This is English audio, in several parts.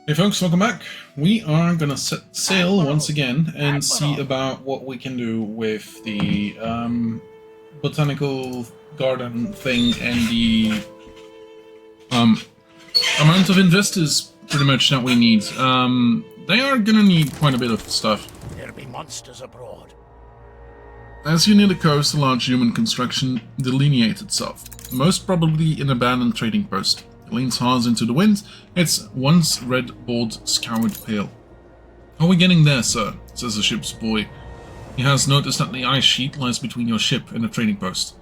Hey folks, welcome back. We are gonna set sail once again and see about what we can do with the botanical garden thing and the amount of investors pretty much that we need. They are gonna need quite a bit of stuff. There be monsters abroad. As you near the coast, a large human construction delineates itself, most probably an abandoned trading post. It leans hard into the wind, its once red board scoured pale. "Are we getting there, sir?" says the ship's boy. He has noticed that the ice sheet lies between your ship and the trading post.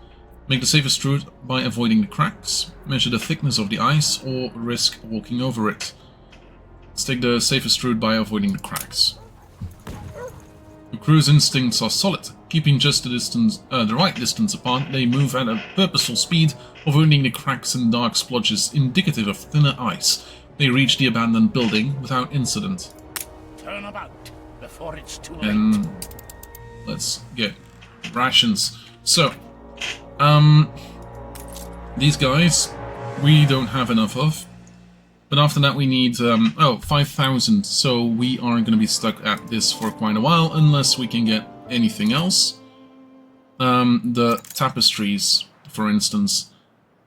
Make the safest route by avoiding the cracks, measure the thickness of the ice, or risk walking over it. Let's take the safest route by avoiding the cracks. The crew's instincts are solid. Keeping just the right distance apart, they move at a purposeful speed, avoiding the cracks and dark splotches indicative of thinner ice. They reach the abandoned building without incident. Turn about before it's too late. And let's get rations. So, these guys we don't have enough of. But after that we need, 5,000, so we are going to be stuck at this for quite a while, unless we can get anything else. The tapestries, for instance.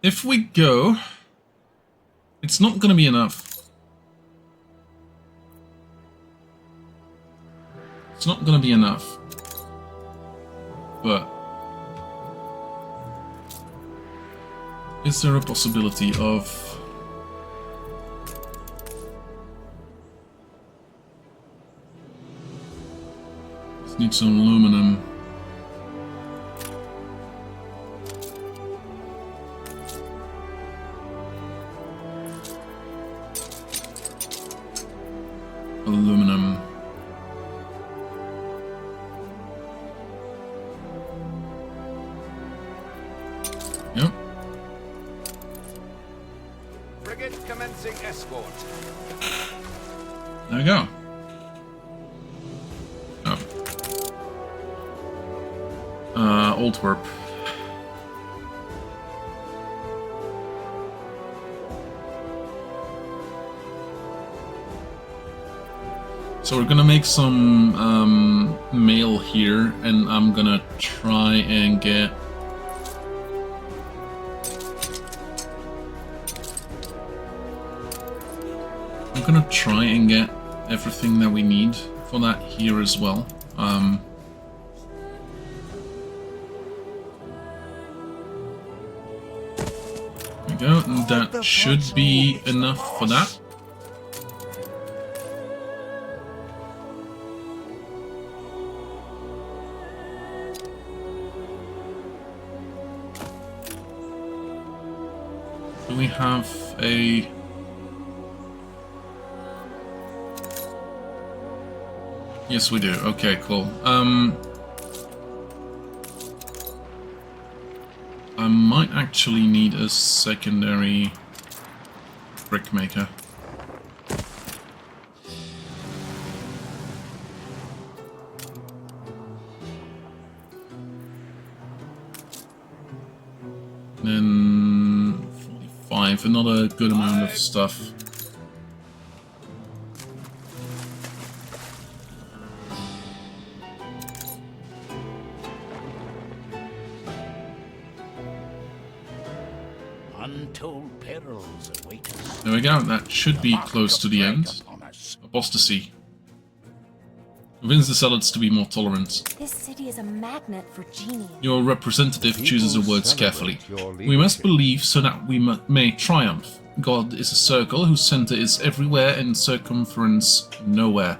If we go, it's not going to be enough. It's not going to be enough. But is there a possibility of... Need some aluminum. Aluminum. Yep. Frigate commencing escort. There we go. Antwerp. So we're gonna make some mail here, and I'm gonna try and get... everything that we need for that here as well. Go, and that should be enough for that. Do we have a... Yes, we do. Okay, cool. I might actually need a secondary brick maker. Then 45, another good amount of stuff. Untold perils await us. There we go, that should be close to the end. Apostasy. Convince the zealots to be more tolerant. This city is a magnet for genius. Your representative chooses her words carefully. We must believe so that we may triumph. God is a circle whose center is everywhere and circumference nowhere.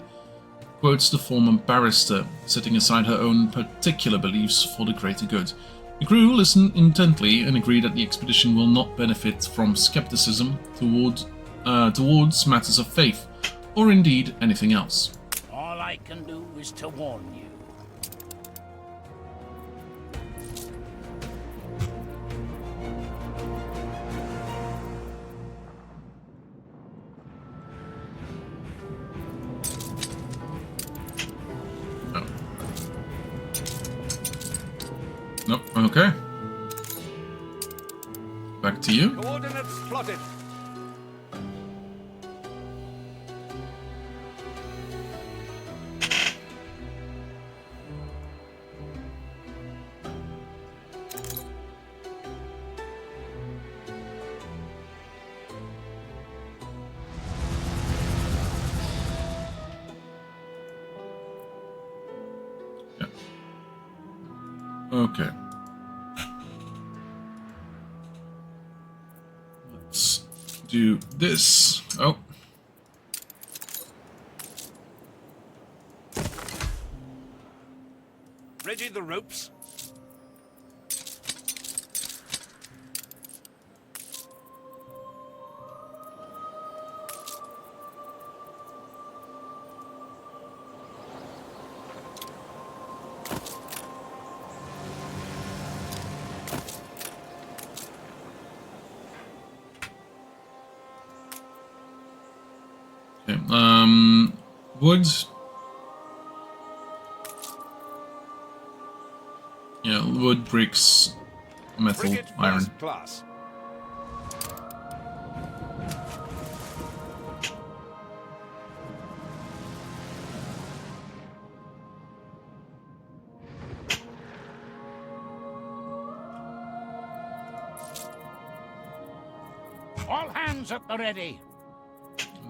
Quotes the former barrister, setting aside her own particular beliefs for the greater good. The crew listened intently and agreed that the expedition will not benefit from skepticism towards matters of faith, or indeed anything else. All I can do is to warn you. Nope, okay. Back to you. Coordinates plotted. Okay. Let's do this. Oh. Ready the ropes? Okay. Wood. Yeah, wood, bricks, metal, Frigate iron. first class. All hands at the ready.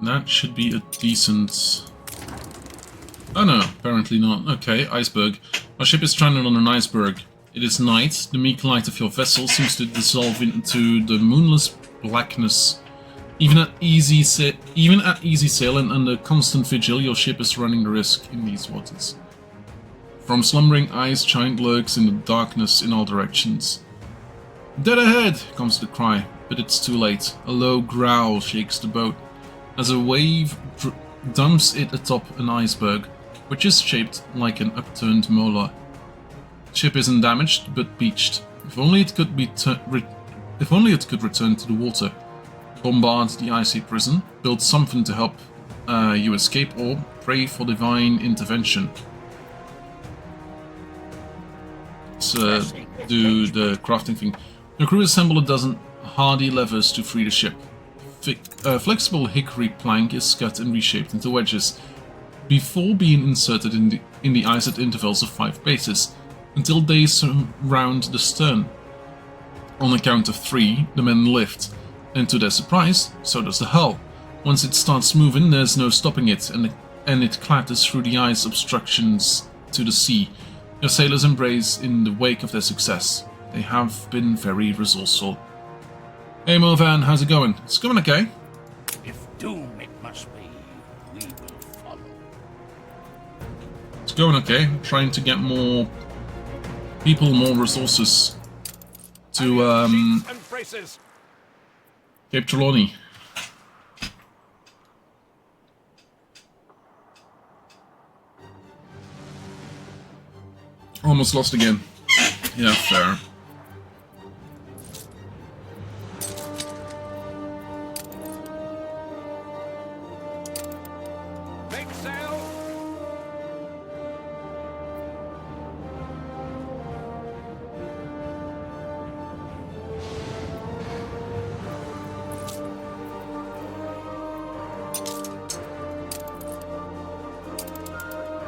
That should be a decent... Oh no, apparently not. Okay, iceberg. Our ship is stranded on an iceberg. It is night. The meek light of your vessel seems to dissolve into the moonless blackness. Even at easy sail and under constant vigil, your ship is running the risk in these waters. From slumbering ice, giant lurks in the darkness in all directions. Dead ahead! Comes the cry, but it's too late. A low growl shakes the boat as a wave dumps it atop an iceberg, which is shaped like an upturned molar. The ship isn't damaged, but beached. If only it could return to the water, bombard the icy prison, build something to help you escape, or pray for divine intervention. Let's do the crafting thing. The crew assemble a dozen hardy levers to free the ship. A flexible hickory plank is cut and reshaped into wedges before being inserted in the ice at intervals of 5 paces, until they surround the stern. On the count of 3, the men lift, and to their surprise, so does the hull. Once it starts moving, there's no stopping it, and it clatters through the ice obstructions to the sea. Your sailors embrace in the wake of their success. They have been very resourceful. Hey Movan, how's it going? It's going okay. If doom it must be, we will follow. It's going okay. I'm trying to get more people, more resources to Sheets and braces. Cape Trelawney. Almost lost again. Yeah, fair. Make sail.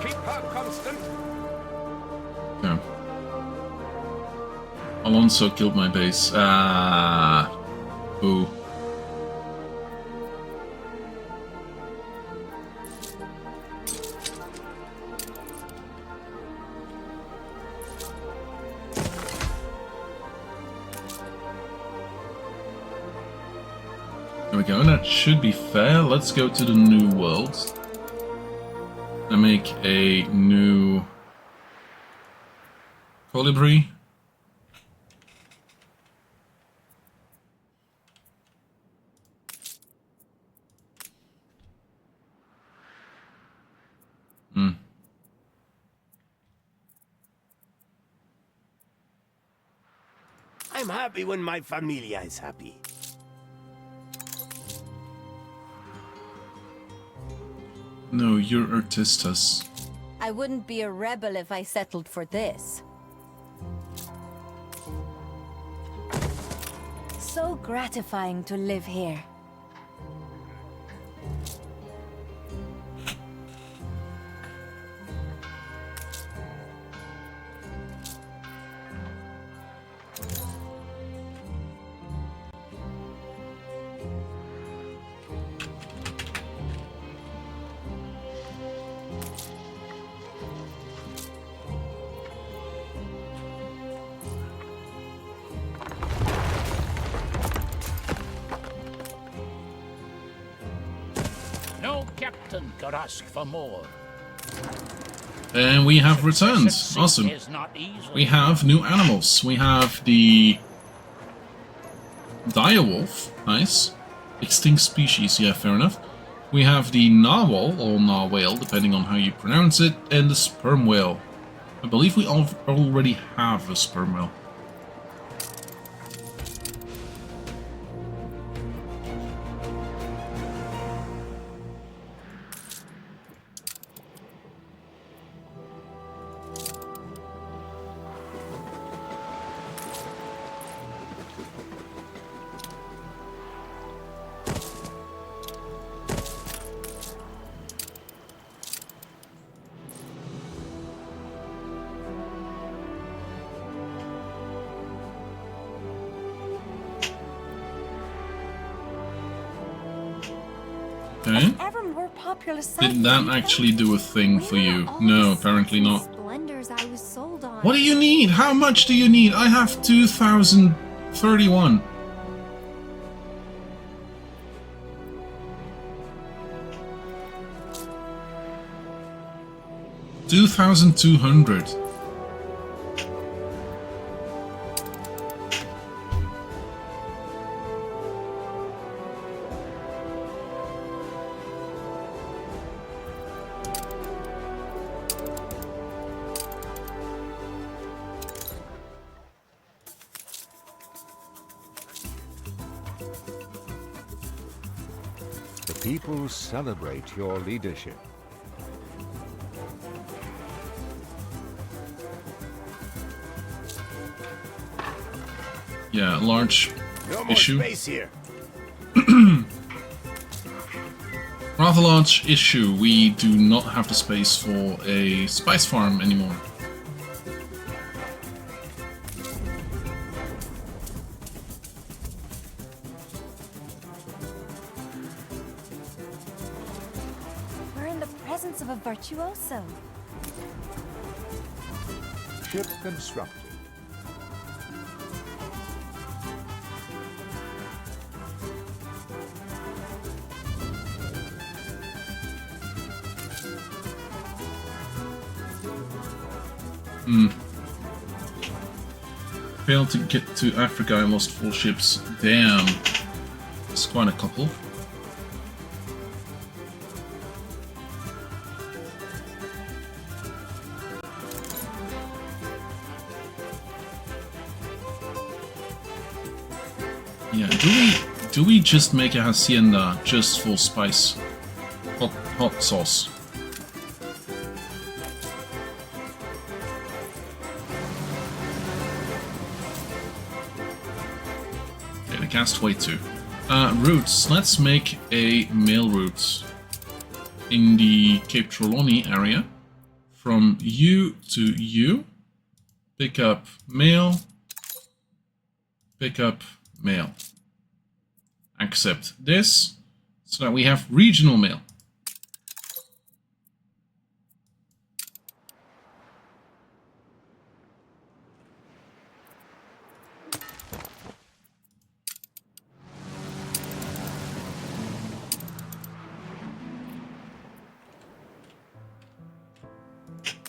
Keep her constant. Yeah. Alonso killed my base. Ooh. There we go, and that should be fair. Let's go to the new world and make a new colibri. I'm happy when my familia is happy. No, you're artistas. I wouldn't be a rebel if I settled for this. So gratifying to live here. No captain could ask for more. And we have returned. Success at sea Awesome. is not easy. We have new animals. We have the direwolf. Nice. Extinct species. Yeah, fair enough. We have the narwhal, or narwhale, depending on how you pronounce it, and the sperm whale. I believe we already have a sperm whale. Okay. Ever more popular Did that actually do a thing for you? No, apparently not. Splendors I was sold on. What do you need? How much do you need? I have 2,031. $2,200. The people celebrate your leadership. Yeah, large No more issue. space here. Rather large issue. We do not have the space for a spice farm anymore. We're in the presence of a virtuoso. Ship constructed. Failed to get to Africa. I lost 4 ships. Damn. It's quite a couple. Yeah, do we just make a hacienda just for spice? Hot sauce. Okay, the castaway too. Routes. Let's make a mail route in the Cape Trelawney area. From you to you. Pick up mail. Pick up mail. Accept this, so that we have regional mail.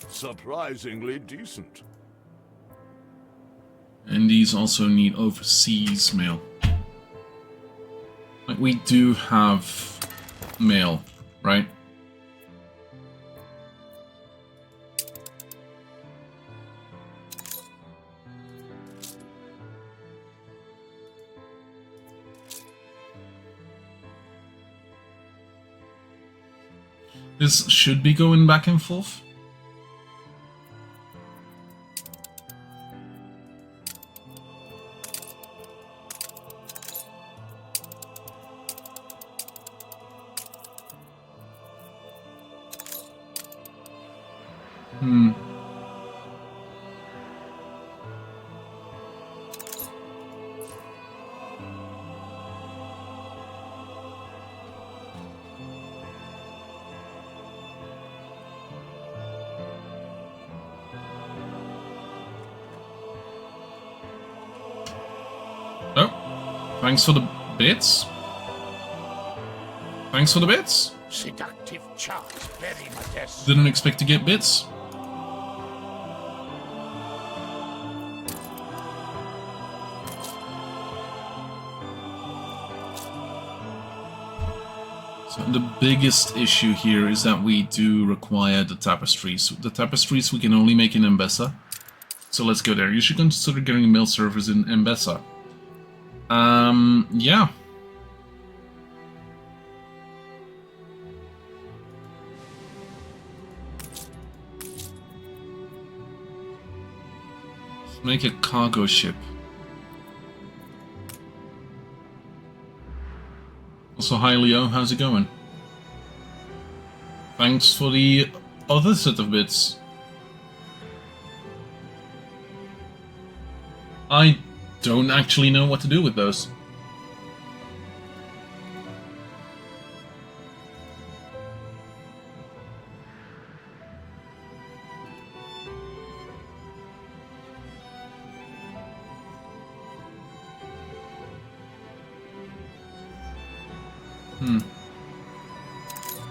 Surprisingly decent. And these also need overseas mail. Like, we do have mail, right? This should be going back and forth. Oh, thanks for the bits. Thanks for the bits. Seductive charms, very modest. Didn't expect to get bits. So the biggest issue here is that we do require the tapestries. The tapestries we can only make in Mbessa. So let's go there. You should consider getting a mail service in Mbessa. Yeah. Make a cargo ship. Also, hi Leo, how's it going? Thanks for the other set of bits. I don't actually know what to do with those.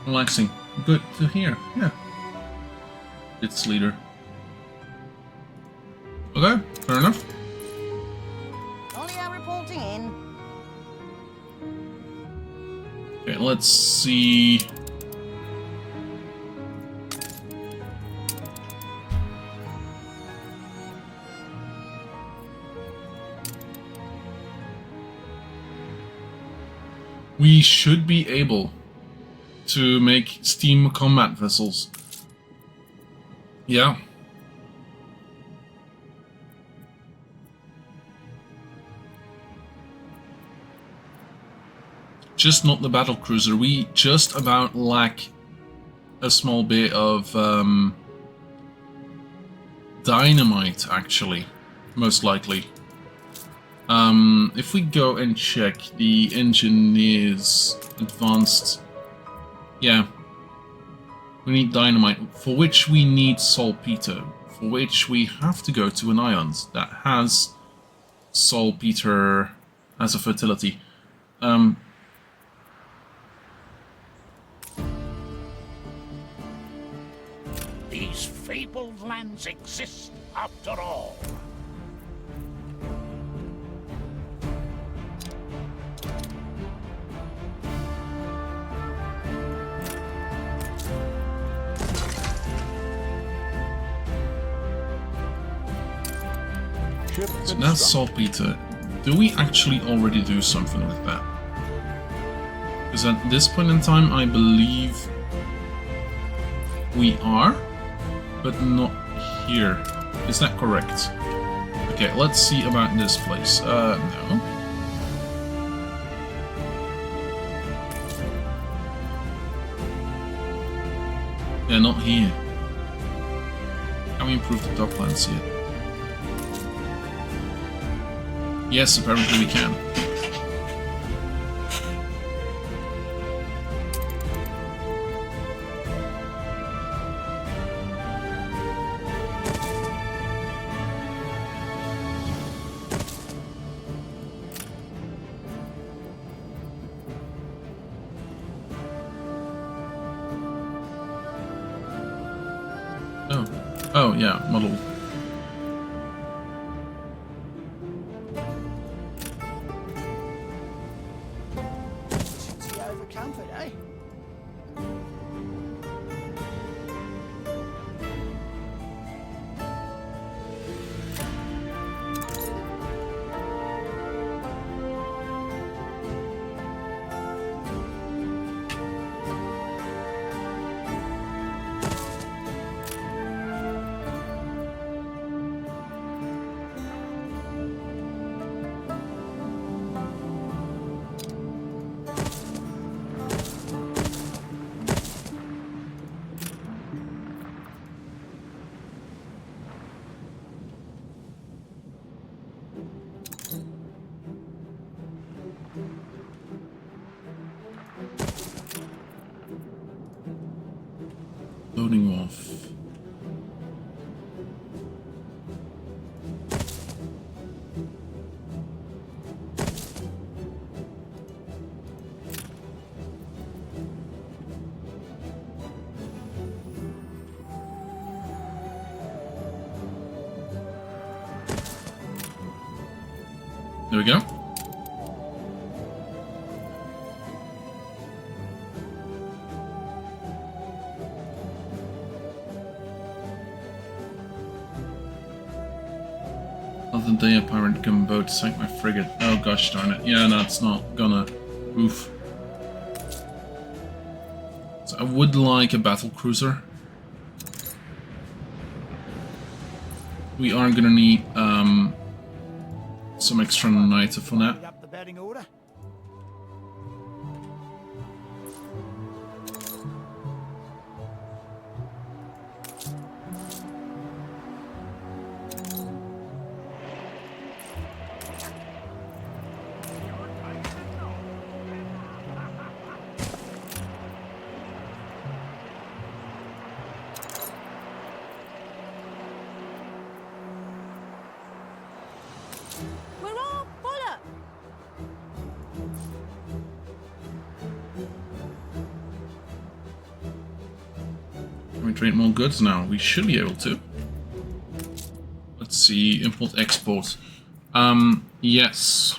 Relaxing. Good to hear. Yeah. It's leader. Okay, fair enough. Only I'm reporting in. Okay, let's see. We should be able to make steam combat vessels. Yeah. Just not the battle cruiser. We just about lack a small bit of dynamite, actually, most likely. If we go and check, the engine is advanced. Yeah. We need dynamite, for which we need saltpeter, for which we have to go to an ions that has saltpeter as a fertility. These fabled lands exist after all. So that's saltpeter. Do we actually already do something with that? Because at this point in time, I believe we are, but not here. Is that correct? Okay, let's see about this place. No. Yeah, not here. Can we improve the docklands here? Yes, apparently we can. Oh yeah, model. Over comfort, eh? Loading off. There we go. Other day a pirate gunboat sank my frigate. Oh gosh darn it. Yeah, no, it's not gonna. Oof. So I would like a battle cruiser. We are gonna need some extra niter for that. Up the batting order. We're all full up. Can we trade more goods now? We should be able to. Let's see, import, export. Yes.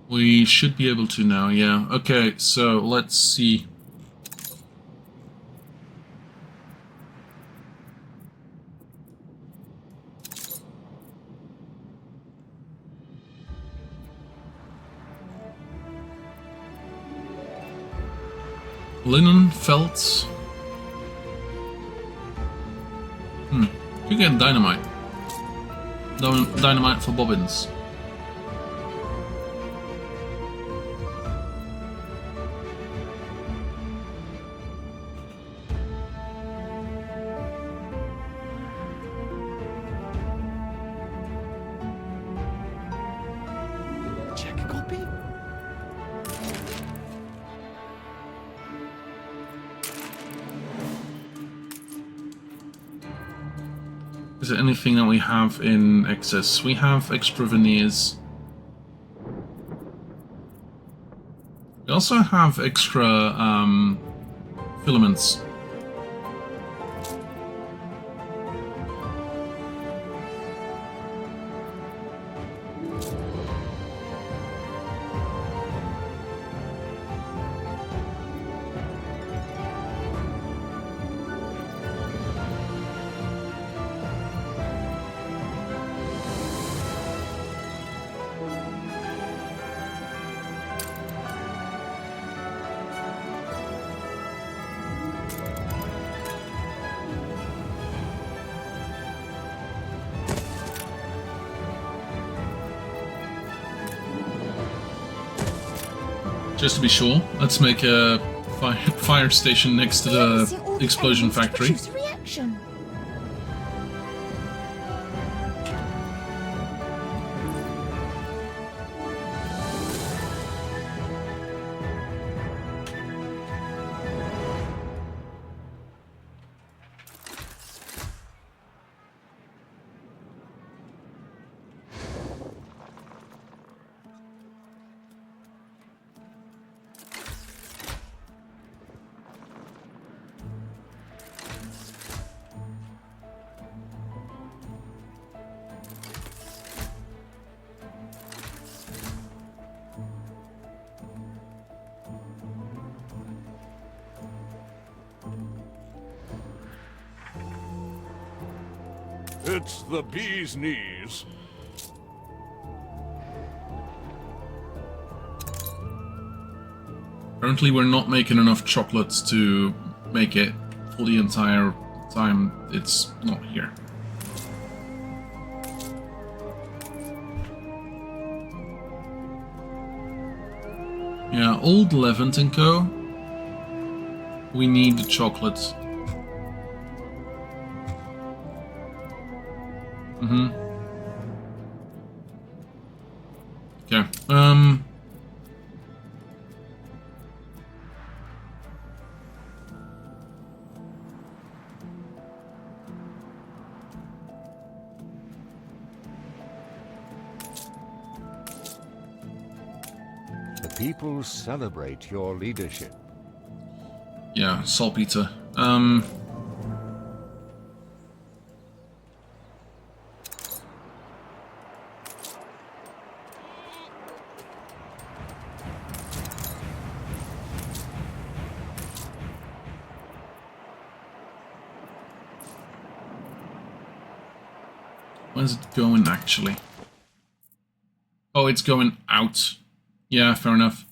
We should be able to now, yeah. Okay, so let's see. Linen, felt. You get dynamite. Dynamite for bobbins. Check a copy. Is there anything that we have in excess? We have extra veneers. We also have extra filaments. Just to be sure, let's make a fire station next to the explosion factory. Reaction. It's the bee's knees. Apparently we're not making enough chocolates to make it for the entire time it's not here. Yeah, Old Levant and Co. We need the chocolate. Okay, The people celebrate your leadership. Yeah, saltpeter. Where's it going, actually? Oh, it's going out. Yeah, fair enough.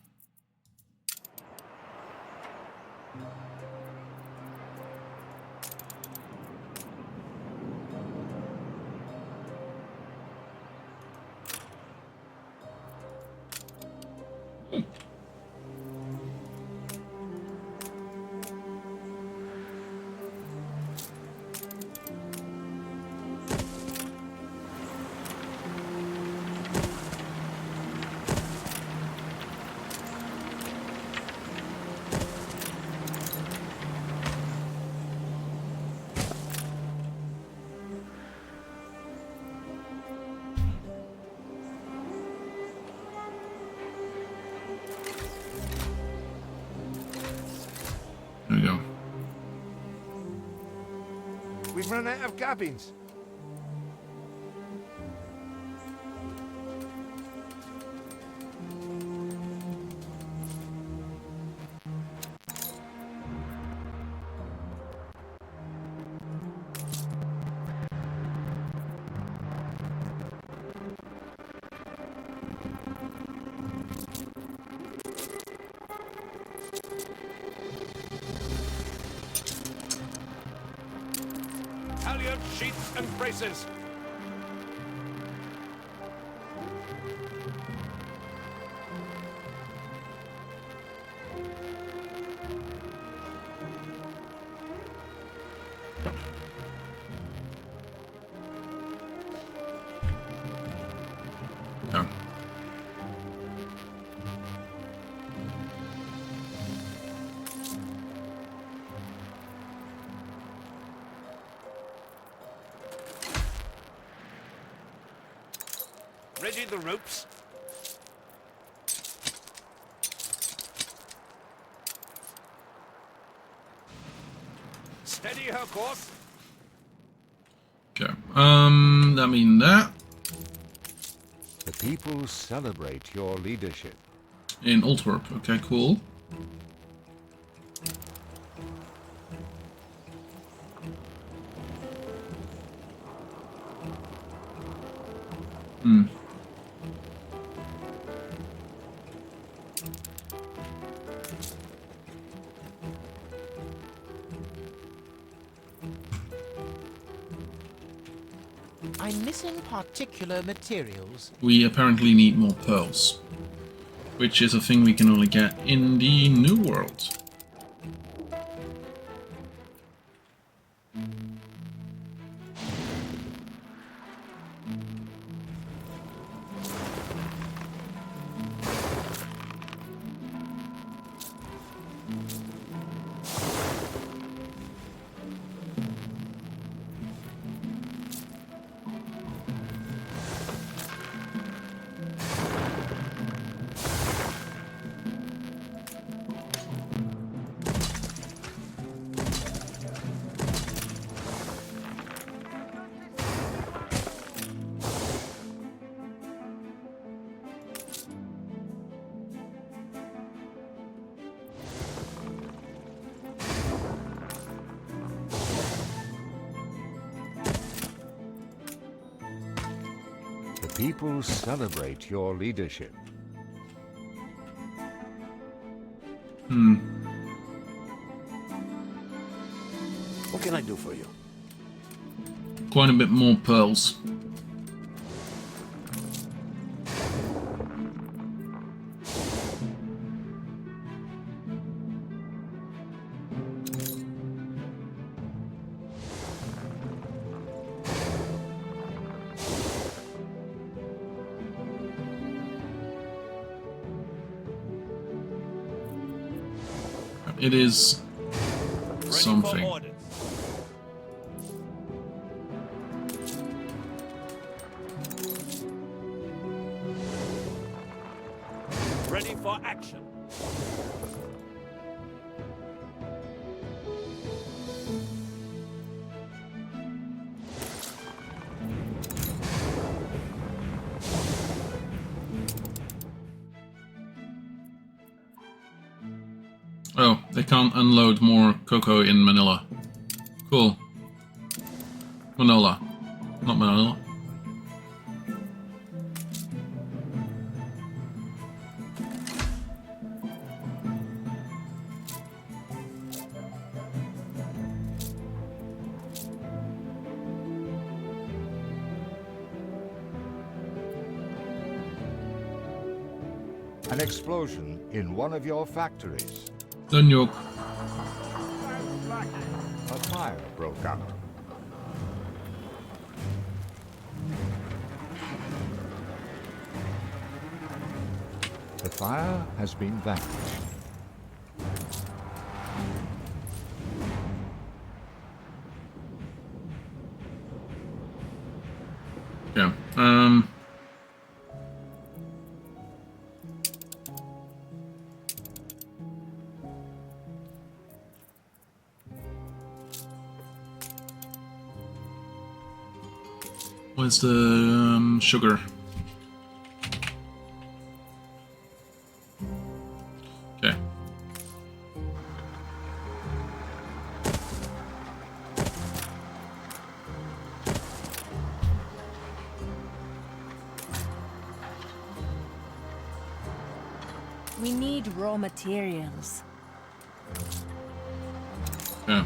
There we go. We've run out of cabins. Halyard, sheets, and braces. Yeah. Ready the ropes. Steady her course. Okay. I mean that. The people celebrate your leadership. In Antwerp. Okay, cool. I'm missing particular materials. We apparently need more pearls, which is a thing we can only get in the New World. The people celebrate your leadership. What can I do for you? Quite a bit more pearls. It is Ready something. for orders. Ready for action. Oh, they can't unload more cocoa in Manila. Cool. Manola. Not Manila. An explosion in one of your factories. Done yoke. A fire broke out. The fire has been vanquished. Yeah. Where's the sugar? Okay. We need raw materials. Yeah.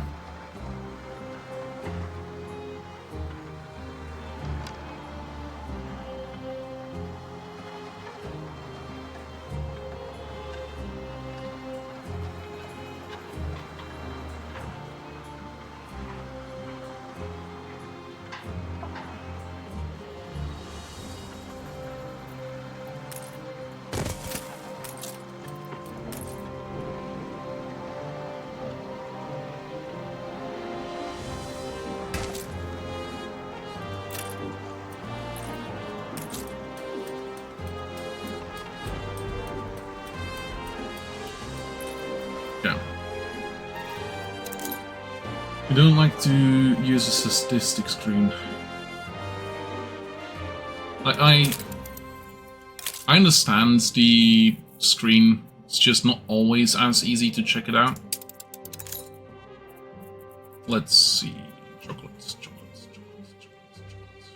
Yeah. You don't like to use a statistic screen. I understand the screen. It's just not always as easy to check it out. Let's see. Chocolates, chocolates, chocolates, chocolates, chocolates.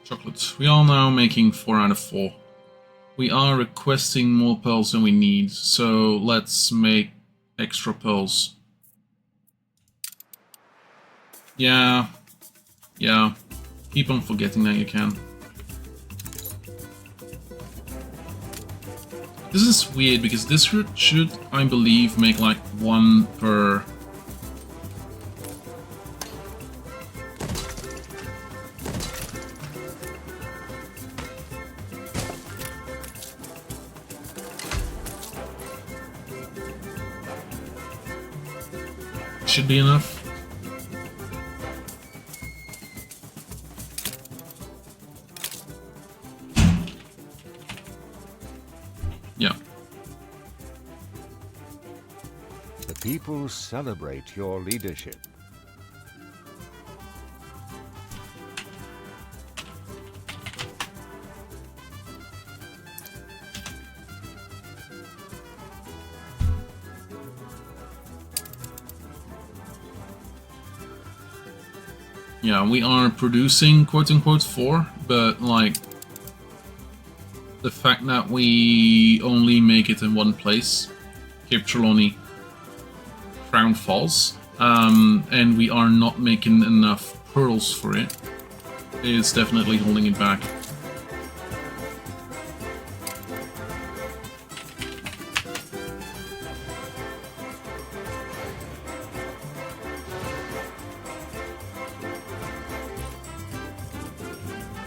Chocolates. We are now making 4 out of 4. We are requesting more pearls than we need, so let's make extra pearls. Yeah. Keep on forgetting that you can. This is weird because this should, I believe, make like 1 per... Should be enough. Yeah. The people celebrate your leadership. Yeah, we are producing quote-unquote 4, but like the fact that we only make it in one place, Cape Trelawney, Crown Falls, and we are not making enough pearls for it, is definitely holding it back.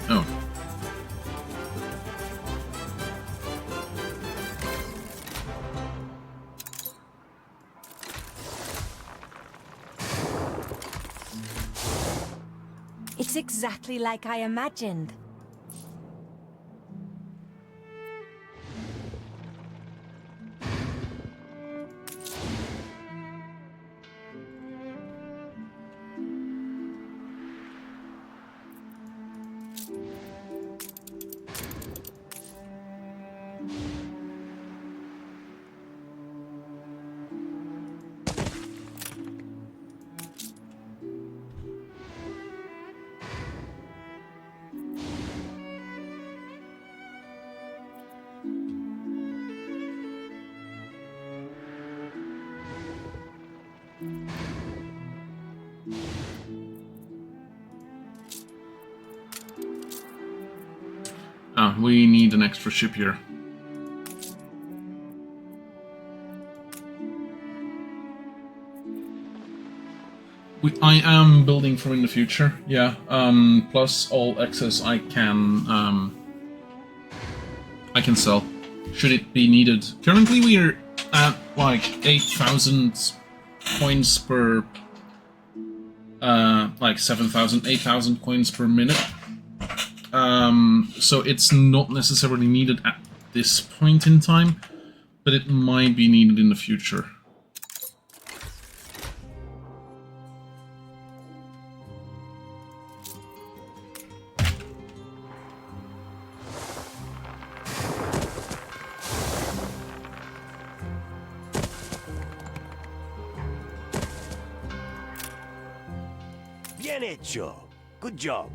Oh. It's exactly like I imagined. Ah, we need an extra ship here. I am building for in the future, yeah. Plus all excess I can sell, should it be needed. Currently we're at like 8,000 coins per, like 7,000, 8,000 coins per minute. So it's not necessarily needed at this point in time, but it might be needed in the future. Bien hecho. Good job.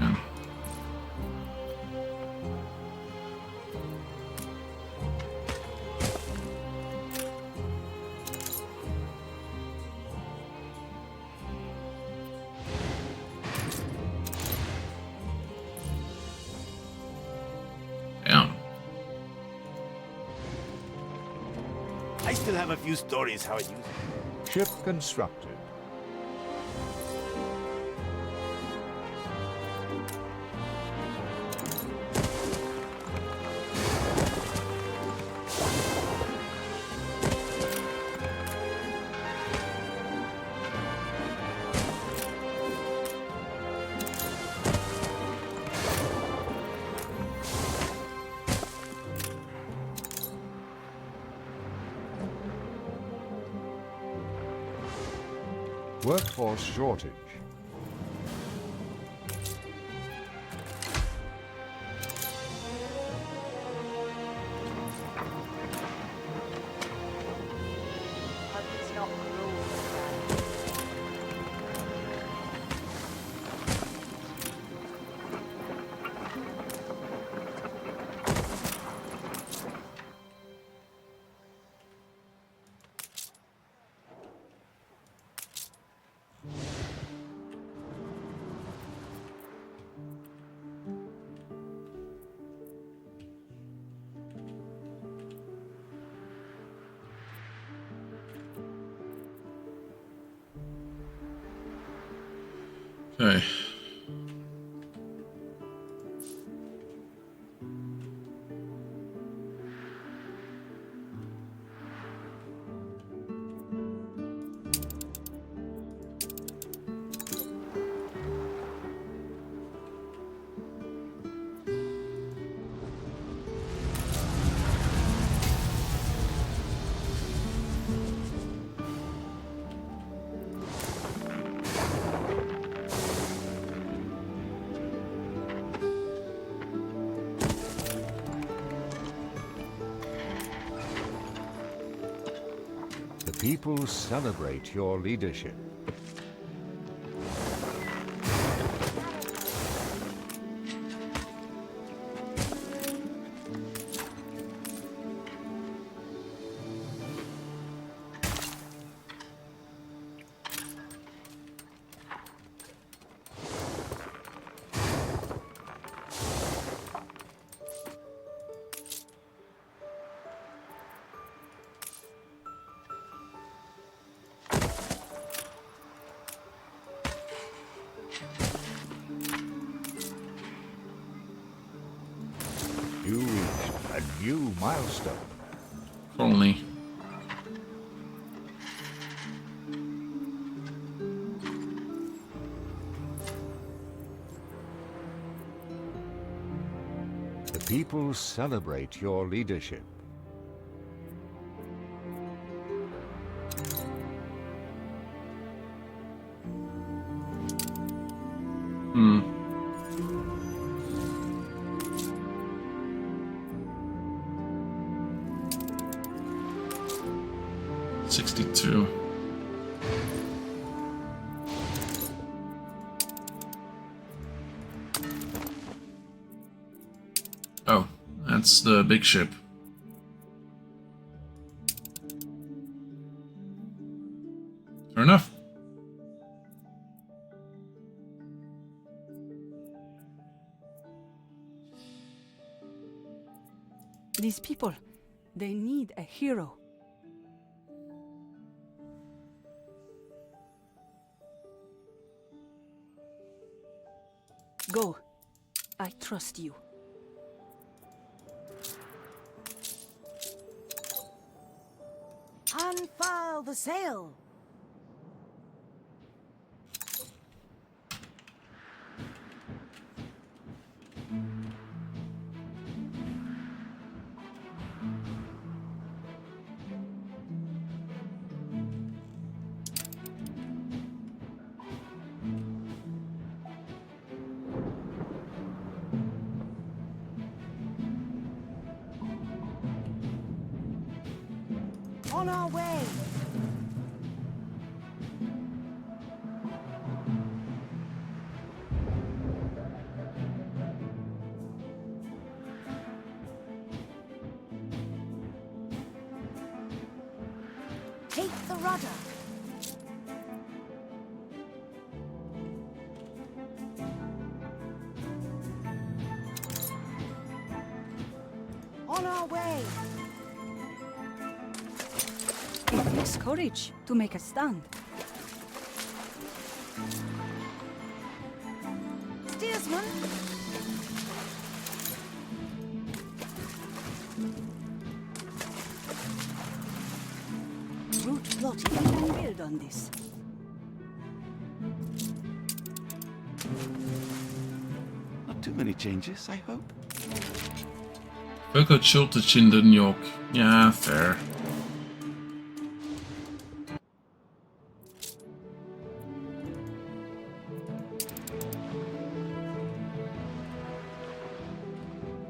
Yeah. Yeah. I still have a few stories how I use it. Ship constructed. Workforce shortage. Okay. The people celebrate your leadership. You reached a new milestone. Colony. The people celebrate your leadership. Hmm. $62. It's the big ship. Fair enough. These people, they need a hero. Go. I trust you. Unfurl the sail. On our way. Take the rudder. On our way. It takes courage to make a stand. Steersman. Route plotting can build on this. Not too many changes, I hope. Föker Schulterchinden York. Yeah, fair.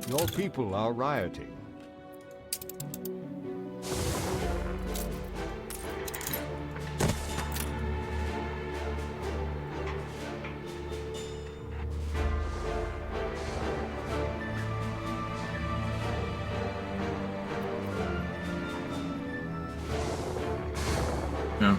Your people are rioting. Yeah.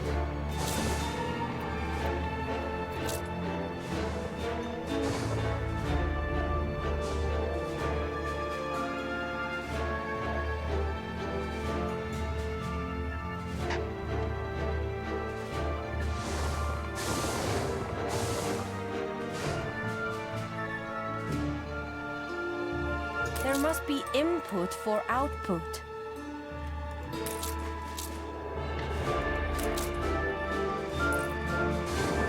There must be input for output.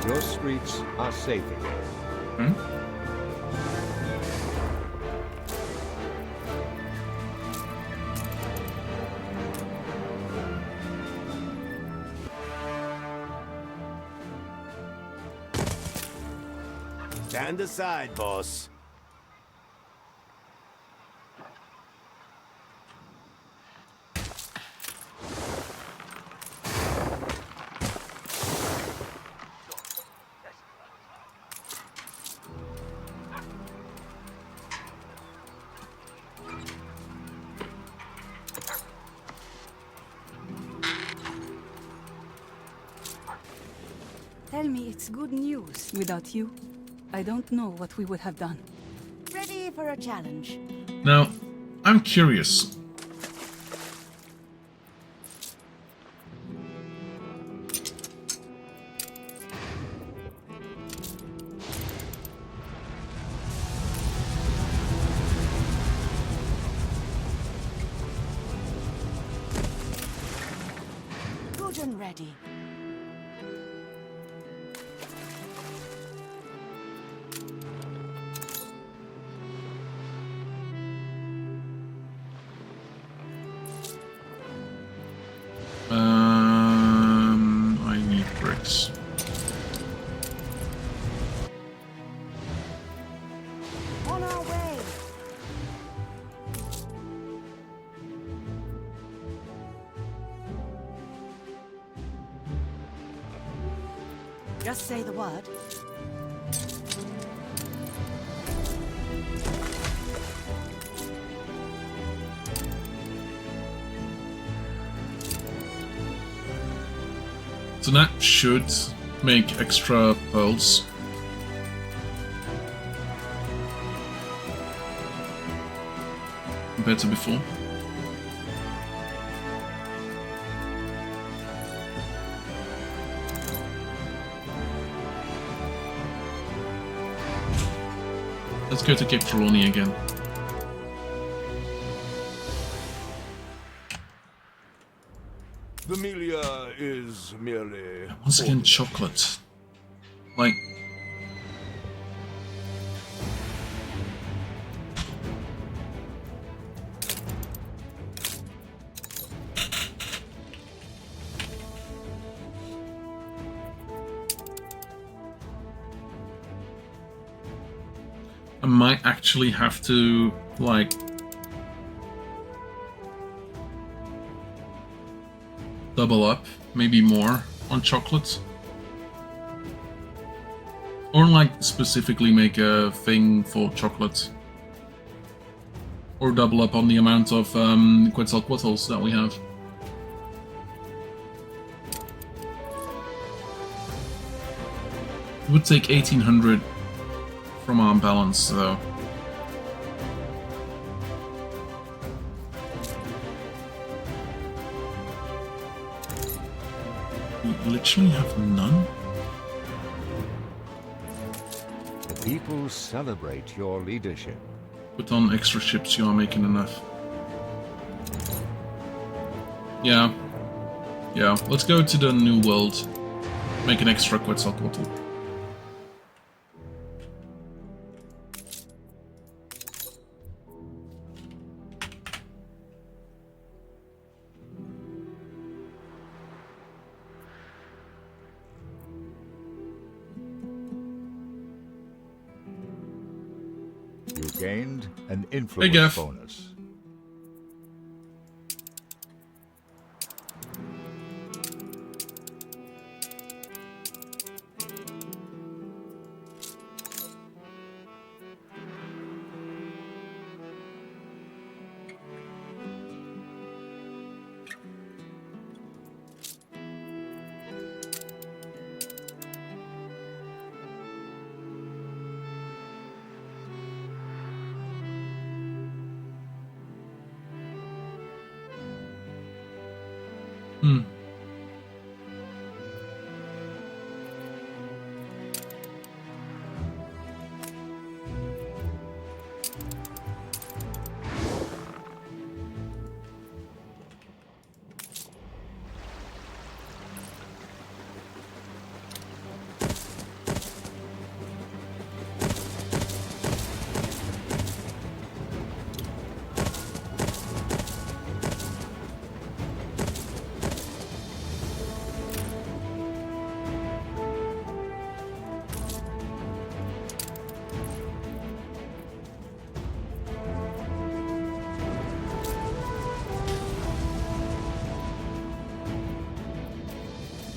Your streets are safe again. Hmm? Stand aside, boss. Tell me it's good news. Without you, I don't know what we would have done. Ready for a challenge. Now, I'm curious. Good and ready. I need bricks. On our way. Just say the word. So that should make extra pearls. Compared to before. Let's go to Cape Trelawney again. The Melia is merely... Once again, chocolate. Like... I might actually have to, like... double up, maybe more, on chocolate. Or, like, specifically make a thing for chocolate. Or double up on the amount of Quetzalcoatl's that we have. It would take 1800 from our balance, though. We literally have none? The people celebrate your leadership. Put on extra ships, you are making enough. Yeah. Yeah, let's go to the New World. Make an extra Quetzalcoatl. You gained an influence Gaff. bonus. Hmm.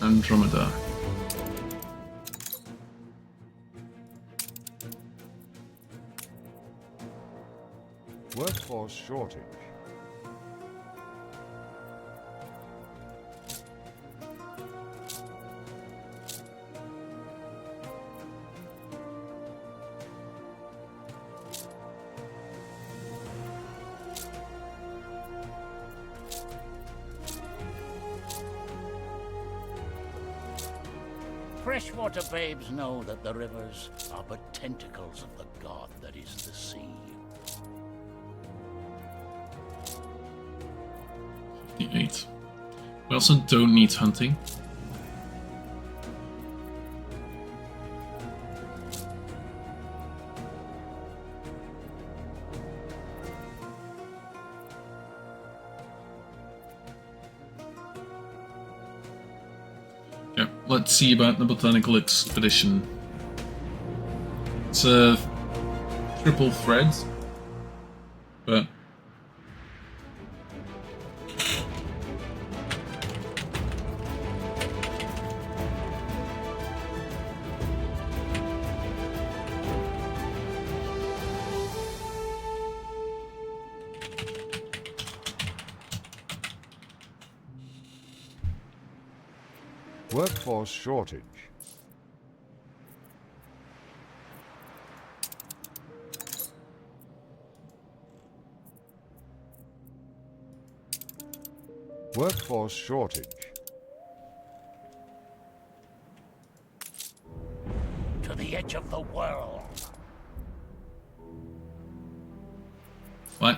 Andromeda. Workforce shortage. Freshwater babes know that the rivers are but tentacles of the god that is the sea. 58. We also don't need hunting. Yeah, let's see about the botanical expedition. It's a triple thread, but Workforce shortage. Workforce shortage. To the edge of the world. What?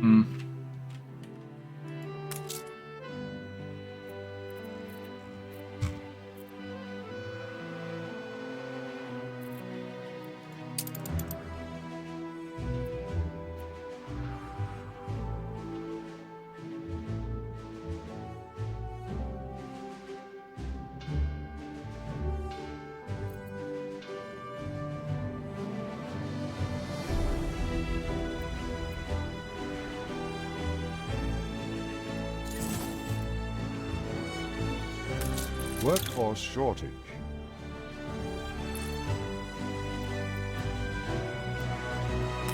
Hmm. Workforce shortage.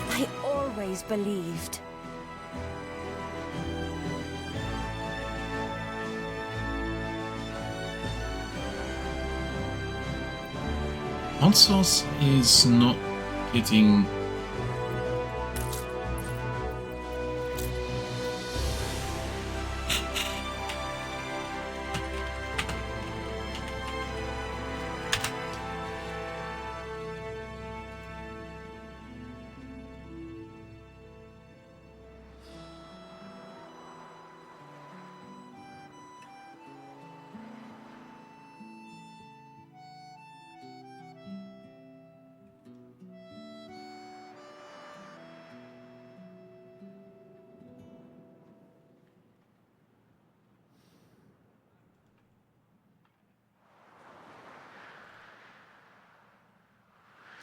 I always believed. Hot sauce is not getting...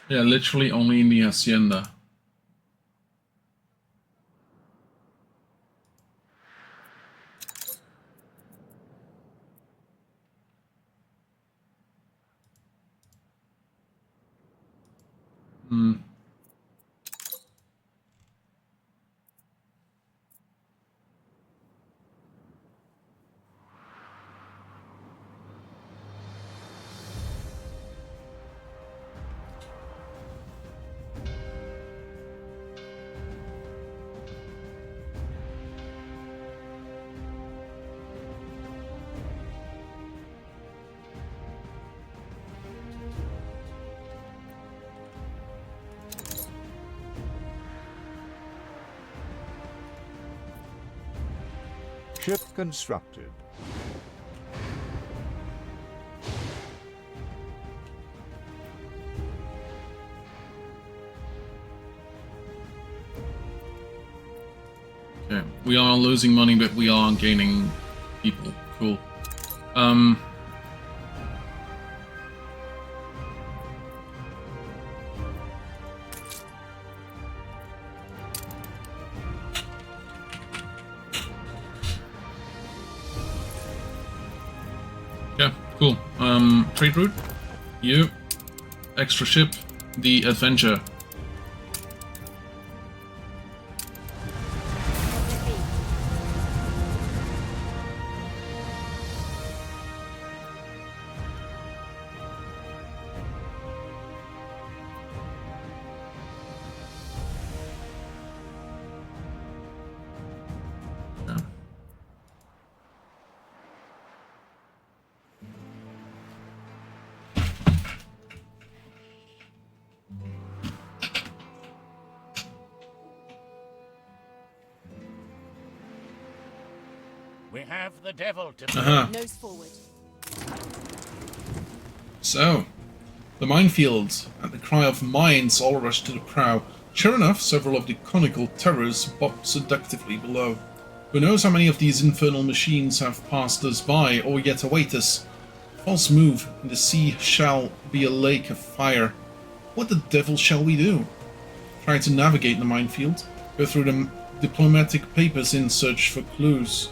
Yeah, literally only in the hacienda. Hmm. Ship constructed. Okay, we are losing money, but we are gaining people. Cool. Yeah, cool. Trade route. You. Extra ship. The Adventure. Yeah. We have the devil to Uh-huh. Nose forward. So, The minefield, at the cry of mines, all rush to the prow. Sure enough, several of the conical terrors bob seductively below. Who knows how many of these infernal machines have passed us by or yet await us? False move, and the sea shall be a lake of fire. What the devil shall we do? Try to navigate the minefield? Go through the diplomatic papers in search for clues?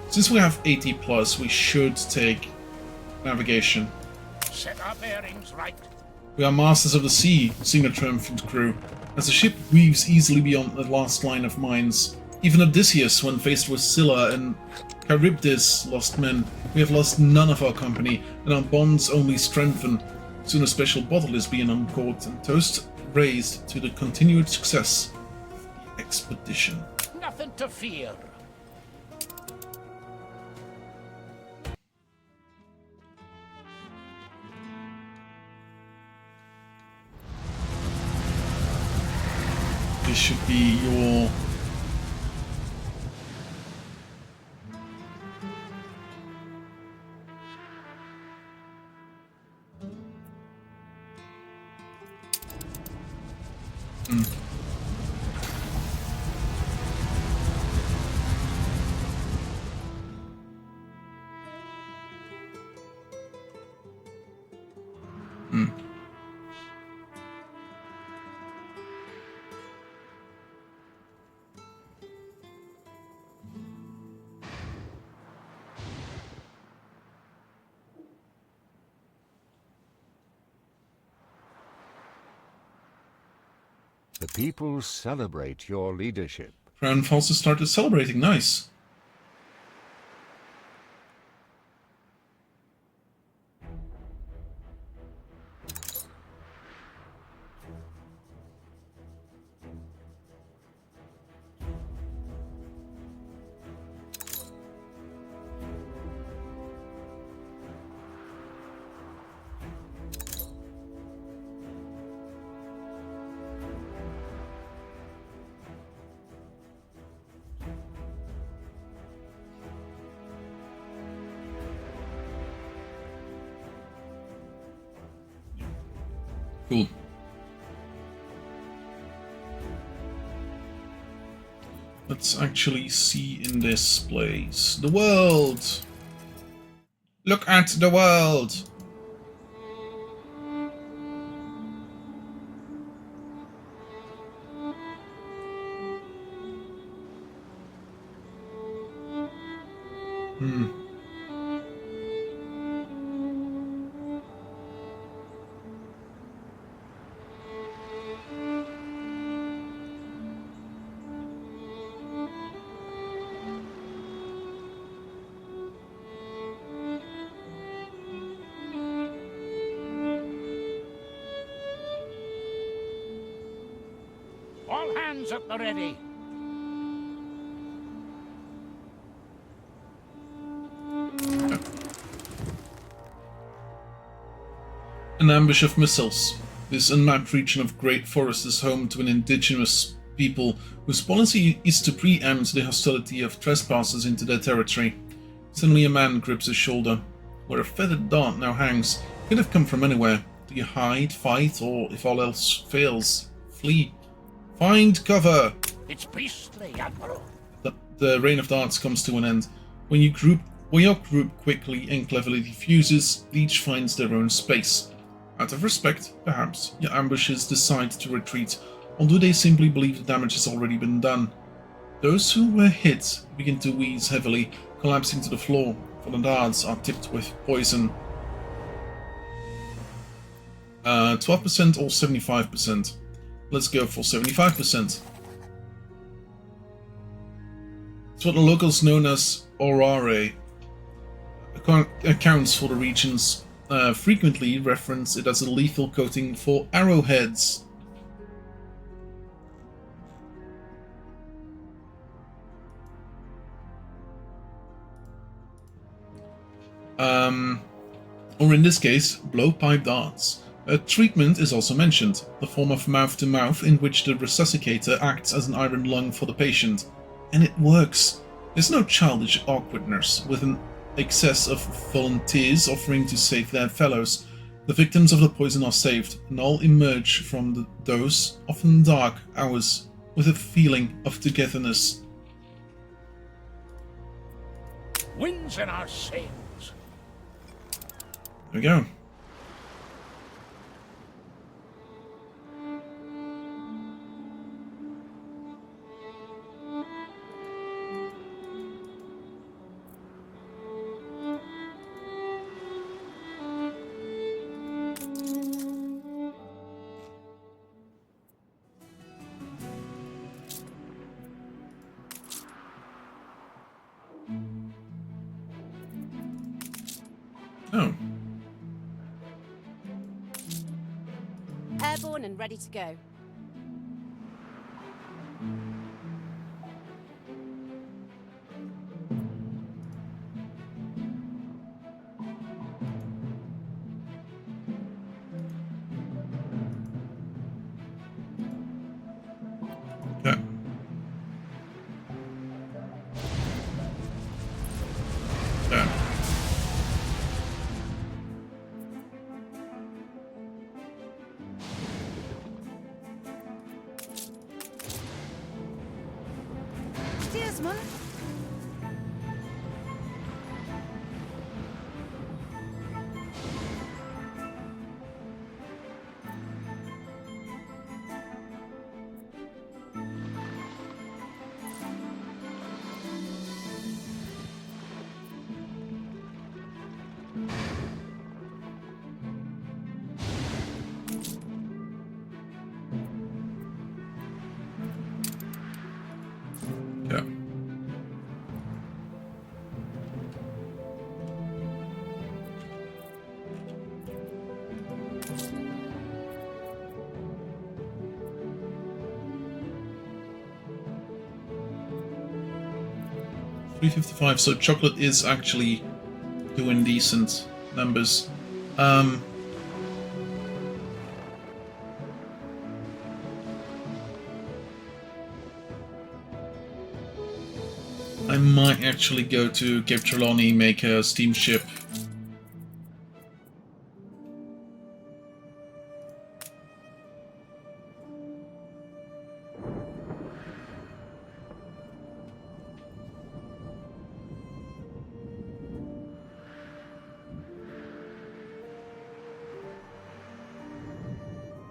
Since we have 80 plus, we should take navigation. Set our bearings right. We are masters of the sea, sing the triumphant crew, as the ship weaves easily beyond the last line of mines. Even Odysseus, when faced with Scylla and Charybdis, lost men. We have lost none of our company, and our bonds only strengthen. Soon a special bottle is being uncorked and toast raised to the continued success of the expedition. Nothing to fear. This should be your... The people celebrate your leadership. Crown Falls started celebrating, nice. Cool. Let's actually see in this place. The world! Look at the world! All hands at the ready. An ambush of missiles. This unmapped region of Great Forest is home to an indigenous people whose policy is to preempt the hostility of trespassers into their territory. Suddenly a man grips his shoulder. Where a feathered dart now hangs, could have come from anywhere. Do you hide, fight, or if all else fails, flee? Find cover! It's beastly, Admiral. The rain of darts comes to an end. When your group quickly and cleverly defuses, each finds their own space. Out of respect, perhaps, your ambushers decide to retreat, or do they simply believe the damage has already been done? Those who were hit begin to wheeze heavily, collapsing to the floor, for the darts are tipped with poison. 12% or 75%? Let's go for 75%. It's what the locals known as Orare accounts for the regions. Frequently reference it as a lethal coating for arrowheads. Or in this case, blowpipe darts. A treatment is also mentioned, the form of mouth-to-mouth in which the resuscitator acts as an iron lung for the patient. And it works. There's no childish awkwardness with an excess of volunteers offering to save their fellows. The victims of the poison are saved, and all emerge from those, often dark, hours with a feeling of togetherness. Winds in our sails. There we go. Oh. Airborne and ready to go. Yeah. Yeah. Steersman? Yeah. $3.55, so chocolate is actually doing decent numbers. I might actually go to Cape Trelawney, make a steamship.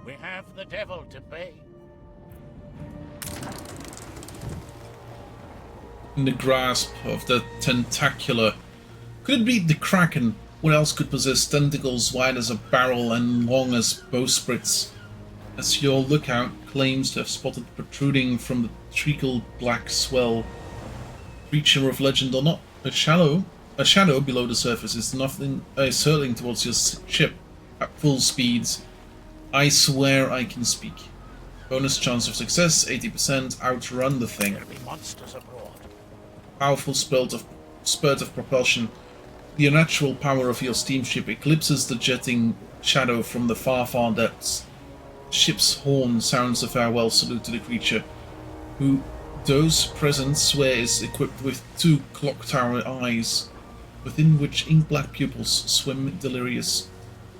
We have the devil to pay. In the grasp of the tentacular. Could it be the Kraken? What else could possess tentacles wide as a barrel and long as bowsprits? As your lookout claims to have spotted protruding from the treacle black swell. Creature of legend or not, a shadow below the surface is nothing hurtling towards your ship at full speeds. I swear I can speak. Bonus chance of success, 80%, outrun the thing. There'll be monsters abroad. Powerful spurt of propulsion. The unnatural power of your steamship eclipses the jetting shadow from the far depths. The ship's horn sounds a farewell salute to the creature, who those present swear is equipped with 2 clock tower eyes, within which ink-black pupils swim delirious.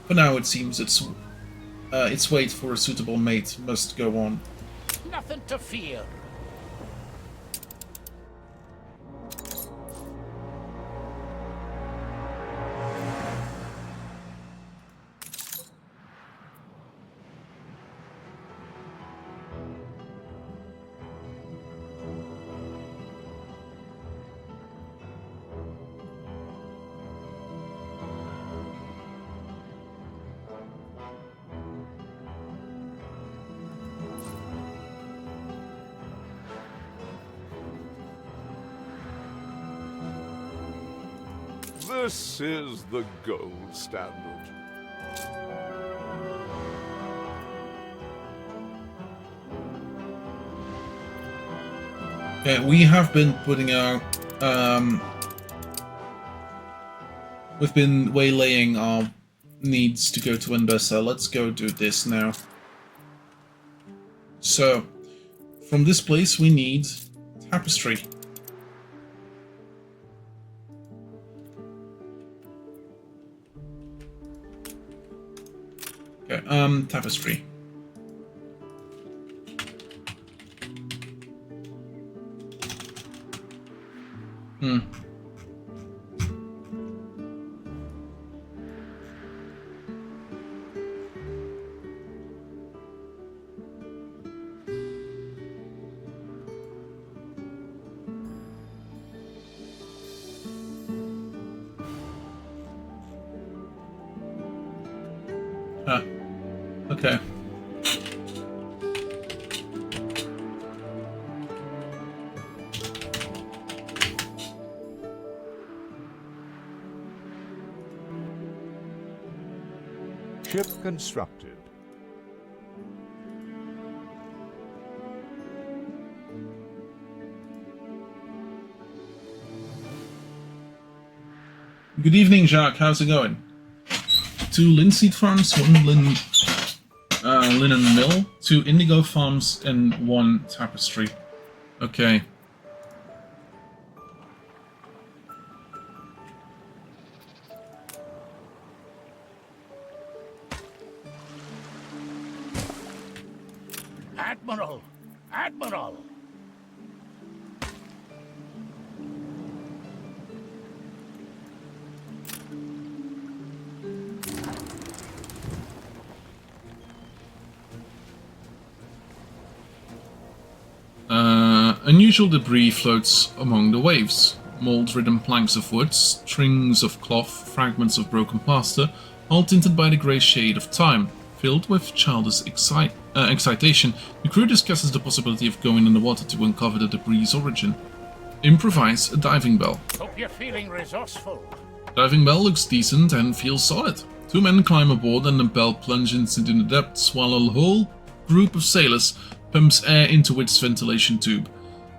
For now, it seems its wait for a suitable mate must go on. Nothing to fear. This is the gold standard. Yeah, we have been putting our we've been waylaying our needs to go to Windbessa. Let's go do this now. So, from this place we need tapestry. tapestry. Okay. Ship constructed. Good evening, Jacques. How's it going? 2 linseed farms, 1 linen mill, 2 indigo farms, and 1 tapestry. Okay. Admiral! Admiral! Unusual debris floats among the waves. Mold-ridden planks of wood, strings of cloth, fragments of broken plaster, all tinted by the grey shade of time. Filled with childish excitation, the crew discusses the possibility of going in the water to uncover the debris' origin. Improvise a diving bell. Hope you're feeling resourceful. Diving bell looks decent and feels solid. 2 men climb aboard and the bell plunges into the depths while a whole group of sailors pumps air into its ventilation tube.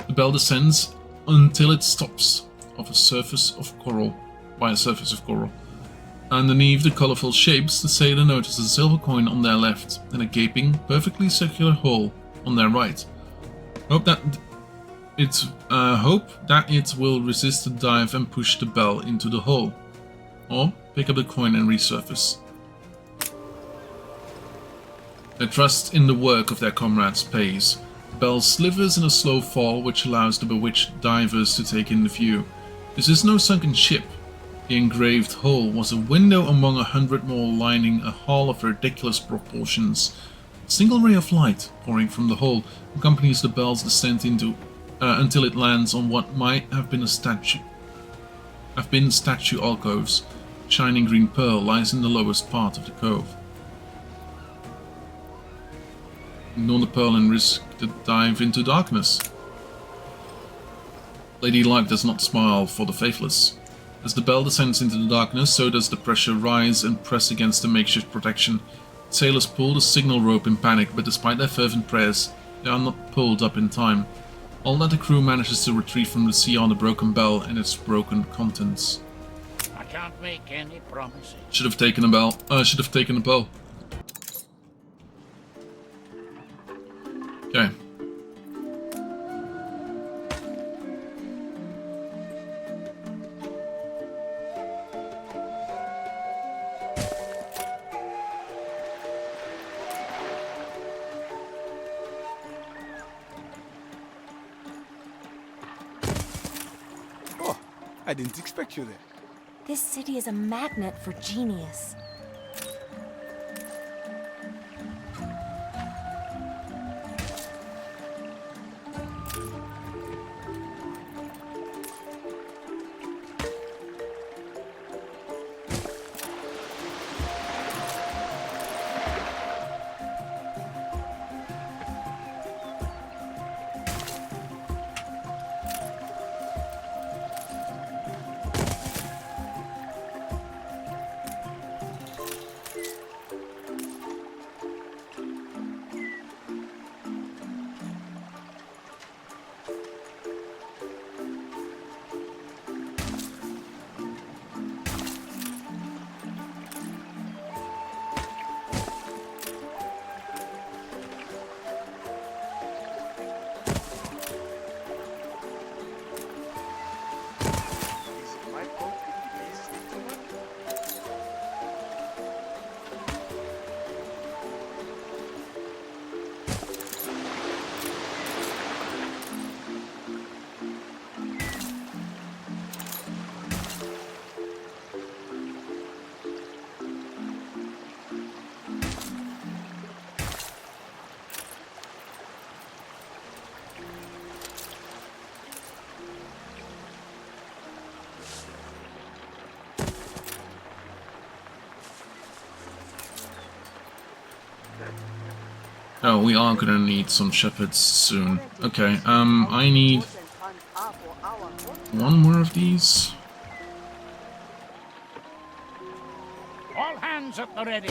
The bell descends until it stops by a surface of coral. Underneath the colourful shapes, the sailor notices a silver coin on their left and a gaping, perfectly circular hole on their right. Hope that it will resist the dive and push the bell into the hole. Or pick up the coin and resurface. Their trust in the work of their comrades pays. The bell slivers in a slow fall which allows the bewitched divers to take in the view. This is no sunken ship. The engraved hole was a window among 100 more lining a hall of ridiculous proportions. A single ray of light pouring from the hole accompanies the bell's descent until it lands on what might have been statue alcoves. Shining green pearl lies in the lowest part of the cove. Ignore the pearl and risk the dive into darkness. Lady Luck does not smile for the faithless. As the bell descends into the darkness, so does the pressure rise and press against the makeshift protection. Sailors pull the signal rope in panic, but despite their fervent prayers, they are not pulled up in time. All that the crew manages to retrieve from the sea are the broken bell and its broken contents. I can't make any promises. Should have taken a bell. Should have taken a bell. Okay. Oh, I didn't expect you there. This city is a magnet for genius. Oh, we are gonna need some shepherds soon. Okay, I need one more of these. All hands at the ready.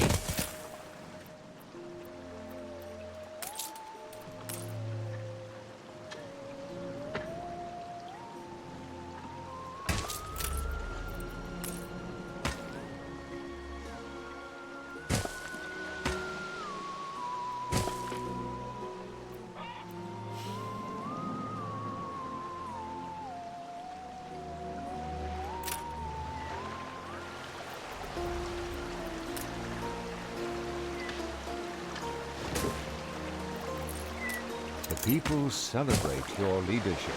The people celebrate your leadership.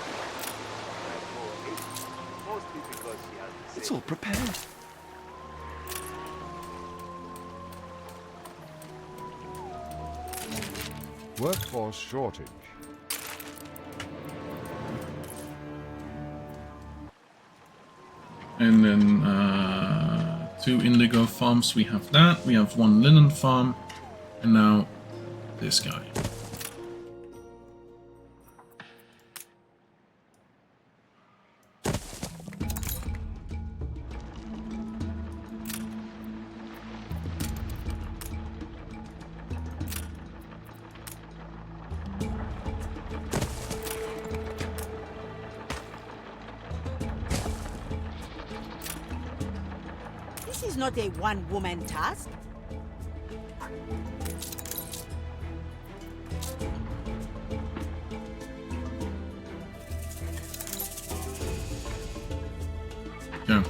It's all prepared. Workforce shortage. And then 2 indigo farms, we have that. We have 1 linen farm. And now this guy. This is not a one-woman task. Yeah.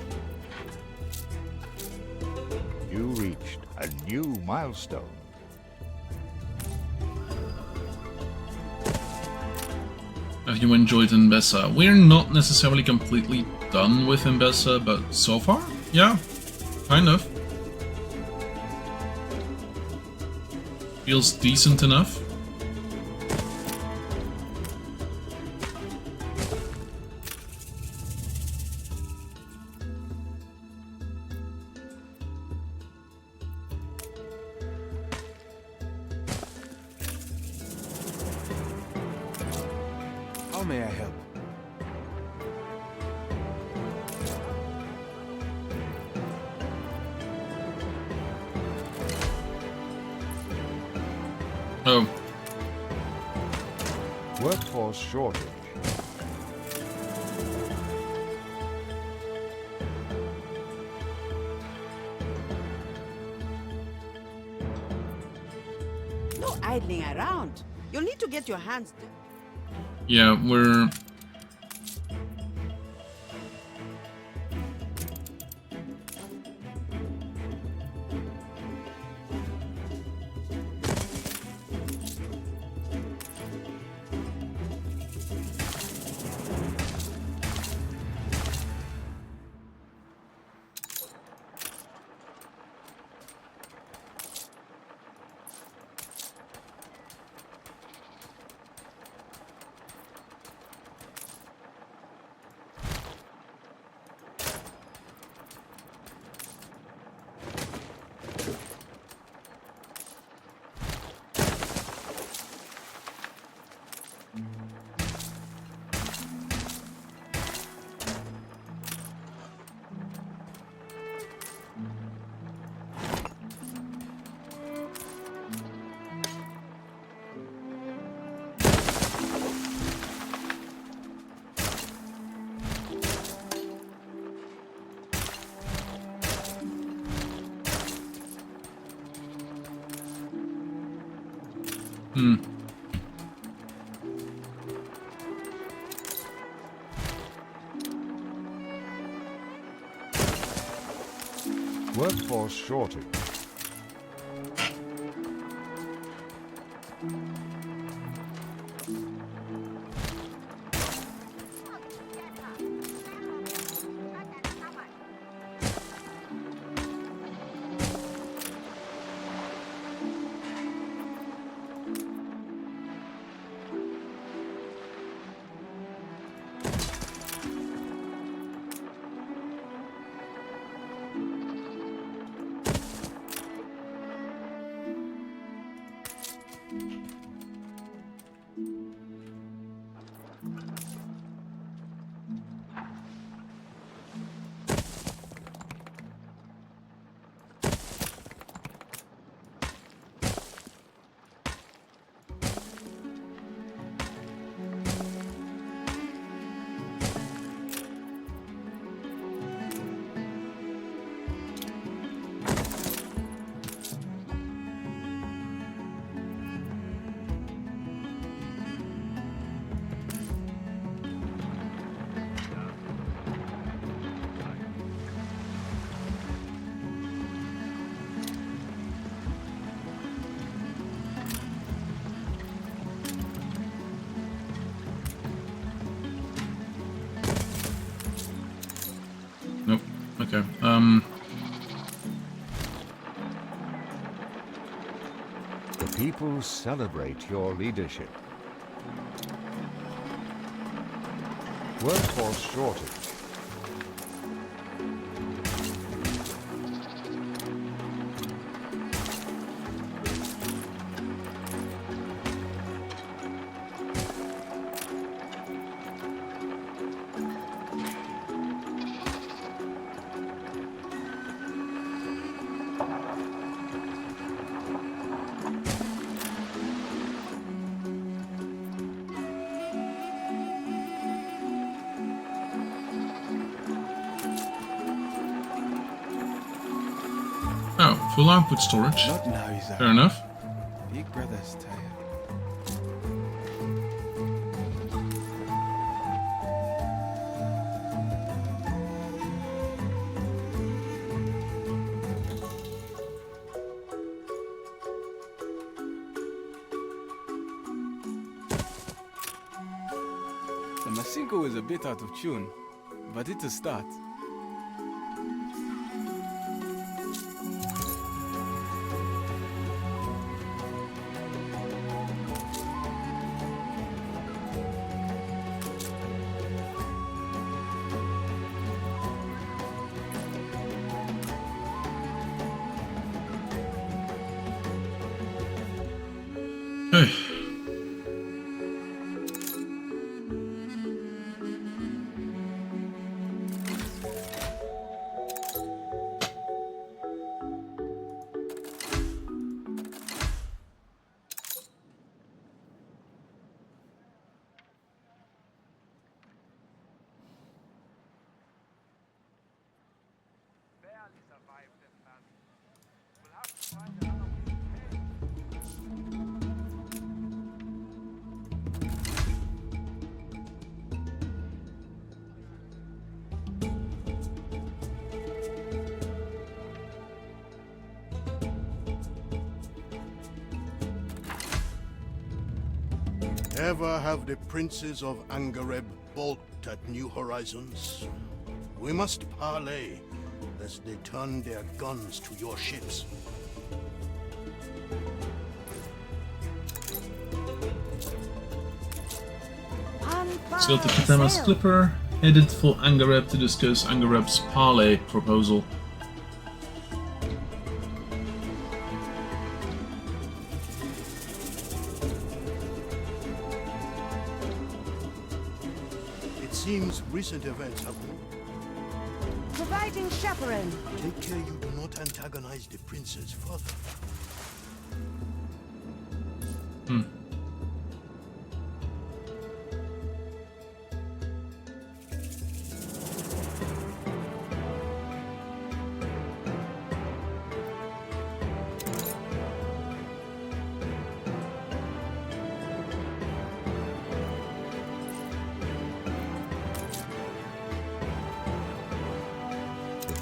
You reached a new milestone. Have you enjoyed Mbessa? We're not necessarily completely done with Mbessa, but so far, yeah, kind of. Feels decent enough. How may I help? Oh, Workforce shortage. No idling around. You'll need to get your hands dirty. yeah, we're... Workforce shortage. Okay. The people celebrate your leadership. Workforce shortage. Oh, full output storage. Not now, Isaac. Fair enough. Big brother's tired. The Masinko is a bit out of tune, but it's a start. Hey. Ever have the princes of Angareb balked at new horizons? We must parley, lest they turn their guns to your ships. Sailed to Katema's clipper, headed for Angareb to discuss Angareb's parley proposal. It seems recent events have moved. Providing chaperone. Take care you do not antagonize the princes further.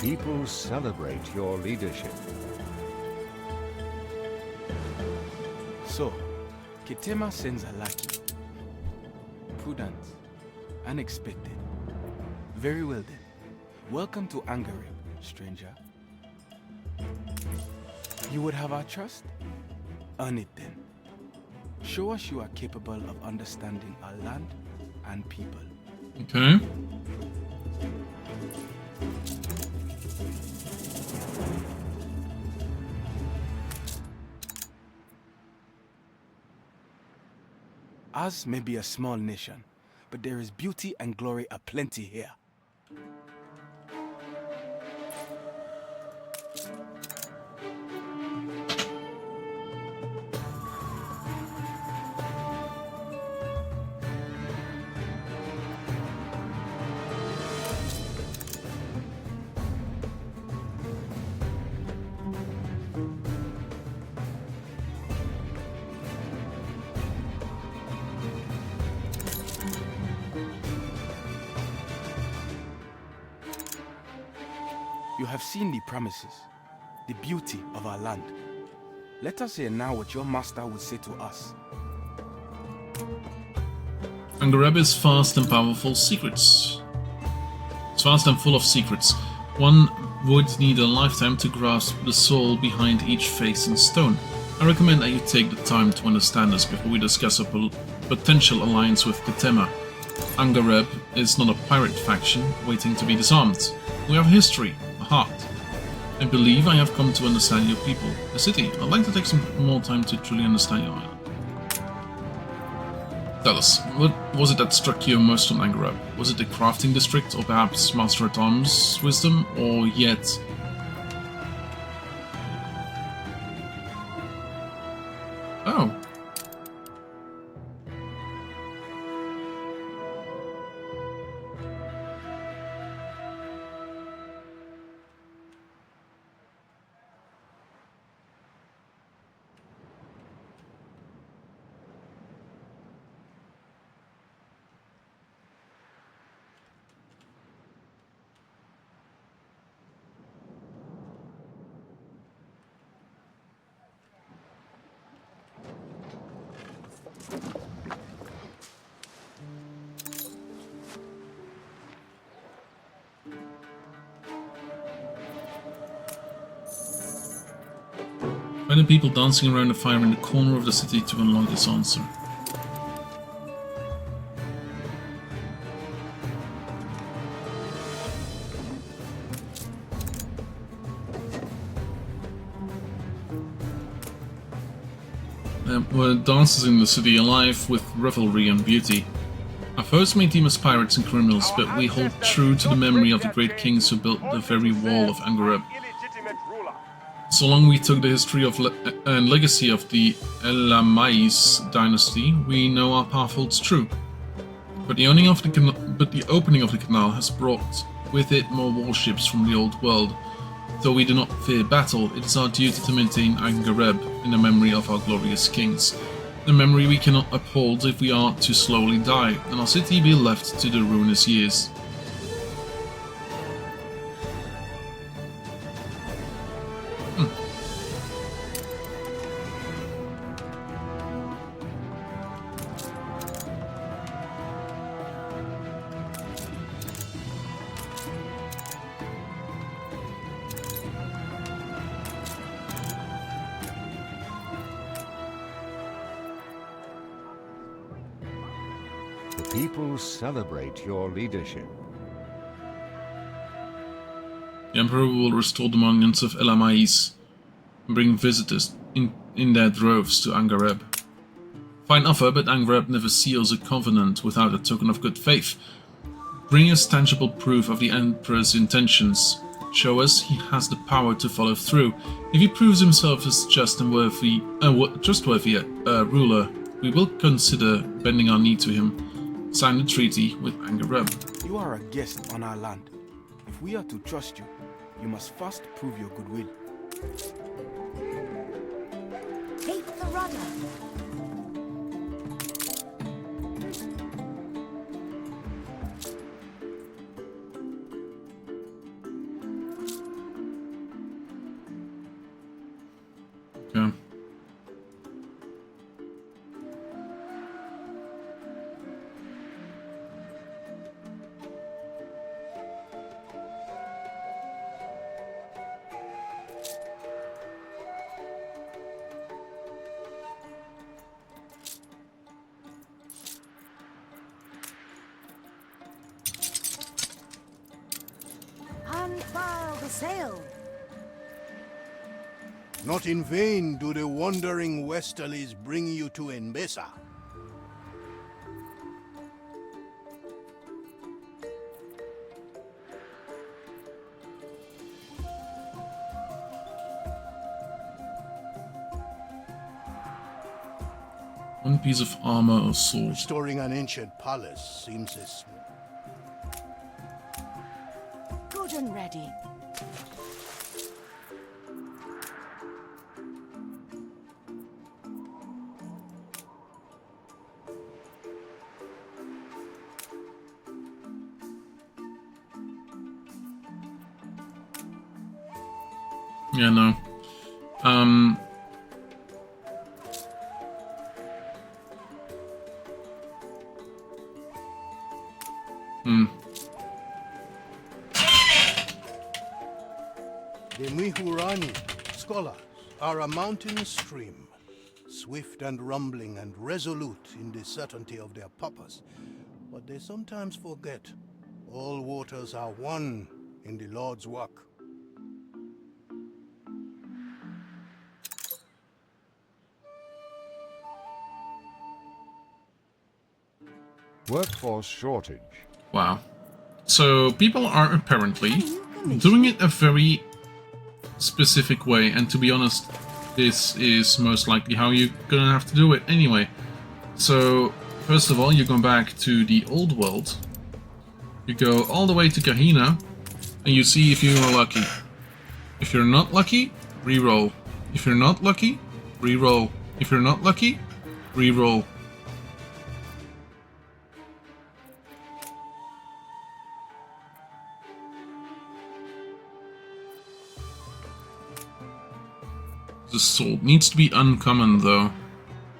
People celebrate your leadership. So, Ketema sends a lackey. Prudent. Unexpected. Very well then. Welcome to Angareb, stranger. You would have our trust? Earn it then. Show us you are capable of understanding our land and people. Okay. Ours may be a small nation, but there is beauty and glory aplenty here. You have seen the promises, the beauty of our land. Let us hear now what your master would say to us. Angareb is fast and powerful secrets. It's fast and full of secrets. One would need a lifetime to grasp the soul behind each face and stone. I recommend that you take the time to understand this before we discuss a potential alliance with Katema. Angareb is not a pirate faction waiting to be disarmed. We have a history, a heart. I believe I have come to understand your people, the city. I'd like to take some more time to truly understand your island. Tell us, what was it that struck you most on Angareb? Was it the crafting district, or perhaps Master-at-Arms' wisdom, or yet... Oh. Find the people dancing around the fire in the corner of the city to unlock this answer. There were dances in the city alive with revelry and beauty. Our foes may deem us pirates and criminals, but we hold true to the memory of the great kings who built the very wall of Angareb. So long we took the history of and legacy of the Elamais dynasty, we know our path holds true. But the opening of the canal has brought with it more warships from the old world. Though we do not fear battle, it is our duty to maintain Angareb in the memory of our glorious kings. A memory we cannot uphold if we are to slowly die, and our city be left to the ruinous years. The people celebrate your leadership. The Emperor will restore the monuments of Elamais and bring visitors in their droves to Angareb. Fine offer, but Angareb never seals a covenant without a token of good faith. Bring us tangible proof of the Emperor's intentions. Show us he has the power to follow through. If he proves himself as just and trustworthy ruler, we will consider bending our knee to him. Sign the treaty with Angareb. You are a guest on our land. If we are to trust you, you must first prove your goodwill. Take the rudder. Okay. Unfurl the sail. Not in vain do the wandering westerlies bring you to Enbesa. One piece of armor or sword. Restoring an ancient palace seems as... Good and ready. Yeah, no. The Mihurani, scholars, are a mountain stream, swift and rumbling and resolute in the certainty of their purpose. But they sometimes forget all waters are one in the Lord's work. Workforce shortage. Wow. So people are apparently doing it a very specific way, and to be honest, this is most likely how you're gonna have to do it anyway. So, first of all, you go back to the old world, you go all the way to Kahina, and you see if you are lucky. If you're not lucky, re-roll. If you're not lucky, re-roll. If you're not lucky, re-roll. The sword needs to be uncommon though.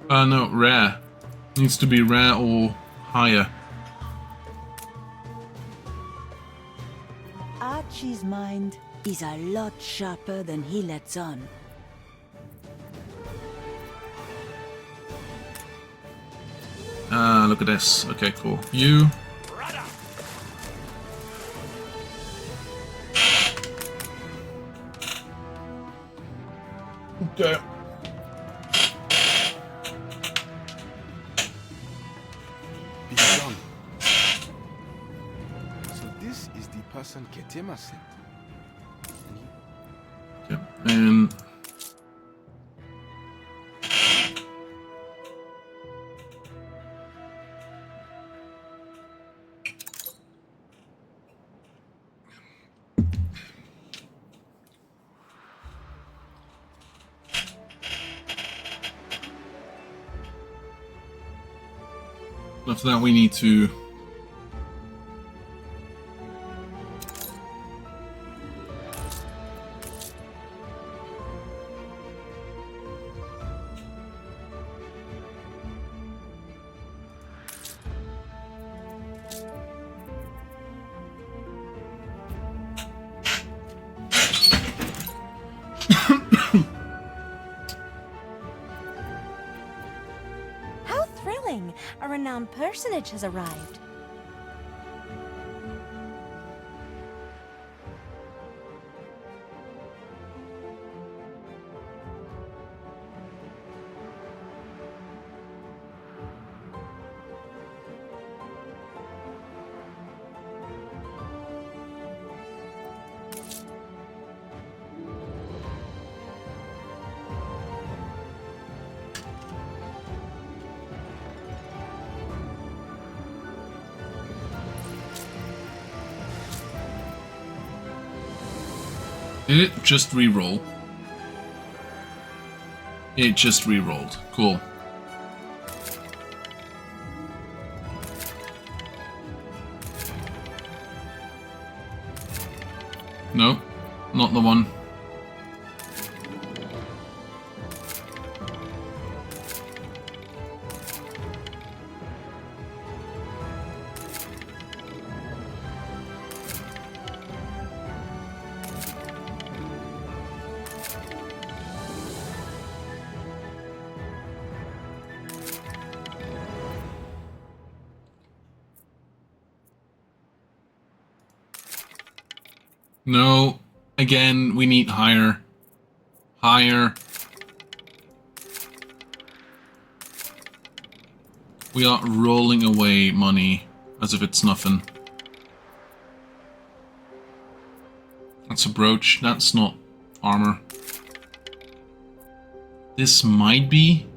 No, rare. Needs to be rare or higher. Archie's mind is a lot sharper than he lets on. Look at this. Okay, cool. You. Okay. Be done. So this is the person Ketema sent. Yep. And after that we need to a renowned personage has arrived. Did it just re-roll? It just re-rolled. Cool. No, not the one. No, again, we need higher. Higher. We are rolling away money as if it's nothing. That's a brooch, that's not armor. This might be.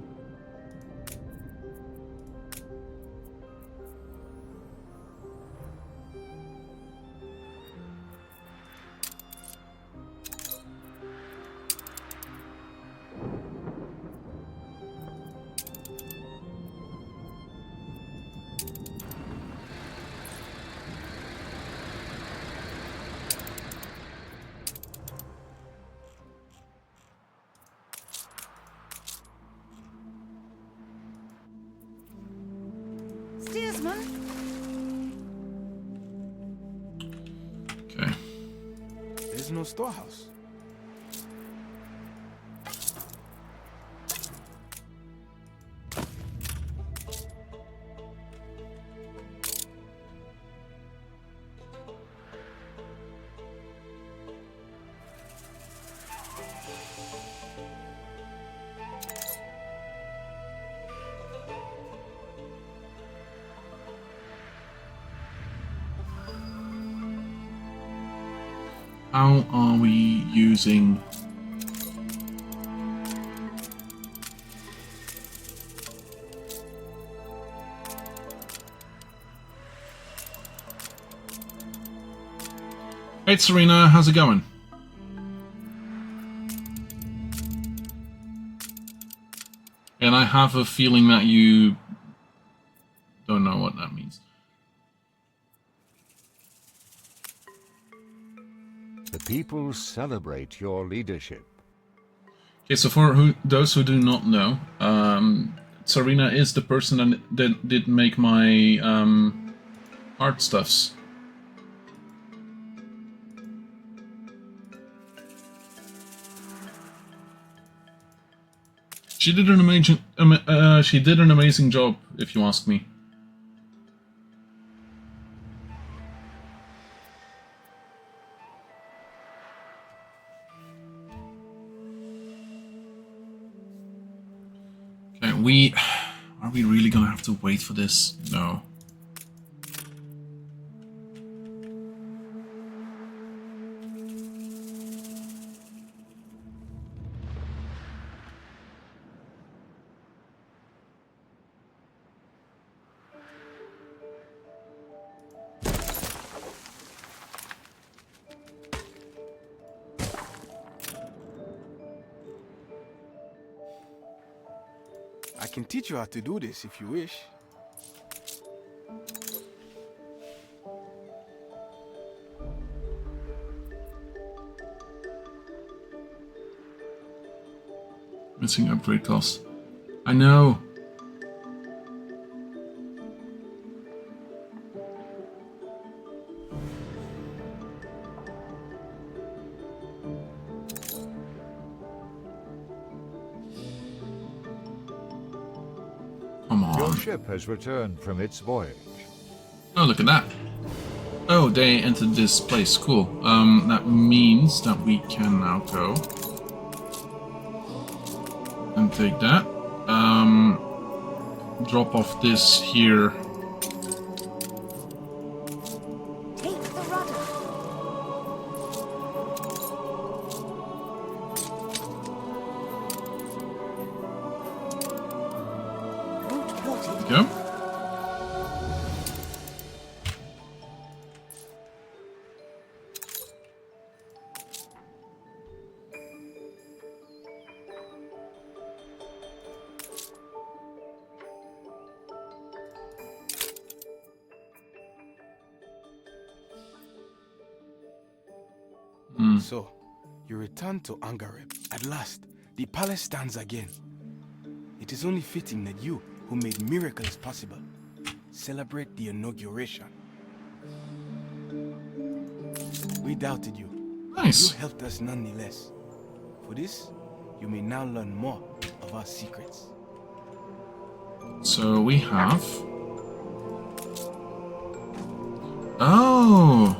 Okay. There's no storehouse. How are we using... Hey Serena, how's it going? And I have a feeling that you don't know what that means. The people celebrate your leadership. Okay, so for those who do not know, Serena is the person that did make my art stuffs. She did an amazing job, if you ask me. Okay, are we really gonna have to wait for this? No. I can teach you how to do this if you wish. Missing upgrade cost. I know. Come on. Your ship has returned from its voyage. Oh, look at that. Oh, they entered this place. Cool. That means that we can now go and take that. Drop off this here. Take the rudder. Route plotted. Go. So, you return to Angareb. At last, the palace stands again. It is only fitting that you, who made miracles possible, celebrate the inauguration. We doubted you. Nice. You helped us nonetheless. For this, you may now learn more of our secrets. So we have... Oh!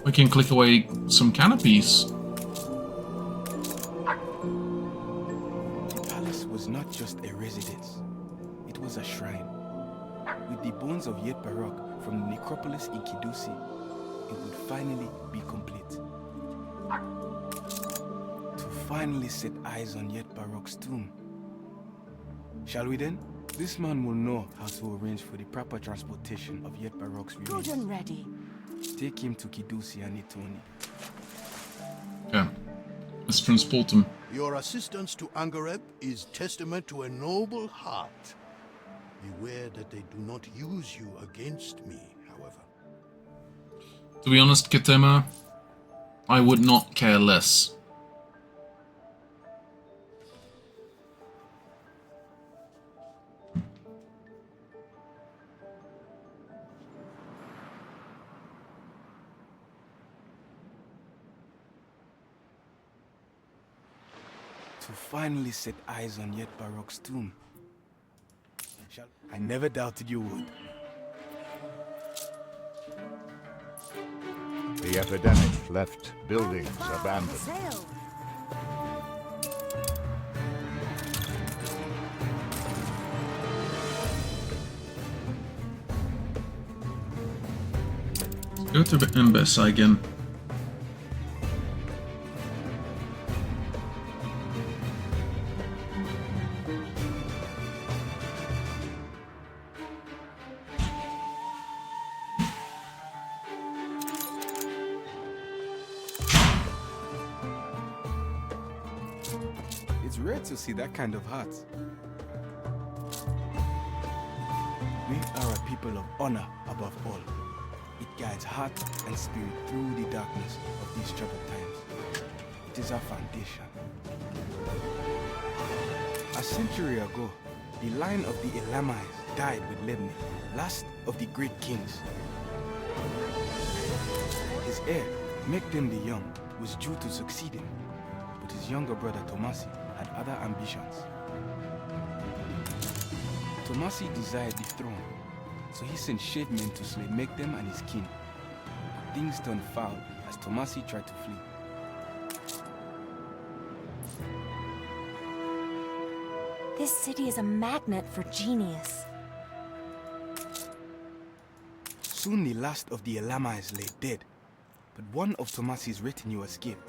We can click away some canopies. The palace was not just a residence. It was a shrine. With the bones of Yet Barok from the necropolis in Kidusi, it would finally be complete. To finally set eyes on Yet Barok's tomb. Shall we then? This man will know how to arrange for the proper transportation of Yet Barok's remains. Good and ready. Take him to Kidusi and Itoni. Okay. Let's transport him. Your assistance to Angareb is testament to a noble heart. Beware that they do not use you against me, however. To be honest, Ketema, I would not care less. To finally set eyes on Yet Barok's tomb. I never doubted you would. The epidemic left buildings abandoned. Sail. Go to the Embessa again. It's rare to see that kind of heart. We are a people of honor above all. It guides heart and spirit through the darkness of these troubled times. It is our foundation. A century ago, the line of the Elamites died with Lebni, last of the great kings. His heir, Mekdem the Young, was due to succeed him, but his younger brother Tomasi had other ambitions. Tomasi desired the throne, so he sent shade men to slay Mekdem and his kin. Things turned foul as Tomasi tried to flee. This city is a magnet for genius. Soon the last of the Elamites lay dead, but one of Tomasi's retinue escaped,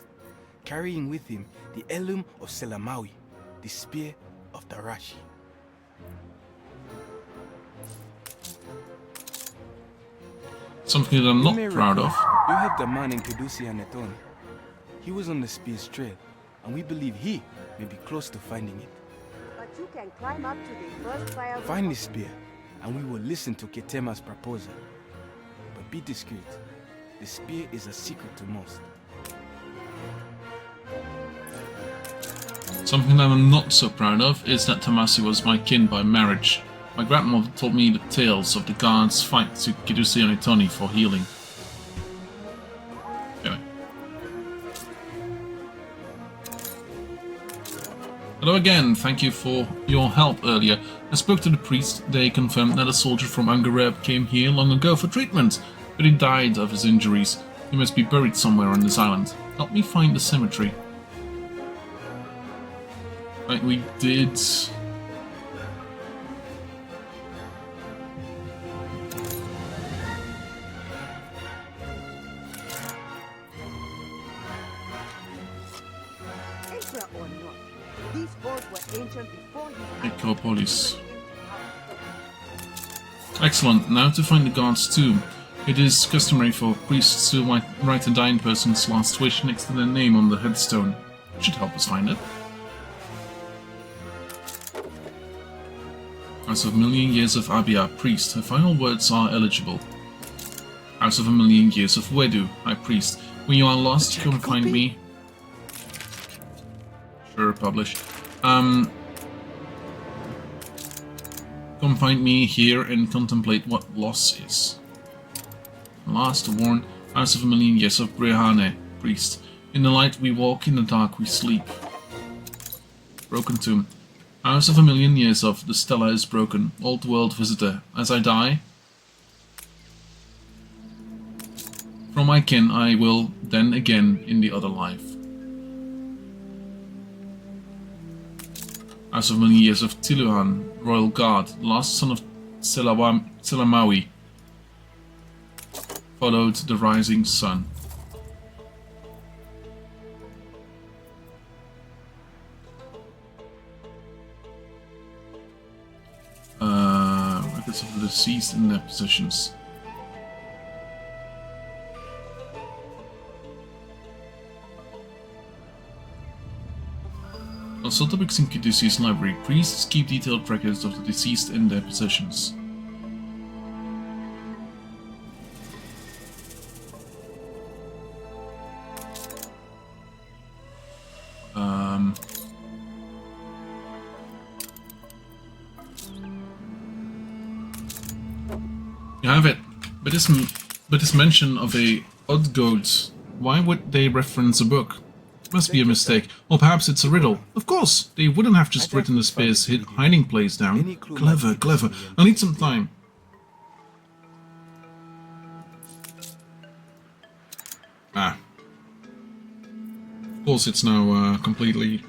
carrying with him the heirloom of Selamawi, the spear of Darashi. Something that I'm not proud of. You helped a man in Kedusi and Netoni. He was on the spear's trail, and we believe he may be close to finding it. But you can climb up to the first fire. Find the spear, and we will listen to Ketema's proposal. But be discreet. The spear is a secret to most. Something that I'm not so proud of is that Tomasi was my kin by marriage. My grandmother told me the tales of the gods' fight to Kedusi and Etoni for healing. Anyway. Hello again, thank you for your help earlier. I spoke to the priest. They confirmed that a soldier from Angareb came here long ago for treatment, but he died of his injuries. He must be buried somewhere on this island. Help me find the cemetery. Right, we did... Necropolis. Excellent, now to find the god's tomb. It is customary for priests to write a dying person's last wish next to their name on the headstone. It should help us find it. House of a Million Years of Abia, priest. Her final words are eligible. House of a Million Years of Wedu, high priest. When you are lost, come find me. Sure, publish. Come find me here and contemplate what loss is. Last to warn, House of a Million Years of Brehane, priest. In the light we walk, in the dark we sleep. Broken tomb. House of a Million Years of the Stella is broken. Old world visitor. As I die, from my kin I will then again in the other life. House of a Million Years of Tiluhan, royal guard, last son of Selamawi, followed the rising sun. Records of the deceased in their possessions. Also, topics in Kedusi's library. Priests keep detailed records of the deceased and their possessions. You have it, but this mention of a odd goat, why would they reference a book? Must be a mistake, or perhaps it's a riddle. Of course, they wouldn't have just written the spear's hiding place down. Clever, clever. I'll need some time. Ah. Of course, it's now completely...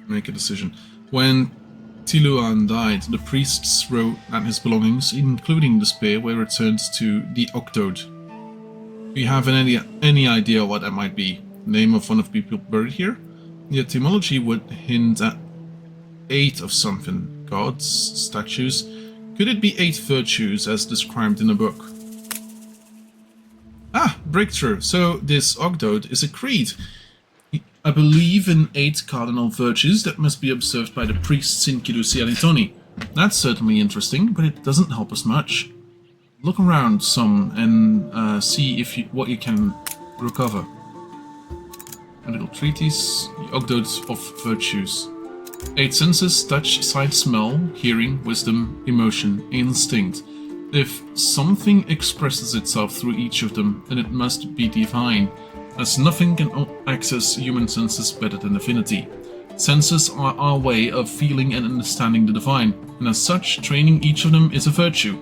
Make a decision. When Tiluan died, the priests wrote that his belongings, including the spear, were returned to the Octode. Do you have any idea what that might be? Name of one of the people buried here? The etymology would hint at 8 of something. Gods, statues, Could it be 8 virtues as described in the book? Ah, breakthrough. So this Ogdoad is a creed. I believe in 8 cardinal virtues that must be observed by the priests in Kidusi Alitoni. That's certainly interesting, but it doesn't help us much. Look around some and see if what you can recover. A little treatise, the Ogdoad of Virtues. 8 senses: touch, sight, smell, hearing, wisdom, emotion, instinct. If something expresses itself through each of them, then it must be divine, as nothing can access human senses better than divinity. Senses are our way of feeling and understanding the divine, and as such, training each of them is a virtue.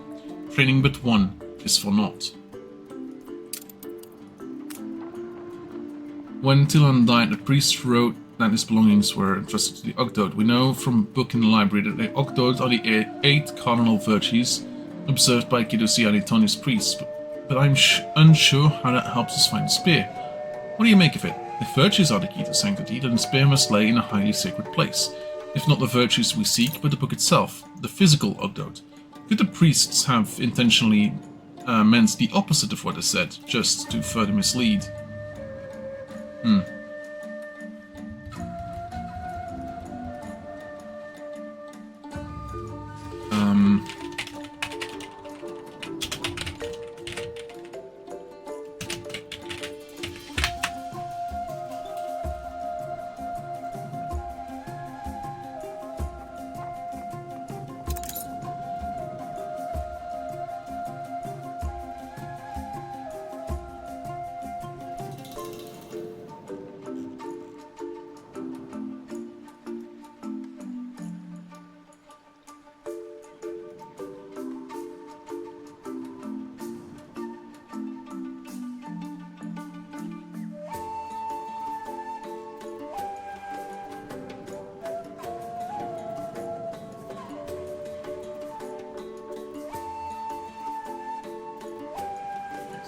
Training but one is for naught. When Tilan died, the priest wrote that his belongings were entrusted to the Ogdoad. We know from a book in the library that the Ogdoad are the 8 cardinal virtues observed by Kidusi Alitoni's priests, but I'm unsure how that helps us find the spear. What do you make of it? If virtues are the key to sanctity, then the spear must lay in a highly sacred place. If not the virtues we seek, but the book itself, the physical Ogdoad. Could the priests have intentionally meant the opposite of what is said, just to further mislead?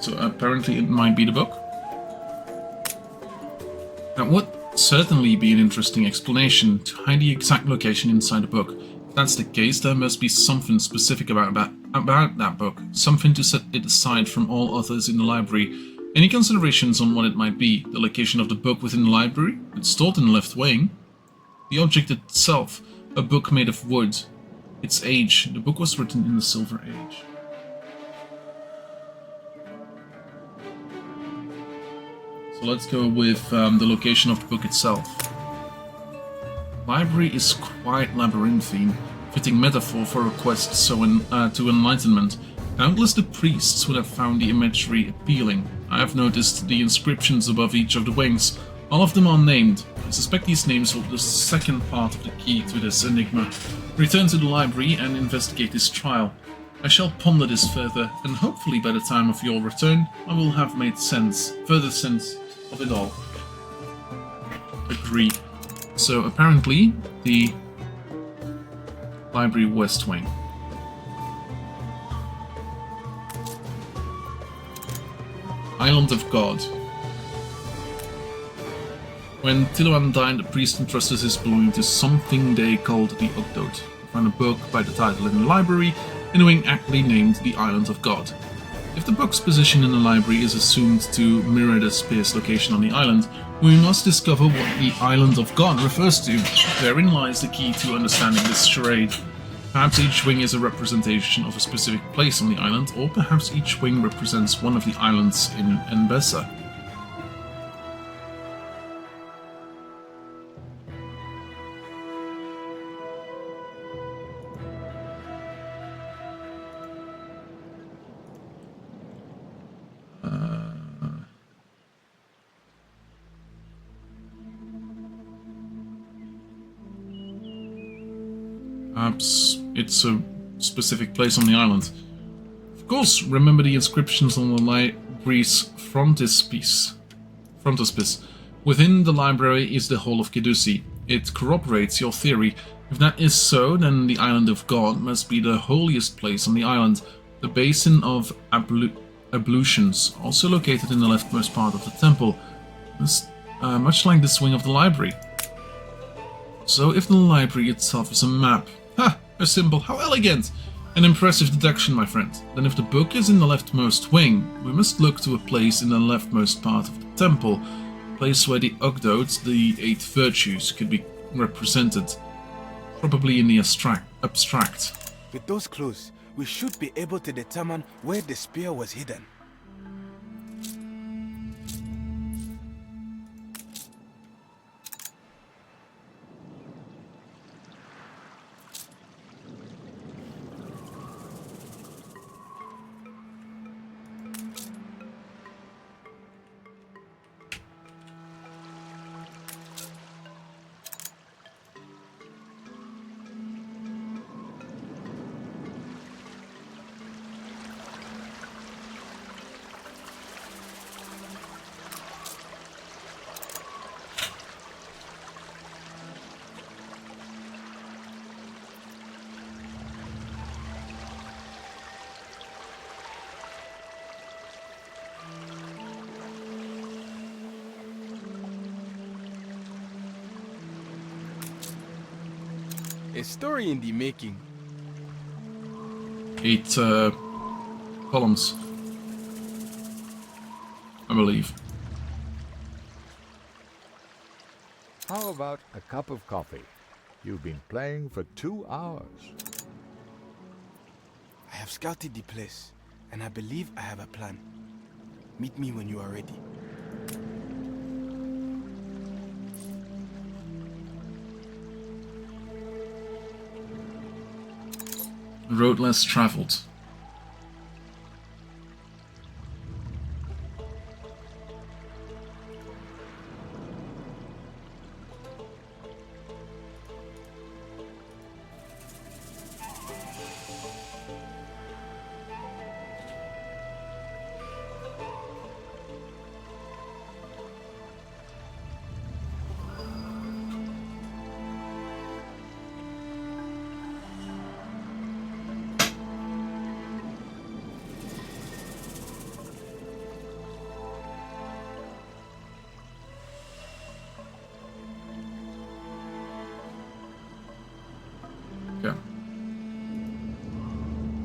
So apparently it might be the book. That would certainly be an interesting explanation to hide the exact location inside the book. If that's the case, there must be something specific about that book, something to set it aside from all others in the library. Any considerations on what it might be? The location of the book within the library? It's stored in the left wing. The object itself, a book made of wood. Its age, the book was written in the Silver Age. So let's go with the location of the book itself. Library is quite labyrinthine, fitting metaphor for a quest to enlightenment. Countless the priests would have found the imagery appealing. I have noticed the inscriptions above each of the wings. All of them are named. I suspect these names hold the second part of the key to this enigma. Return to the library and investigate this trial. I shall ponder this further, and hopefully by the time of your return, I will have made further sense of it all. Agree. So apparently, the library west wing. Island of God. When Tiluan died, the priest entrusted his belonging to something they called the Ogdoad. I found a book by the title in the library, in a wing aptly named the Island of God. If the book's position in the library is assumed to mirror the spear's location on the island, we must discover what the Island of God refers to. Therein lies the key to understanding this charade. Perhaps each wing is a representation of a specific place on the island, or perhaps each wing represents one of the islands in Mbessa. Perhaps it's a specific place on the island. Of course, remember the inscriptions on the library's frontispice. Within the library is the Hall of Kidusi. It corroborates your theory. If that is so, then the Island of God must be the holiest place on the island. The Basin of Ablutions, also located in the leftmost part of the temple, much like this wing of the library. So if the library itself is a map, ha! A symbol, how elegant! An impressive deduction, my friend. Then if the book is in the leftmost wing, we must look to a place in the leftmost part of the temple, a place where the Ogdoad, the 8 virtues, could be represented, probably in the abstract. With those clues, we should be able to determine where the spear was hidden. A story in the making. 8 columns, I believe. How about a cup of coffee? You've been playing for 2 hours. I have scouted the place, and I believe I have a plan. Meet me when you are ready. Road less traveled.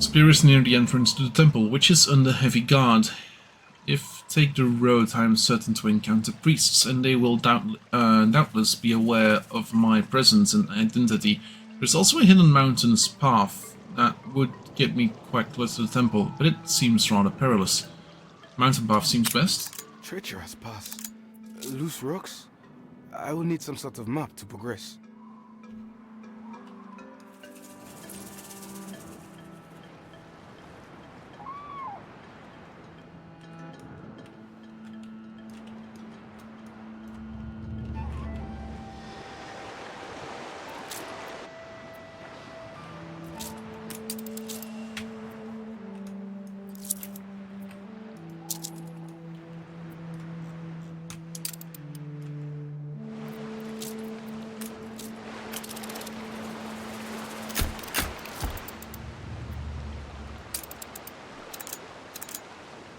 Spear is near the entrance to the temple, which is under heavy guard. If take the road, I am certain to encounter priests, and they will doubtless be aware of my presence and identity. There's also a hidden mountains path that would get me quite close to the temple, but it seems rather perilous. Mountain path seems best. Treacherous pass. Loose rocks? I will need some sort of map to progress.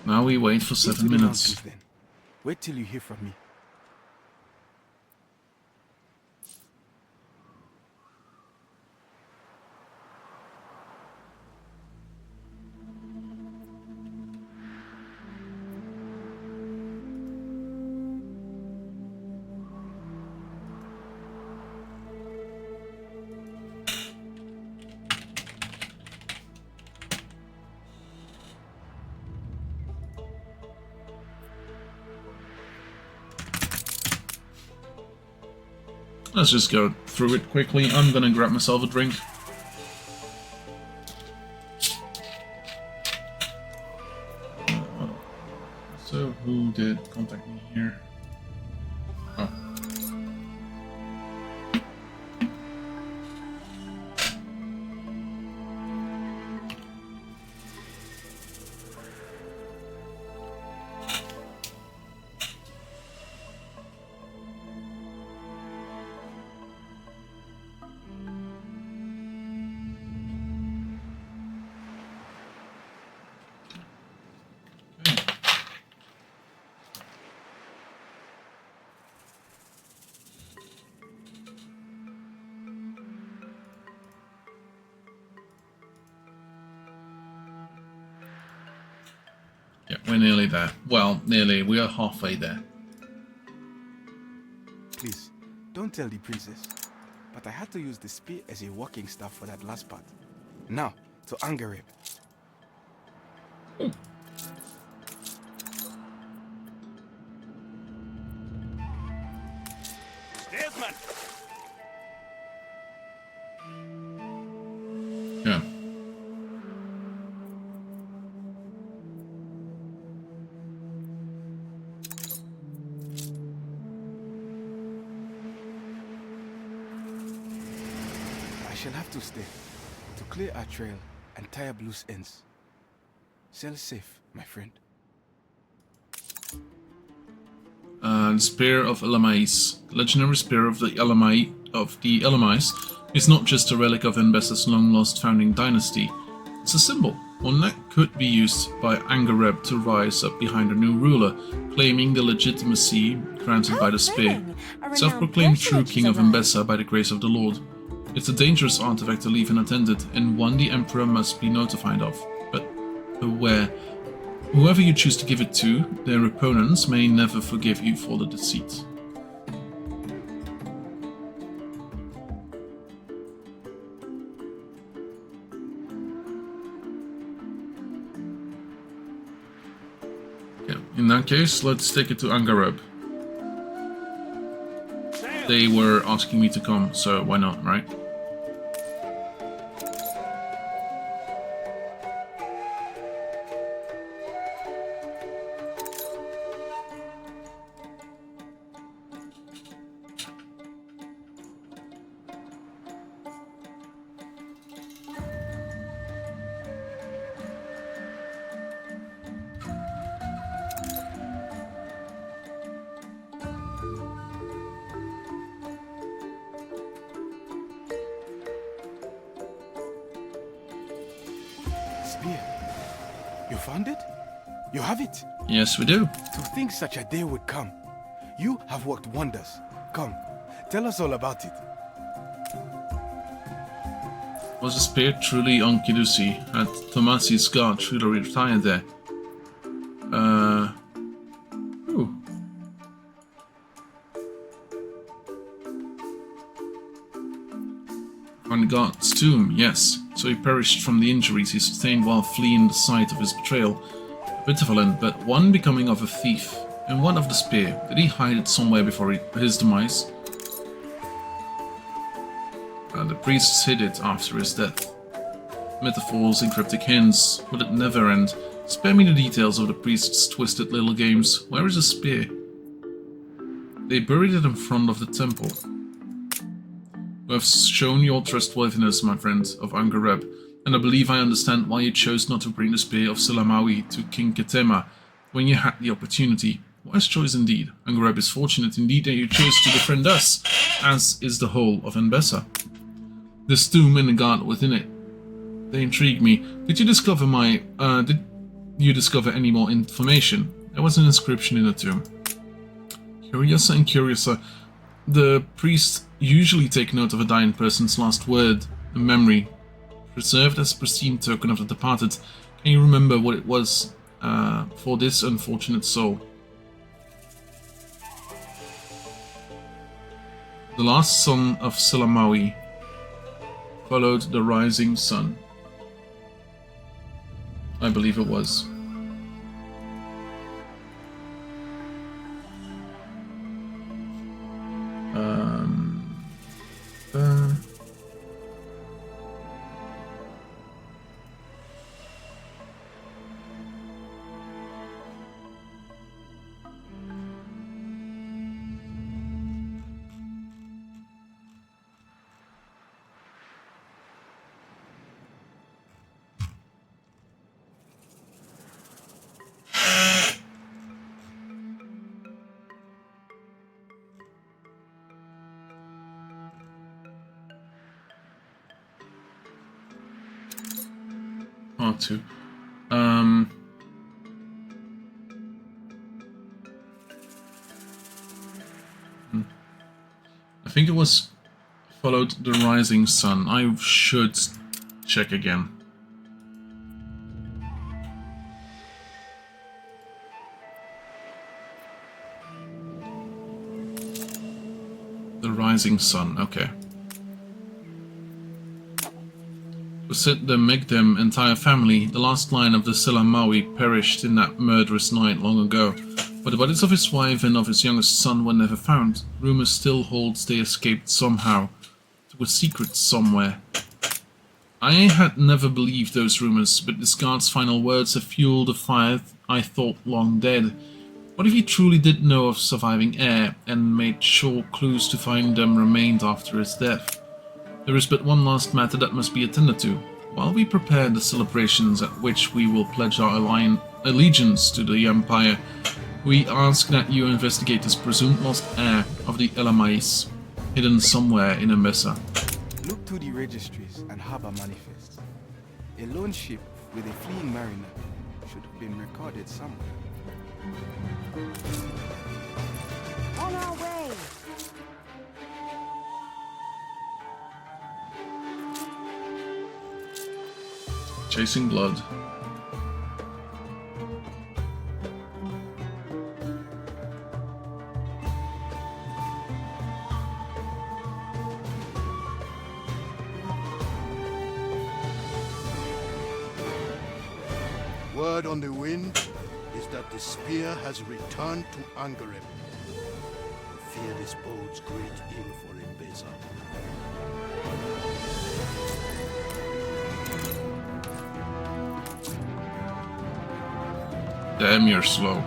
Now we wait for 7 minutes. Then. Wait till you hear from me. Let's just go through it quickly. I'm gonna grab myself a drink. So, who did contact me here? Oh. we're nearly there. Well, nearly. We are halfway there. Please, don't tell the princess. But I had to use the spear as a walking staff for that last part. Now, to Angareb. Stairs, man! Yeah. I shall have to stay to clear our trail and tie up loose ends. Sail safe, my friend. The Spear of Elamais. The legendary Spear of the Elamais is not just a relic of Enbessa's long-lost founding dynasty. It's a symbol, one that could be used by Angareb to rise up behind a new ruler, claiming the legitimacy granted by the spear. Self-proclaimed true king of Embessa by the grace of the Lord. It's a dangerous artifact to leave unattended, and one the Emperor must be notified of. But beware. Whoever you choose to give it to, their opponents may never forgive you for the deceit. Okay, in that case, let's take it to Angareb. They were asking me to come, so why not, right? Spear. You found it? You have it? Yes, we do. To think such a day would come. You have worked wonders. Come, tell us all about it. Was the spear truly on Kidusi? Had Tomasi's god truly retired there? Ooh. On God's tomb, yes. So he perished from the injuries he sustained while fleeing the site of his betrayal. A bit of a land, but one becoming of a thief. And what of the spear? Did he hide it somewhere before his demise? The priests hid it after his death. Metaphors and cryptic hints. Would it never end? Spare me the details of the priests' twisted little games. Where is the spear? They buried it in front of the temple. You have shown your trustworthiness, my friend, of Angareb, and I believe I understand why you chose not to bring the spear of Silamawi to King Ketema when you had the opportunity. Wise choice indeed. Angareb is fortunate indeed that you chose to befriend us, as is the whole of Enbessa. This tomb and the guard within it, they intrigue me. Did you discover any more information? There was an inscription in the tomb. Curiouser and curiouser. The priests usually take note of a dying person's last word, a memory, preserved as a pristine token of the departed. Can you remember what it was for this unfortunate soul? The last son of Silamawi followed the rising sun. I believe it was. Part 2. I think it was followed the rising sun. I should check again. rising sun. Okay. Sit the Megdem entire family, the last line of the Silla Maui, perished in that murderous night long ago, but the bodies of his wife and of his youngest son were never found. Rumor still holds they escaped somehow, to a secret somewhere. I had never believed those rumors, but this guard's final words have fueled a fire I thought long dead. What if he truly did know of surviving heir, and made sure clues to find them remained after his death? There is but one last matter that must be attended to. While we prepare the celebrations at which we will pledge our allegiance to the Empire, we ask that you investigate this presumed lost heir of the Elamais, hidden somewhere in Emesa. Look through the registries and harbor manifests. A lone ship with a fleeing mariner should have been recorded somewhere. On our way! Chasing blood. Word on the wind is that the spear has returned to Angarem. I fear this bodes great ill for Mbeza. Damn, you're slow.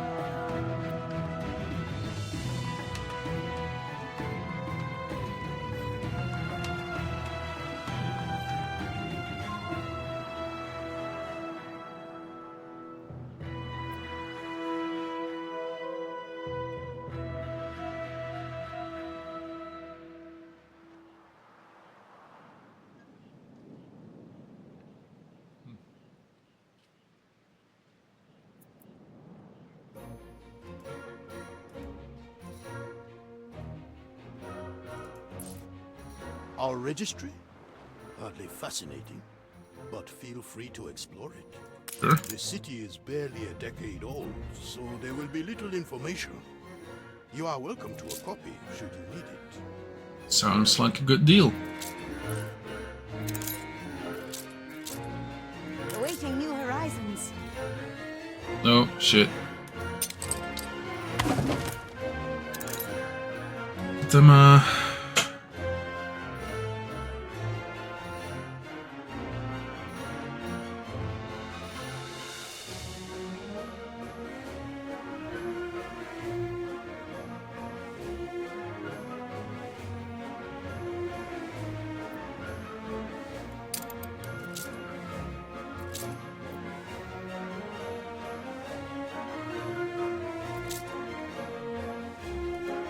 Our registry? Hardly fascinating, but feel free to explore it. Sure. The city is barely a decade old, so there will be little information. You are welcome to a copy, should you need it. Sounds like a good deal. Awaiting new horizons. Oh, shit. Them,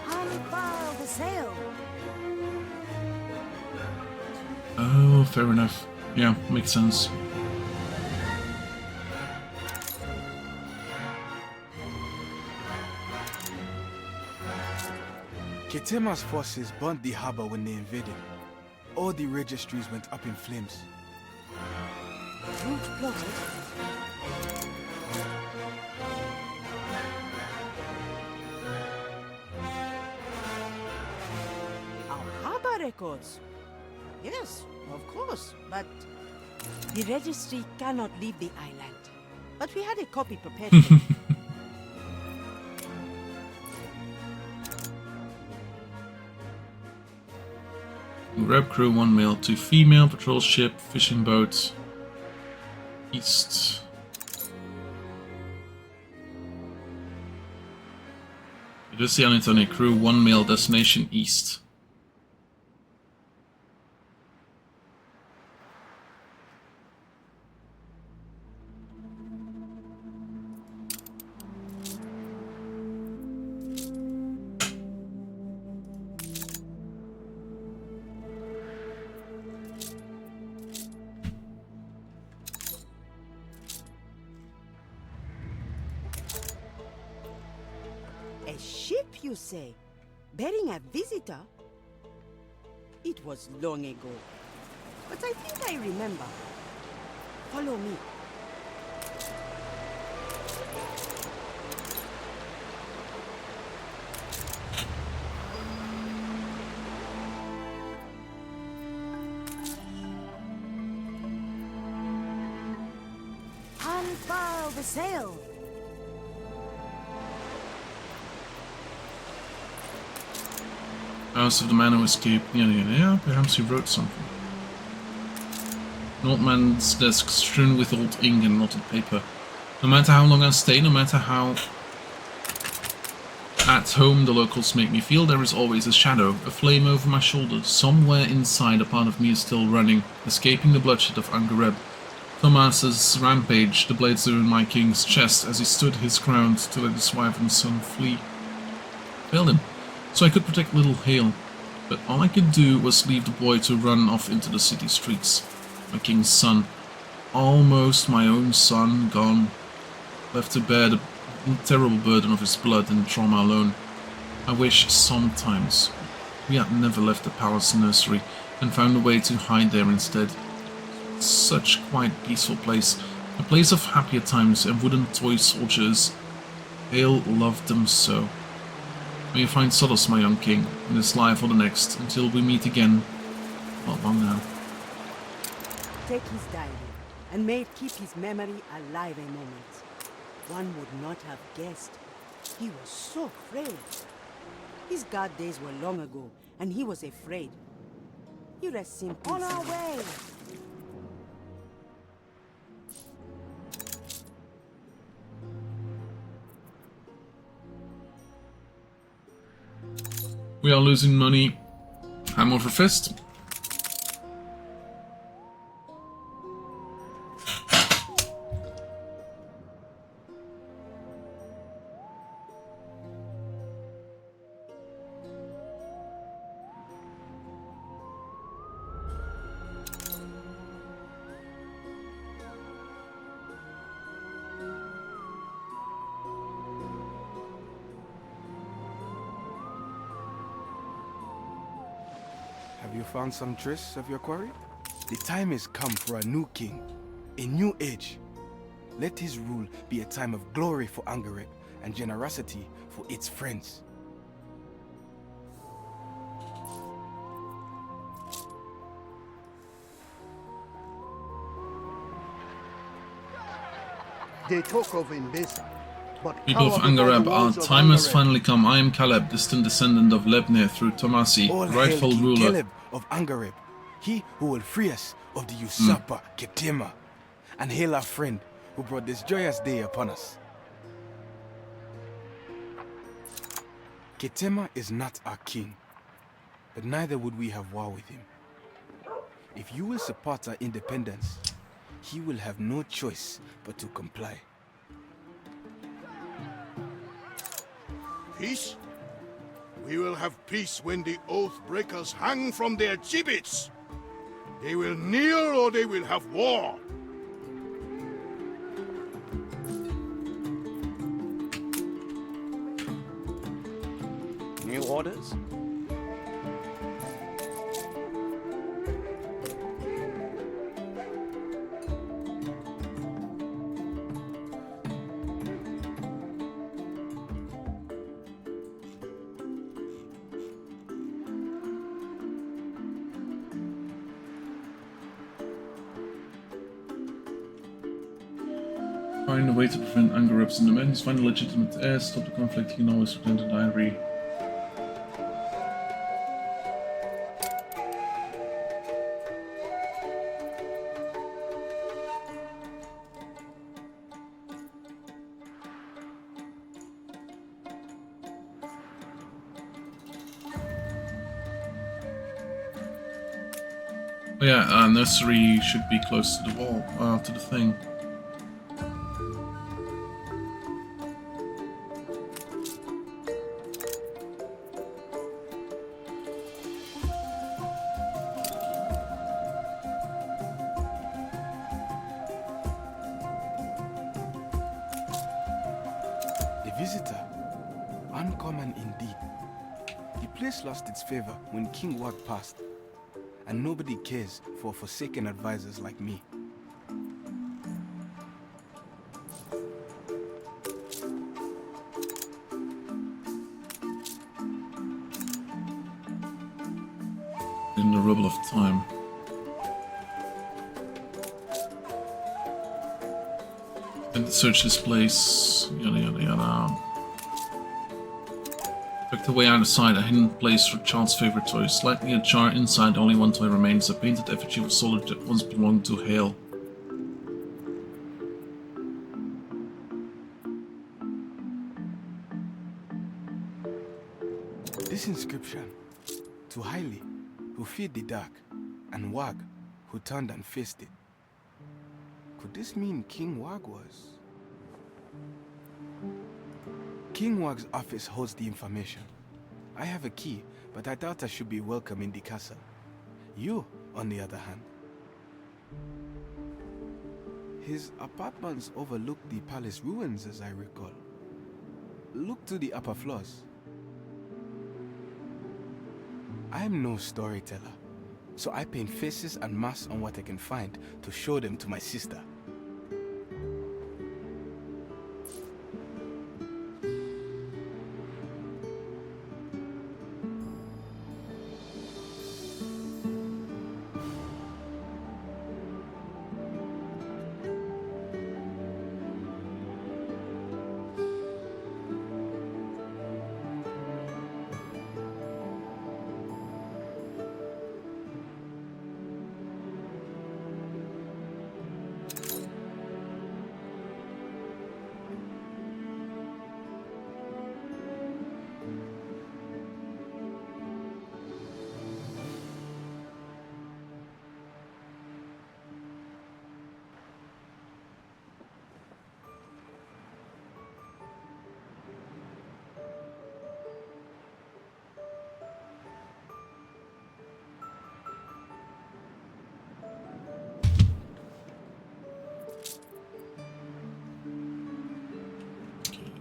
Unfurl the sail. Oh, fair enough. Yeah, makes sense. Ketema's forces burnt the harbor when they invaded. All the registries went up in flames. Route plotted. Our harbor records. Yes, of course, but the registry cannot leave the island. But we had a copy prepared. For Grab crew 1 male, 2 female, patrol ship, fishing boat, east. It is the Anitone crew 1 male, destination east. a ship, you say? Bearing a visitor? It was long ago. But I think I remember. Follow me. furl the sail. House of the man who escaped. Yeah, perhaps he wrote something. An old man's desk strewn with old ink and knotted paper. No matter how long I stay, no matter how at home the locals make me feel, there is always a shadow, a flame over my shoulder. Somewhere inside, a part of me is still running, escaping the bloodshed of Angareb. Thomas's rampage, the blades in my king's chest as he stood his ground to let his wife and son flee. Failed him, so I could protect little Hale, but all I could do was leave the boy to run off into the city streets. My king's son, almost my own son, gone, left to bear the terrible burden of his blood and trauma alone. I wish sometimes we had never left the palace nursery and found a way to hide there instead. Such a quiet, peaceful place, a place of happier times and wooden toy soldiers. Hale loved them so. May you find solace, my young king, in this life or the next, until we meet again. Not long now. Take his diary, and may it keep his memory alive a moment. One would not have guessed. He was so frail. His guard days were long ago, and he was afraid. He rests in peace. On our way! We are losing money. I'm over fist. Have you found some trace of your quarry? The time has come for a new king, a new age. Let his rule be a time of glory for Angareb and generosity for its friends. They talk of Imbesa, but People of Angareb, our time has finally come. I am Caleb, distant descendant of Lebnir through Tomasi, All rightful hail King ruler. Caleb of Angareb, he who will free us of the usurper Ketema, and hail our friend who brought this joyous day upon us. Ketema is not our king, but neither would we have war with him. If you will support our independence, he will have no choice but to comply. Peace? We will have peace when the oath breakers hang from their gibbets. They will kneel or they will have war. New orders? Find a way to prevent Angareb's demands, find a legitimate heir, stop the conflict, you can always return to diary. Oh yeah, nursery should be close to the wall, to the thing. A visitor, uncommon indeed. The place lost its favor when King Wag passed, and nobody cares for forsaken advisors like me. In the rubble of time. And search this place, yada yada yada. Tucked away out of sight, a hidden place for child's favorite toys. Slightly ajar inside, only one toy remains, a painted effigy of a soldier that once belonged to Hale. This inscription, to Haile, who feared the dark, and Wag, who turned and faced it. Could this mean King Wag was? King Wag's office holds the information. I have a key, but I doubt I should be welcome in the castle. You, on the other hand. His apartments overlook the palace ruins, as I recall. Look to the upper floors. I am no storyteller, so I paint faces and masks on what I can find to show them to my sister.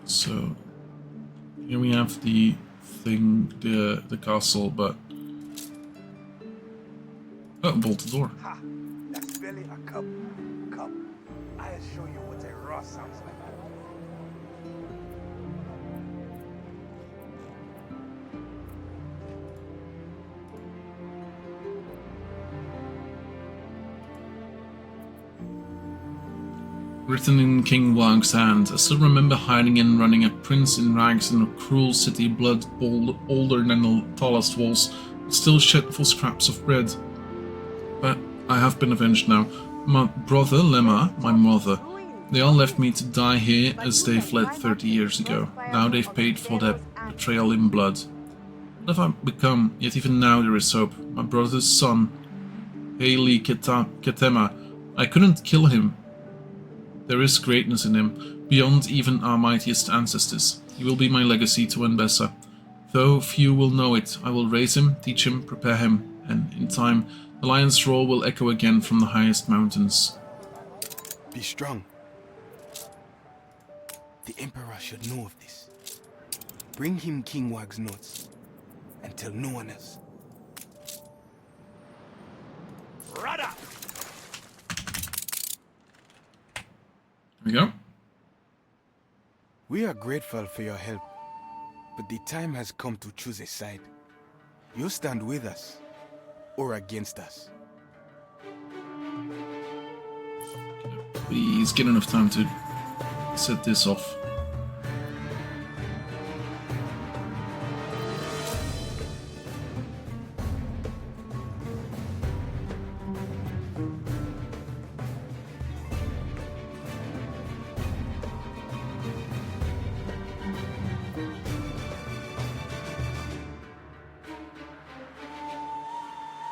So here we have the thing, the castle, but bolted door. Ha! That's barely a cup. Come, I'll show you what a raw sounds like. Written in King Wag's hand, I still remember hiding and running a prince in rags in a cruel city, blood older than the tallest walls, but still shed for scraps of bread. But I have been avenged now. My brother, Lemma, my mother, they all left me to die here as they fled 30 years ago. Now they've paid for their betrayal in blood. What have I become? Yet even now there is hope. My brother's son, Haile Ketema, I couldn't kill him. There is greatness in him, beyond even our mightiest ancestors. He will be my legacy to Enbessa. Though few will know it, I will raise him, teach him, prepare him, and in time, the lion's roar will echo again from the highest mountains. Be strong. The Emperor should know of this. Bring him King Wag's notes, and tell no one else. Rada! There we go. We are grateful for your help, but the time has come to choose a side. You stand with us, or against us. Please get enough time to set this off.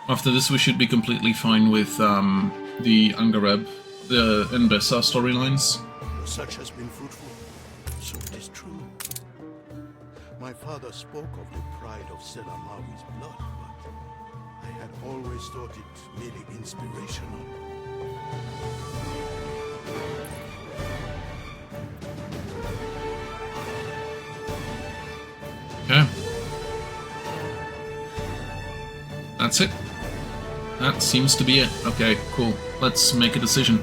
After this, we should be completely fine with the Angareb, the Enbessa storylines. Your search has been fruitful, so it is true. My father spoke of the pride of Selamawi's blood, but I had always thought it merely inspirational. Okay. That's it. That seems to be it. Okay, cool. Let's make a decision.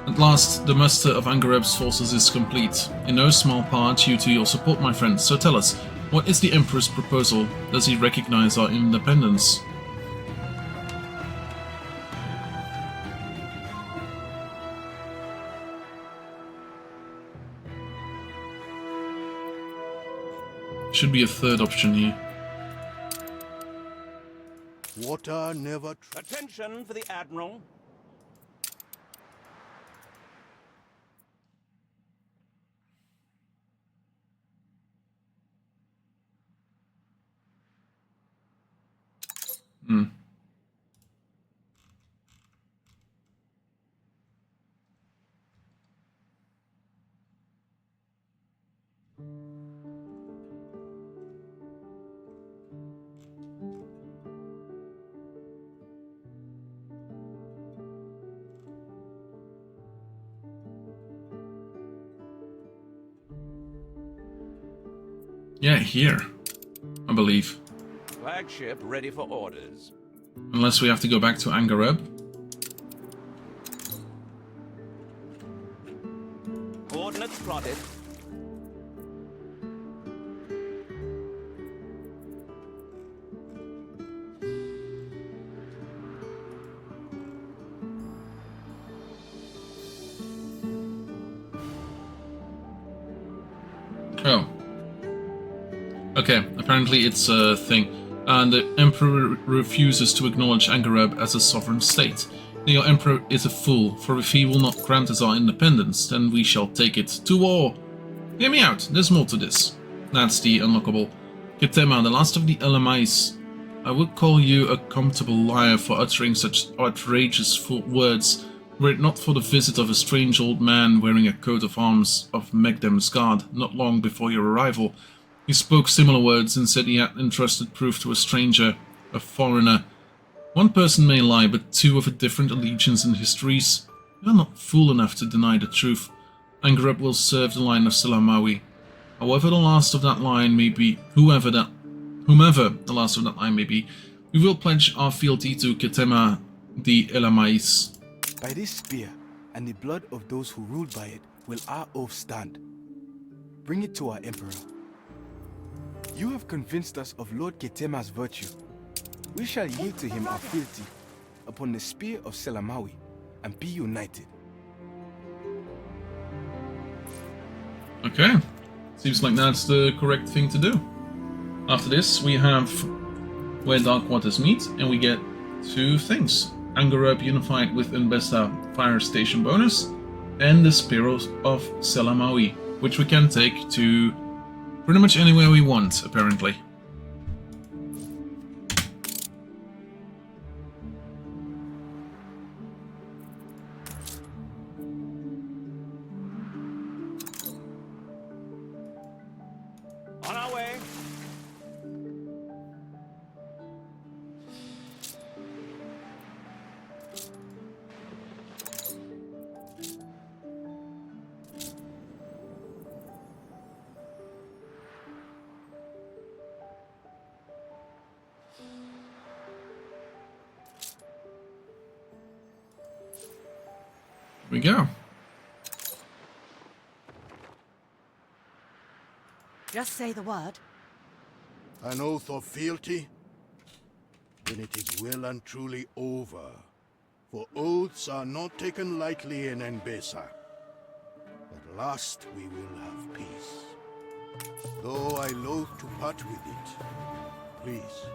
At last, the muster of Angareb's forces is complete, in no small part due to your support, my friend. So tell us, what is the Emperor's proposal? Does he recognize our independence? Should be a third option here. Water never... Attention for the Admiral. Hmm. Yeah, here, I believe. Flagship ready for orders. Unless we have to go back to Angareb. Coordinates plotted. Oh. Okay, apparently it's a thing. And the Emperor refuses to acknowledge Angareb as a sovereign state. The Emperor is a fool, for if he will not grant us our independence, then we shall take it to war. Hear me out, there's more to this. That's the unlockable. Ketema, the last of the Elamais. I would call you a comfortable liar for uttering such outrageous words, were it not for the visit of a strange old man wearing a coat of arms of Megdem's guard not long before your arrival. He spoke similar words and said he had entrusted proof to a stranger, a foreigner. One person may lie, but two of a different allegiance and histories. You are not fool enough to deny the truth. Angareb will serve the line of Selamawi. However the last of that line may be, whomever the last of that line may be, we will pledge our fealty to Ketema the Elamais. By this spear and the blood of those who ruled by it will our oath stand. Bring it to our Emperor. You have convinced us of Lord Ketema's virtue. We shall yield to him our fealty upon the spear of Selamawi and be united. Okay, seems like that's the correct thing to do. After this, we have Where Dark Waters Meet, and we get two things. Angareb unified with Unbesta Fire Station bonus, and the Spears of Selamawi, which we can take to pretty much anywhere we want, apparently. On our way. Here we go. Just say the word. An oath of fealty? Then it is well and truly over. For oaths are not taken lightly in Mbesa. At last we will have peace. Though I loathe to part with it, please,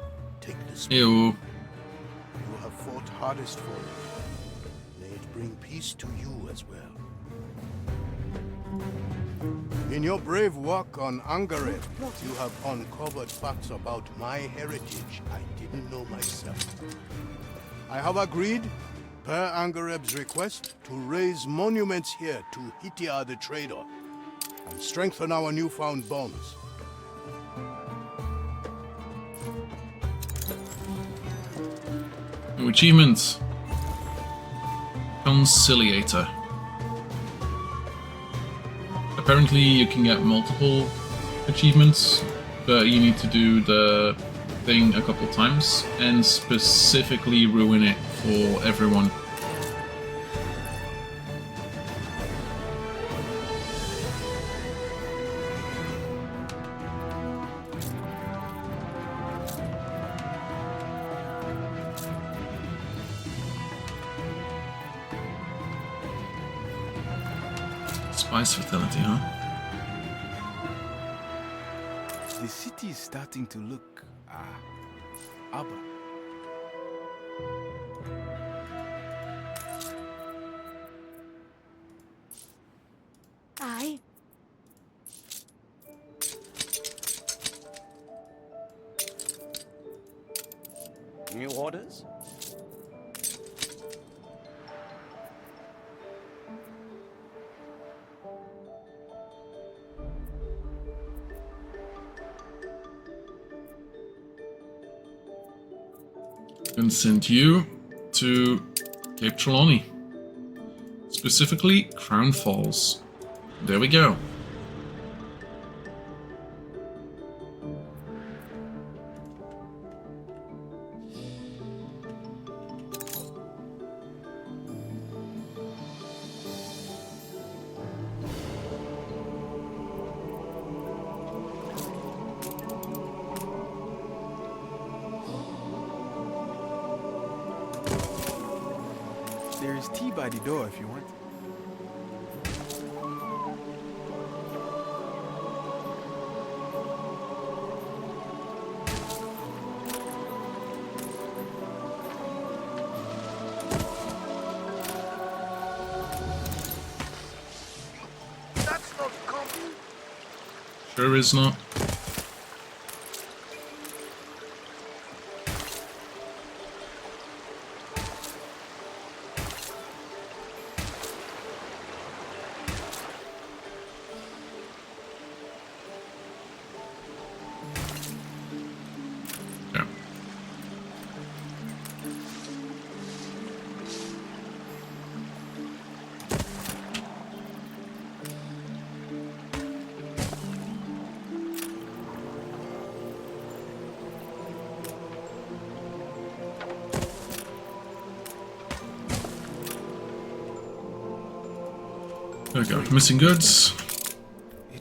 take this. Ew. You have fought hardest for it. May it bring peace to you as well. In your brave work on Angareb, you have uncovered facts about my heritage I didn't know myself. I have agreed, per Angareb's request, to raise monuments here to Hitia the Trader and strengthen our newfound bonds. New achievement. Conciliator. Apparently you can get multiple achievements, but you need to do the thing a couple times and specifically ruin it for everyone. Spice fatality, huh? The city is starting to look, urban. Aye. New orders? And send you to Cape Trelawney. Specifically, Crown Falls. There we go. There is tea by the door if you want. That's not common. Sure is not. Yeah. There we go. Missing goods.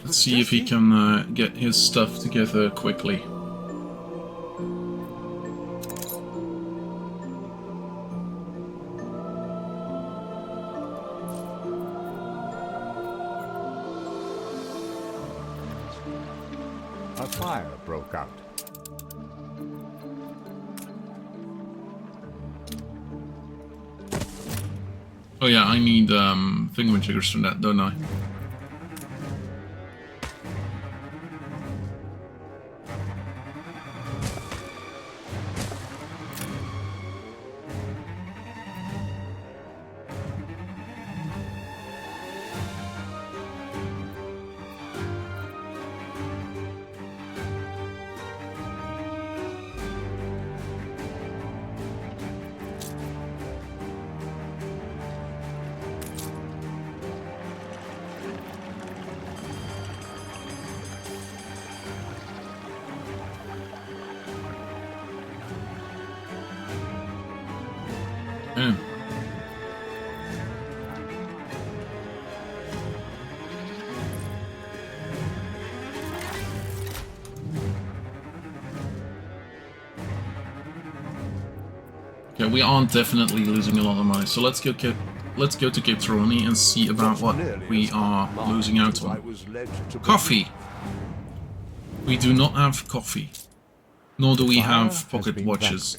Let's see if he can get his stuff together quickly. A fire broke out. Oh yeah, I need thingamajiggers from that, don't I? Yeah. Okay, we are definitely losing a lot of money, so let's go to Cape Trelawney and see about what we are losing out on. Coffee. We do not have coffee, nor do we have pocket watches.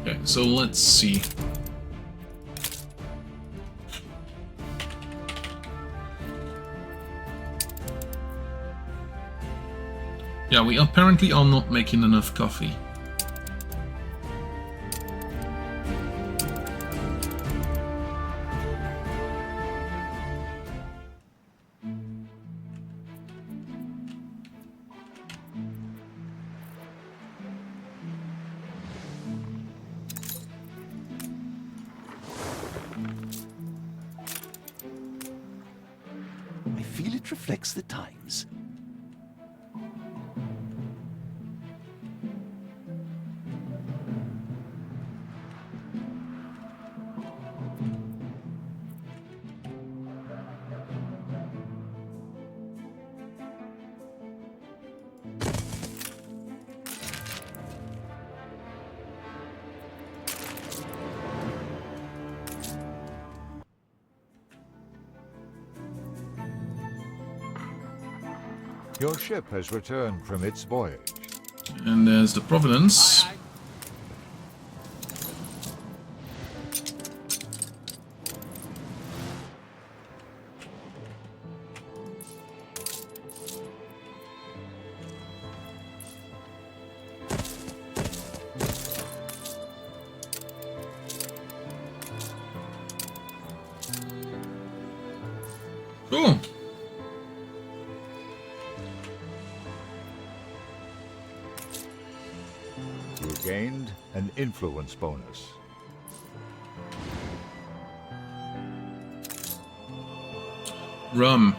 Okay, so let's see. Yeah, we apparently are not making enough coffee. I feel it reflects the times. Your ship has returned from its voyage. And there's the Providence. Cool. You gained an influence bonus. Rum.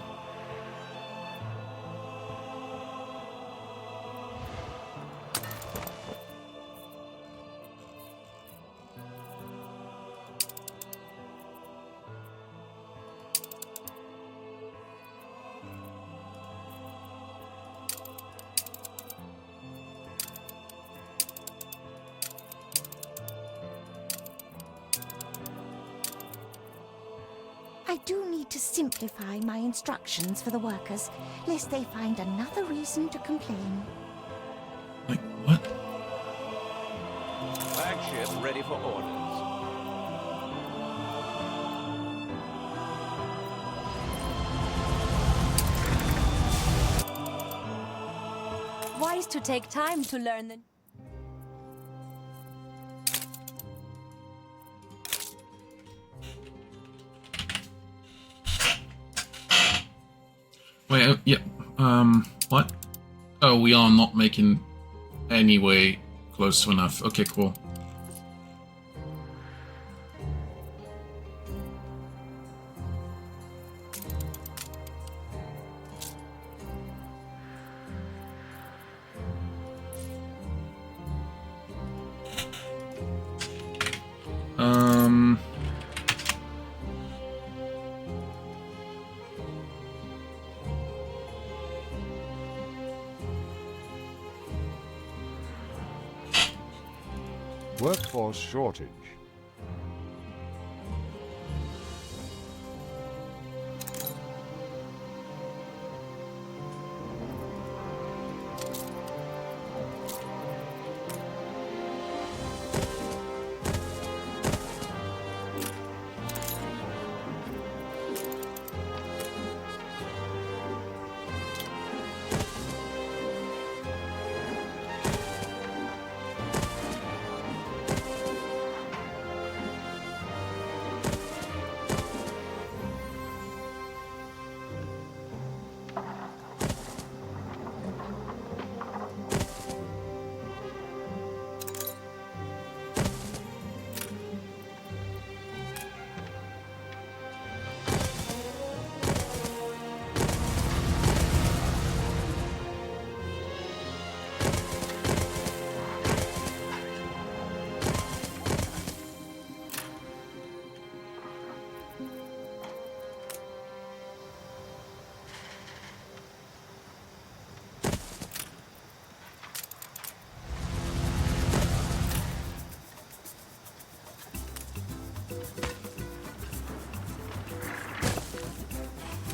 I do need to simplify my instructions for the workers, lest they find another reason to complain. Like, what? Flagship ready for orders. Wise to take time to learn the... Wait, yeah, what? Oh, we are not making any way close to enough. Okay, cool. Workforce shortage.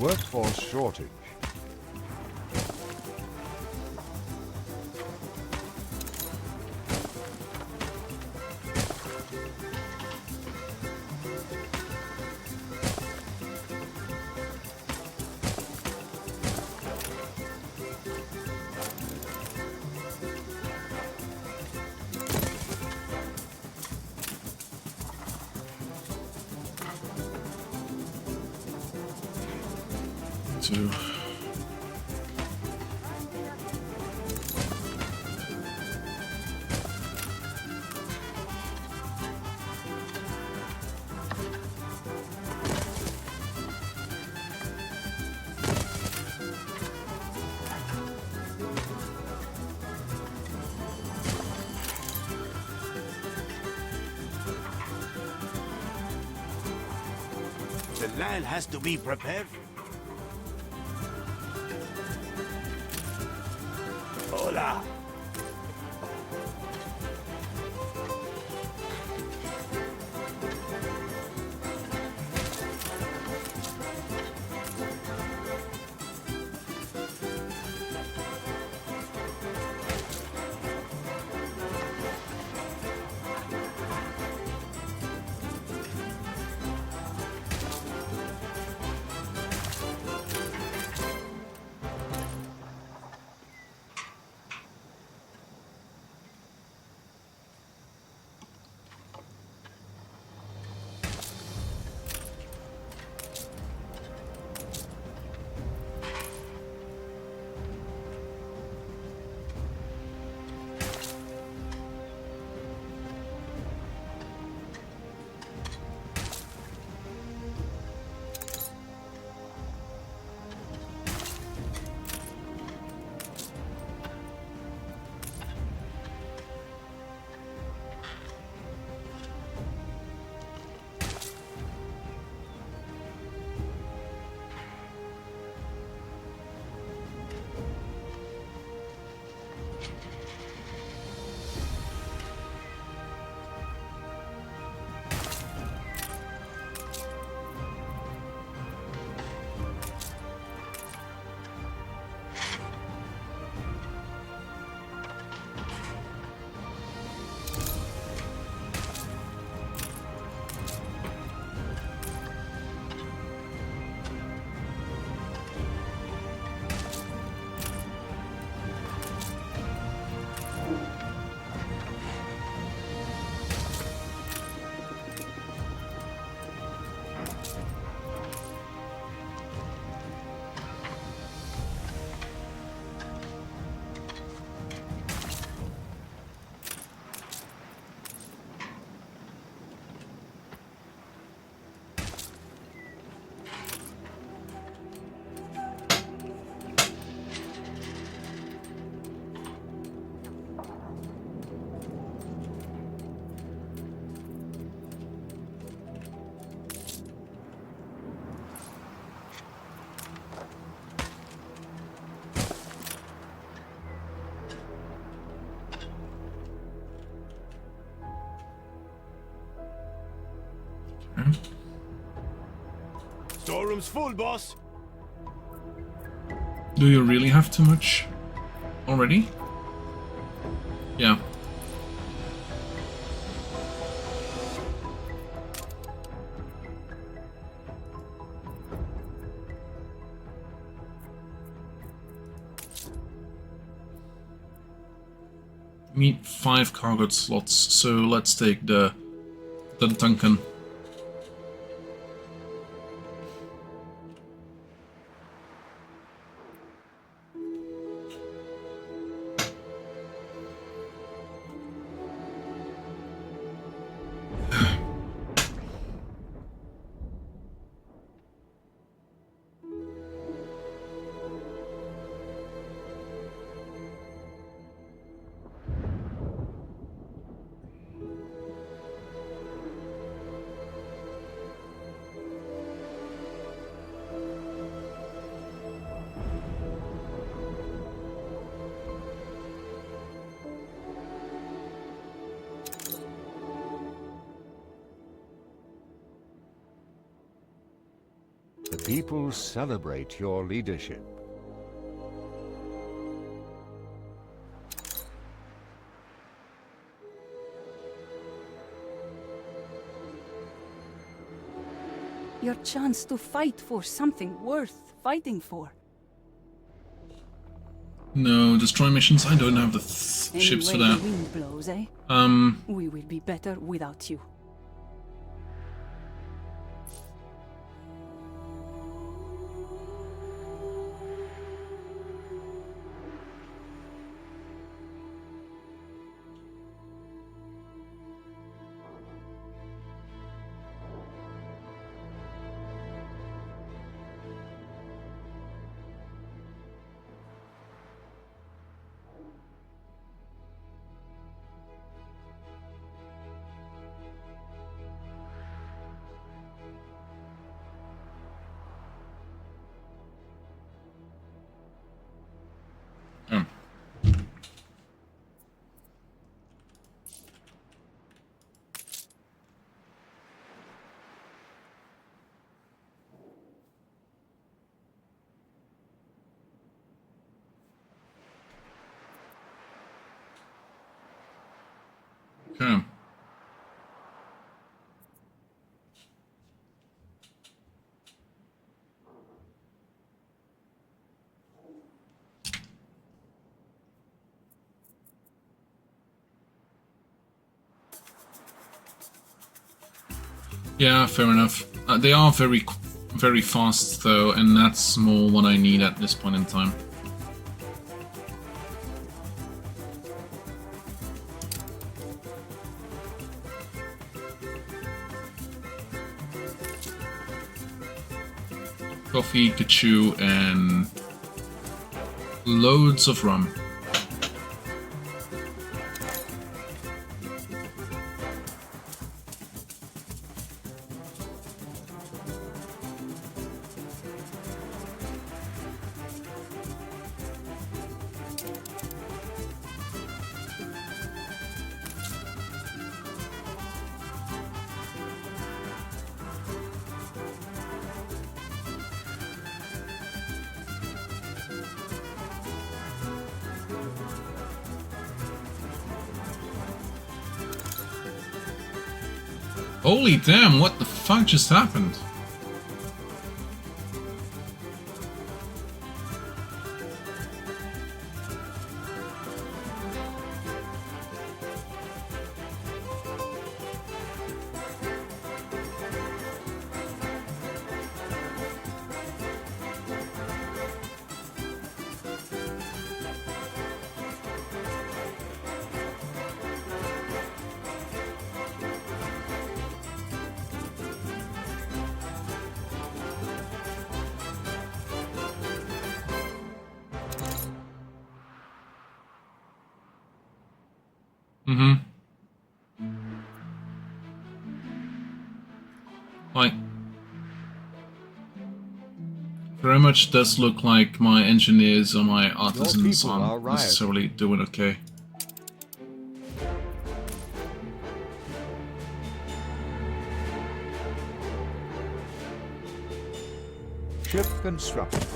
Workforce shortage. To The land has to be prepared. Hola. Storeroom's full, boss. Do you really have too much already? Yeah. Need 5 cargo slots, so let's take the Duncan. The people celebrate your leadership. Your chance to fight for something worth fighting for. No, destroy missions. I don't have the ships for Anyway, that. the wind blows, eh? We will be better without you. Okay. Yeah, fair enough. They are very fast though, and that's more what I need at this point in time. Coffee, kachu, and loads of rum. Holy damn, what the fuck just happened? Like, very much does look like my engineers or my artisans aren't necessarily doing okay. Ship constructed.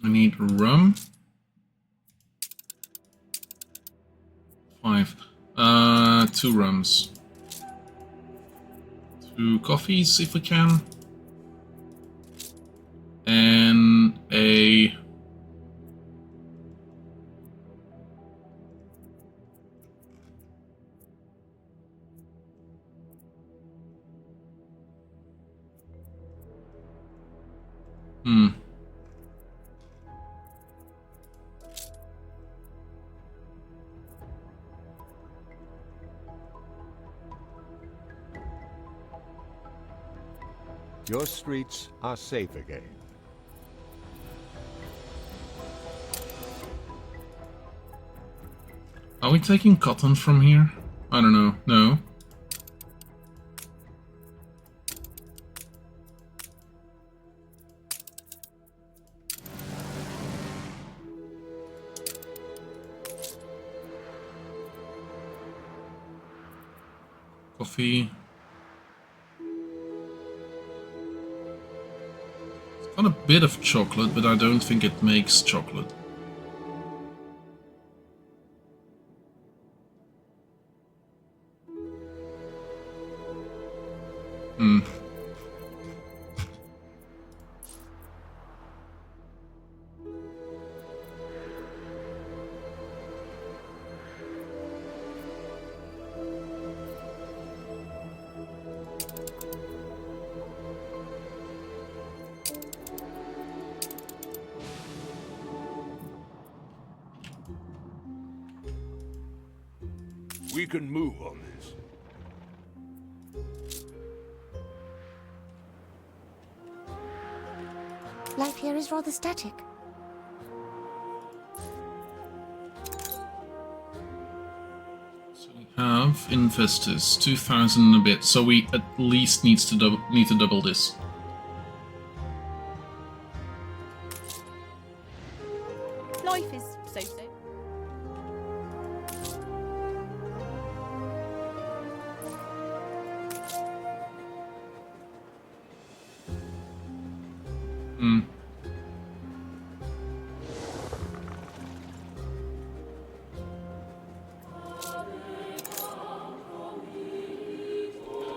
I need rum. 5. 2 rums. 2 coffees if we can. And a... Your streets are safe again. Are we taking cotton from here? I don't know. No. Coffee. It's got a bit of chocolate, but I don't think it makes chocolate. We can move on this. Life here is rather static. So we have investors, 2,000 and a bit. So we at least need to double this. Life is so-so.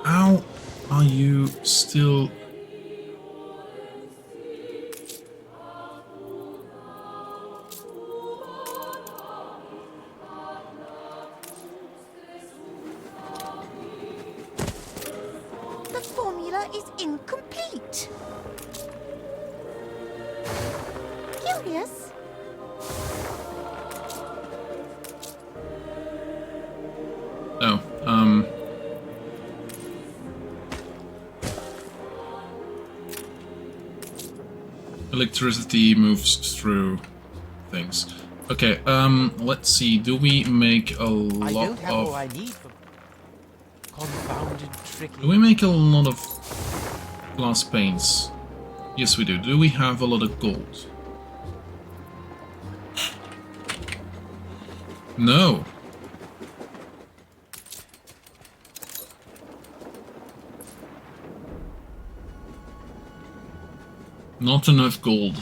How are you still... The formula is incomplete. Curious. Oh, electricity moves through things. Okay, let's see. Do we make a I lot don't have all I of... need for confounded tricky. Do we make a lot of glass paints? Yes, we do. Do we have a lot of gold? No. Not enough gold.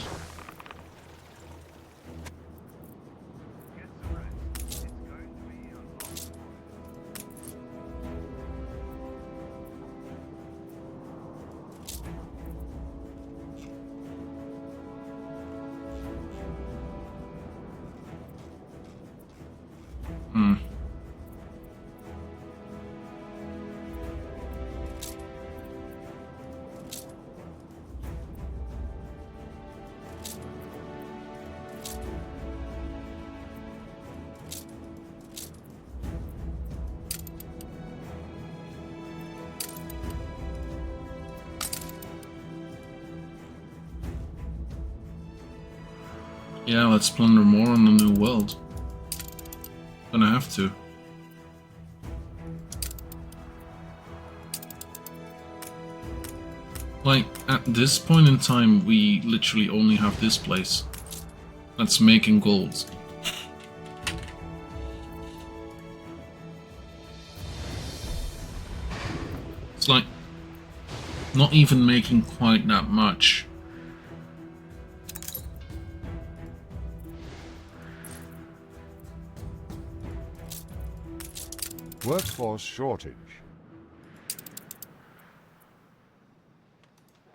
Yeah, let's plunder more on the new world. Gonna have to. Like, at this point in time, we literally only have this place that's making gold. It's like, not even making quite that much. Workforce shortage.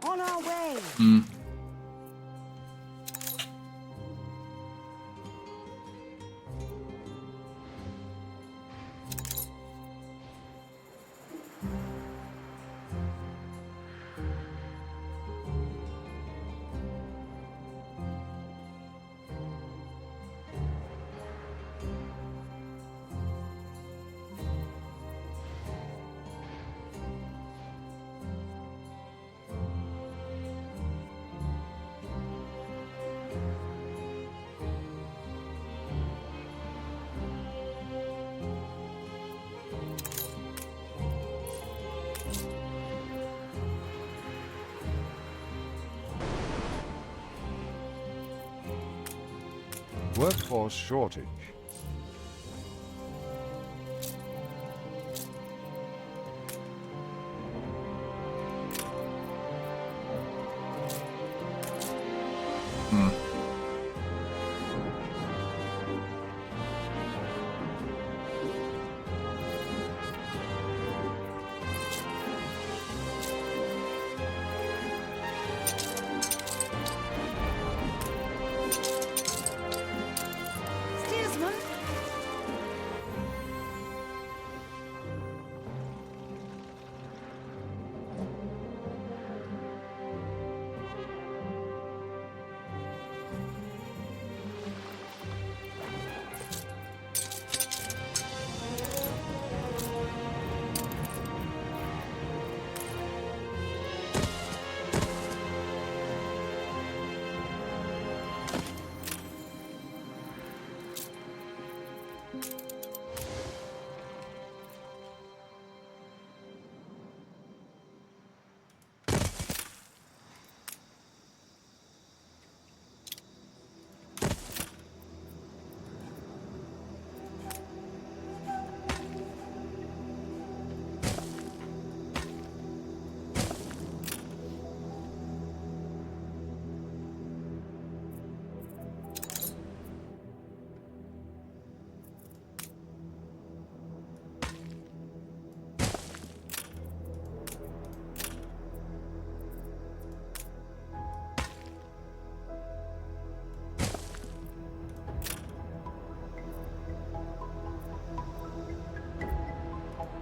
On our way! Workforce shortage. Steersman?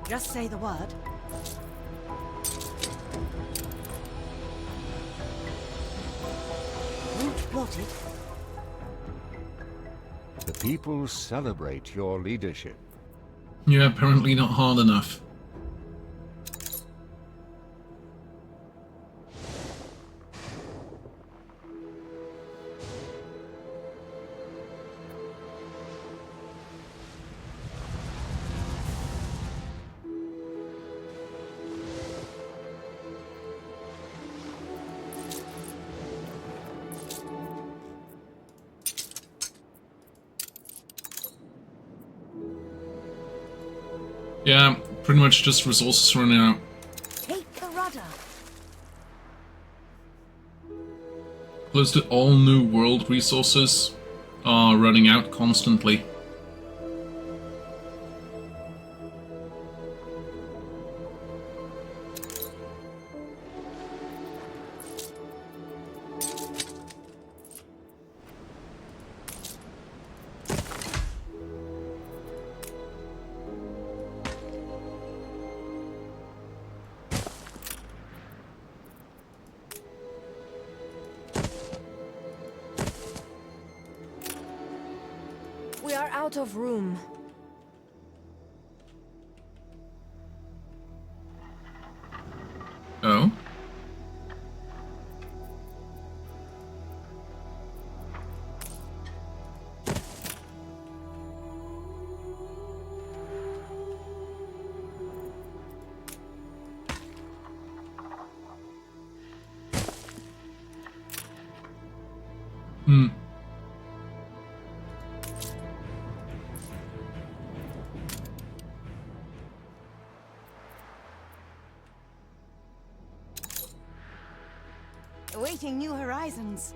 Just say the word. Route plotted. The people celebrate your leadership. You're apparently not hard enough. Yeah, pretty much just resources running out. Take the rudder. Close to all new world resources are running out constantly. We are out of room. Oh? awaiting new horizons.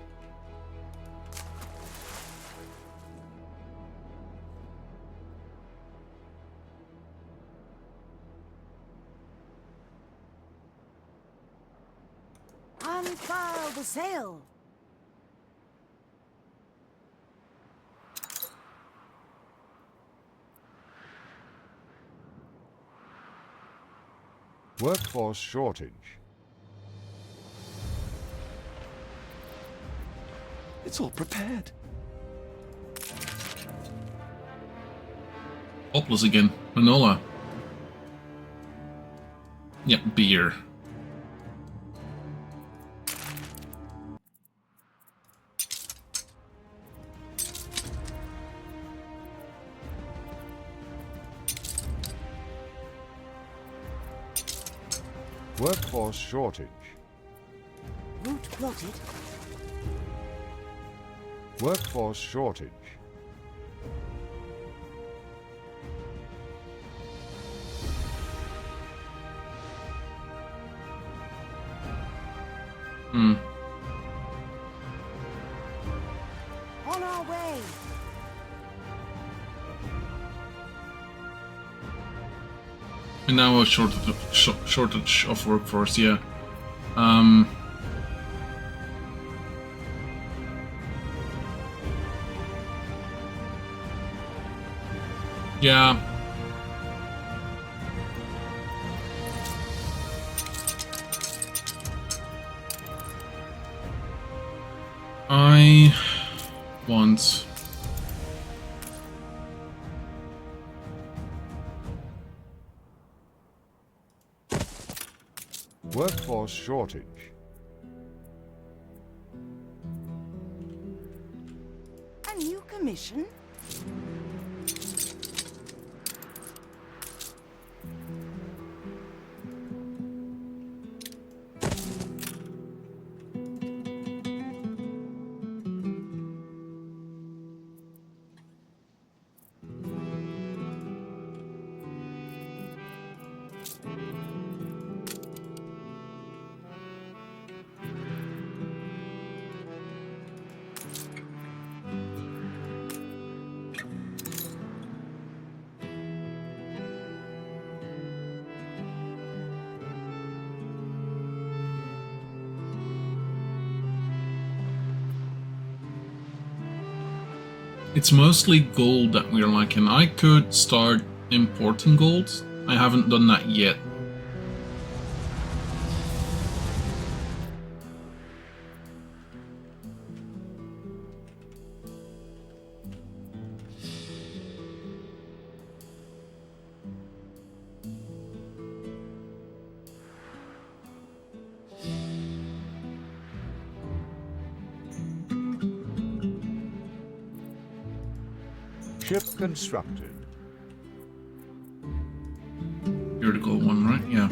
Unfurl the sail! Workforce shortage. It's all prepared. Hopeless again. Manola. Yep, beer. Workforce shortage. Route plotted. Workforce shortage. Hmm. On our way! And now a shortage of workforce, yeah. Yeah. I want... Workforce shortage. A new commission? It's mostly gold that we're lacking. I could start importing gold. I haven't done that yet. Ship constructed. You're the gold one, right? Yeah.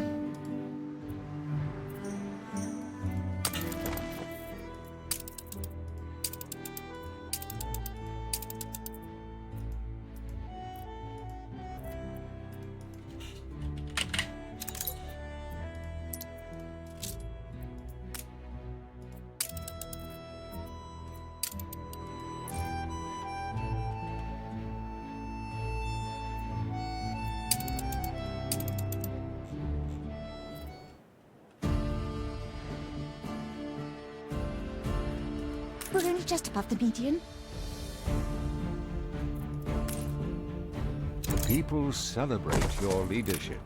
We're only just above the median. The people celebrate your leadership.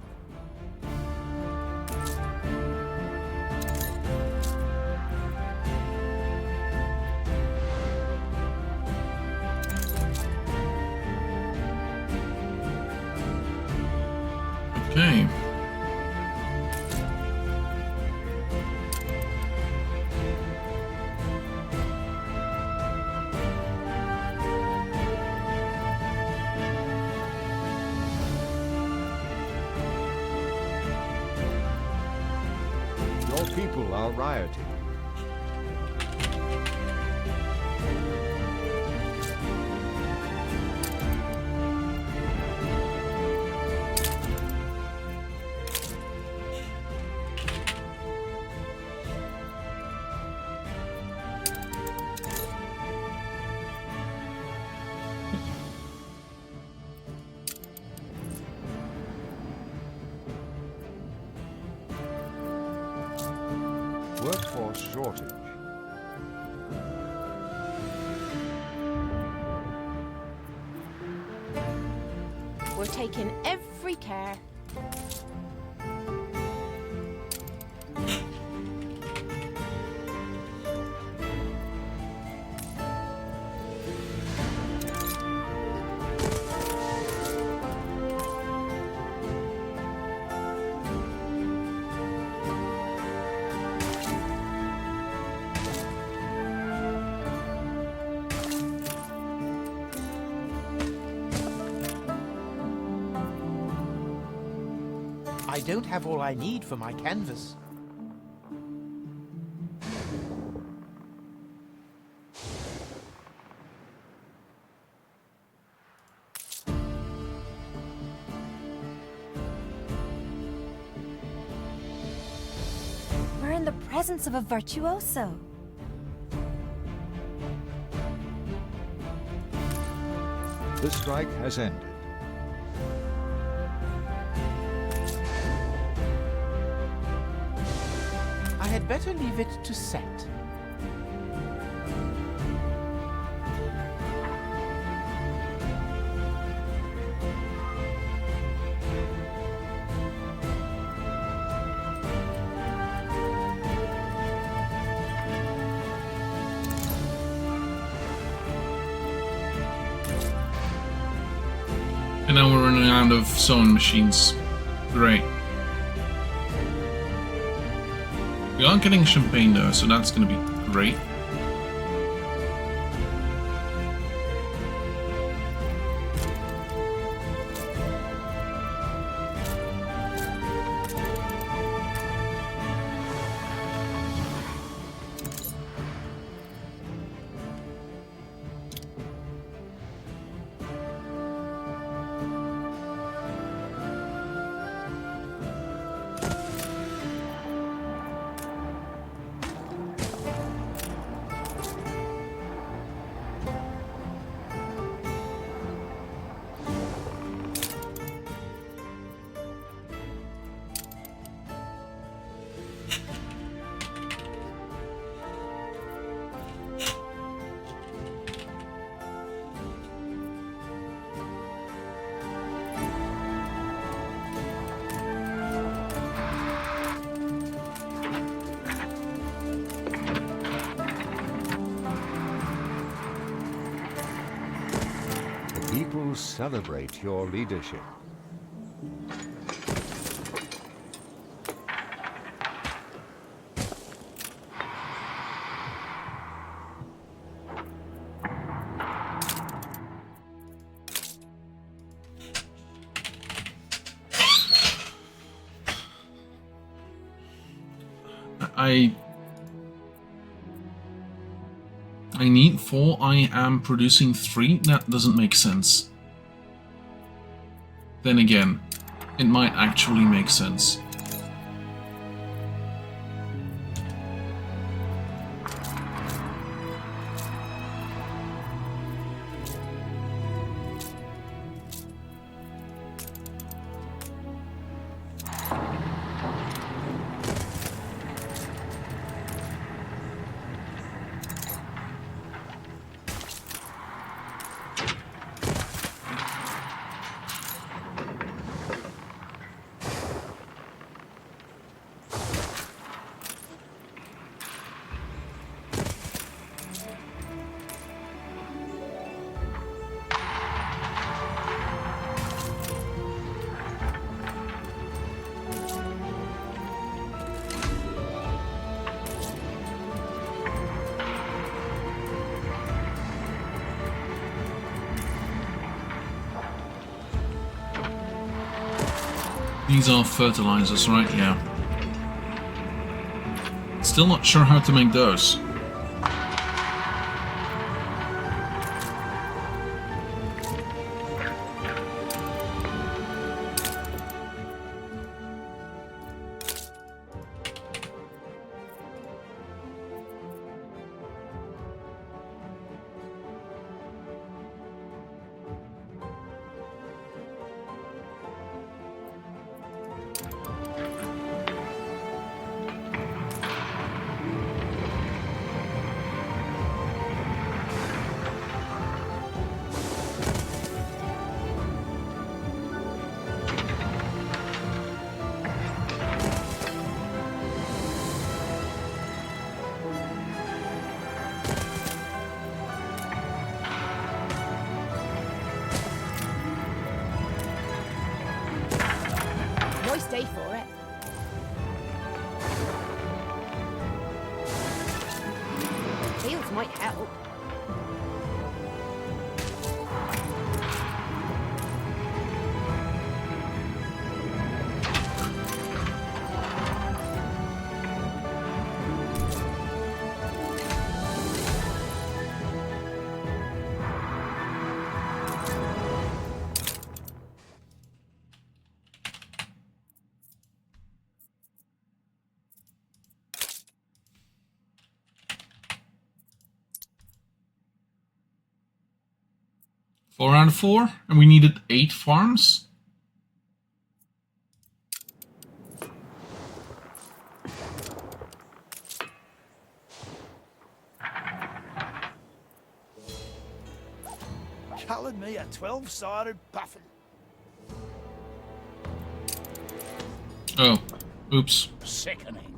Okay. Your people are rioting. a shortage. We're taking every care. I don't have all I need for my canvas. We're in the presence of a virtuoso. The strike has ended. I had better leave it to set. And now we're running out of sewing machines. Great. We are getting champagne though, so that's gonna be great. People celebrate your leadership. I need 4, I am producing 3? That doesn't make sense. Then again, it might actually make sense. These are fertilizers, right? Yeah. Still not sure how to make those. I stay for it. Heels might help. Four out of 4, and we needed 8 farms. Calling me a 12-sided puffin. Oh, oops. Sickening.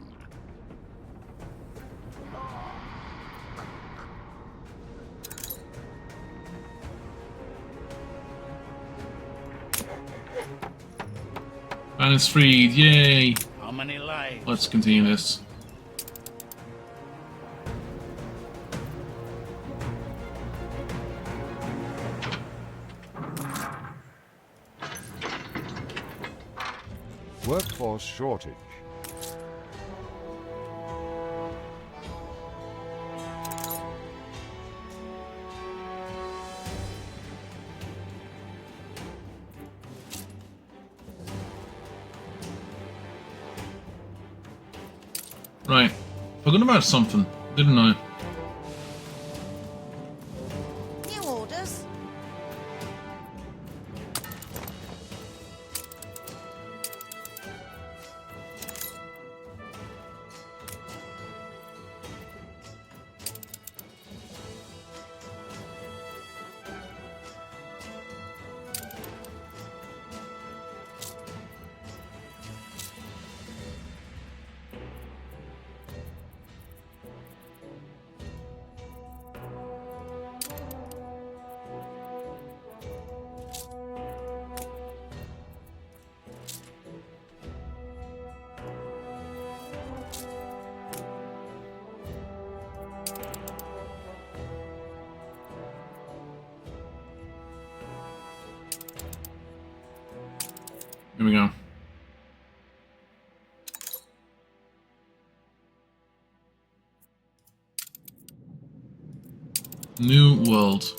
And it's freed, yay! How many lives? Let's continue this. Workforce shortage. Right. Forgot about something, didn't I? New orders. Here we go. New world.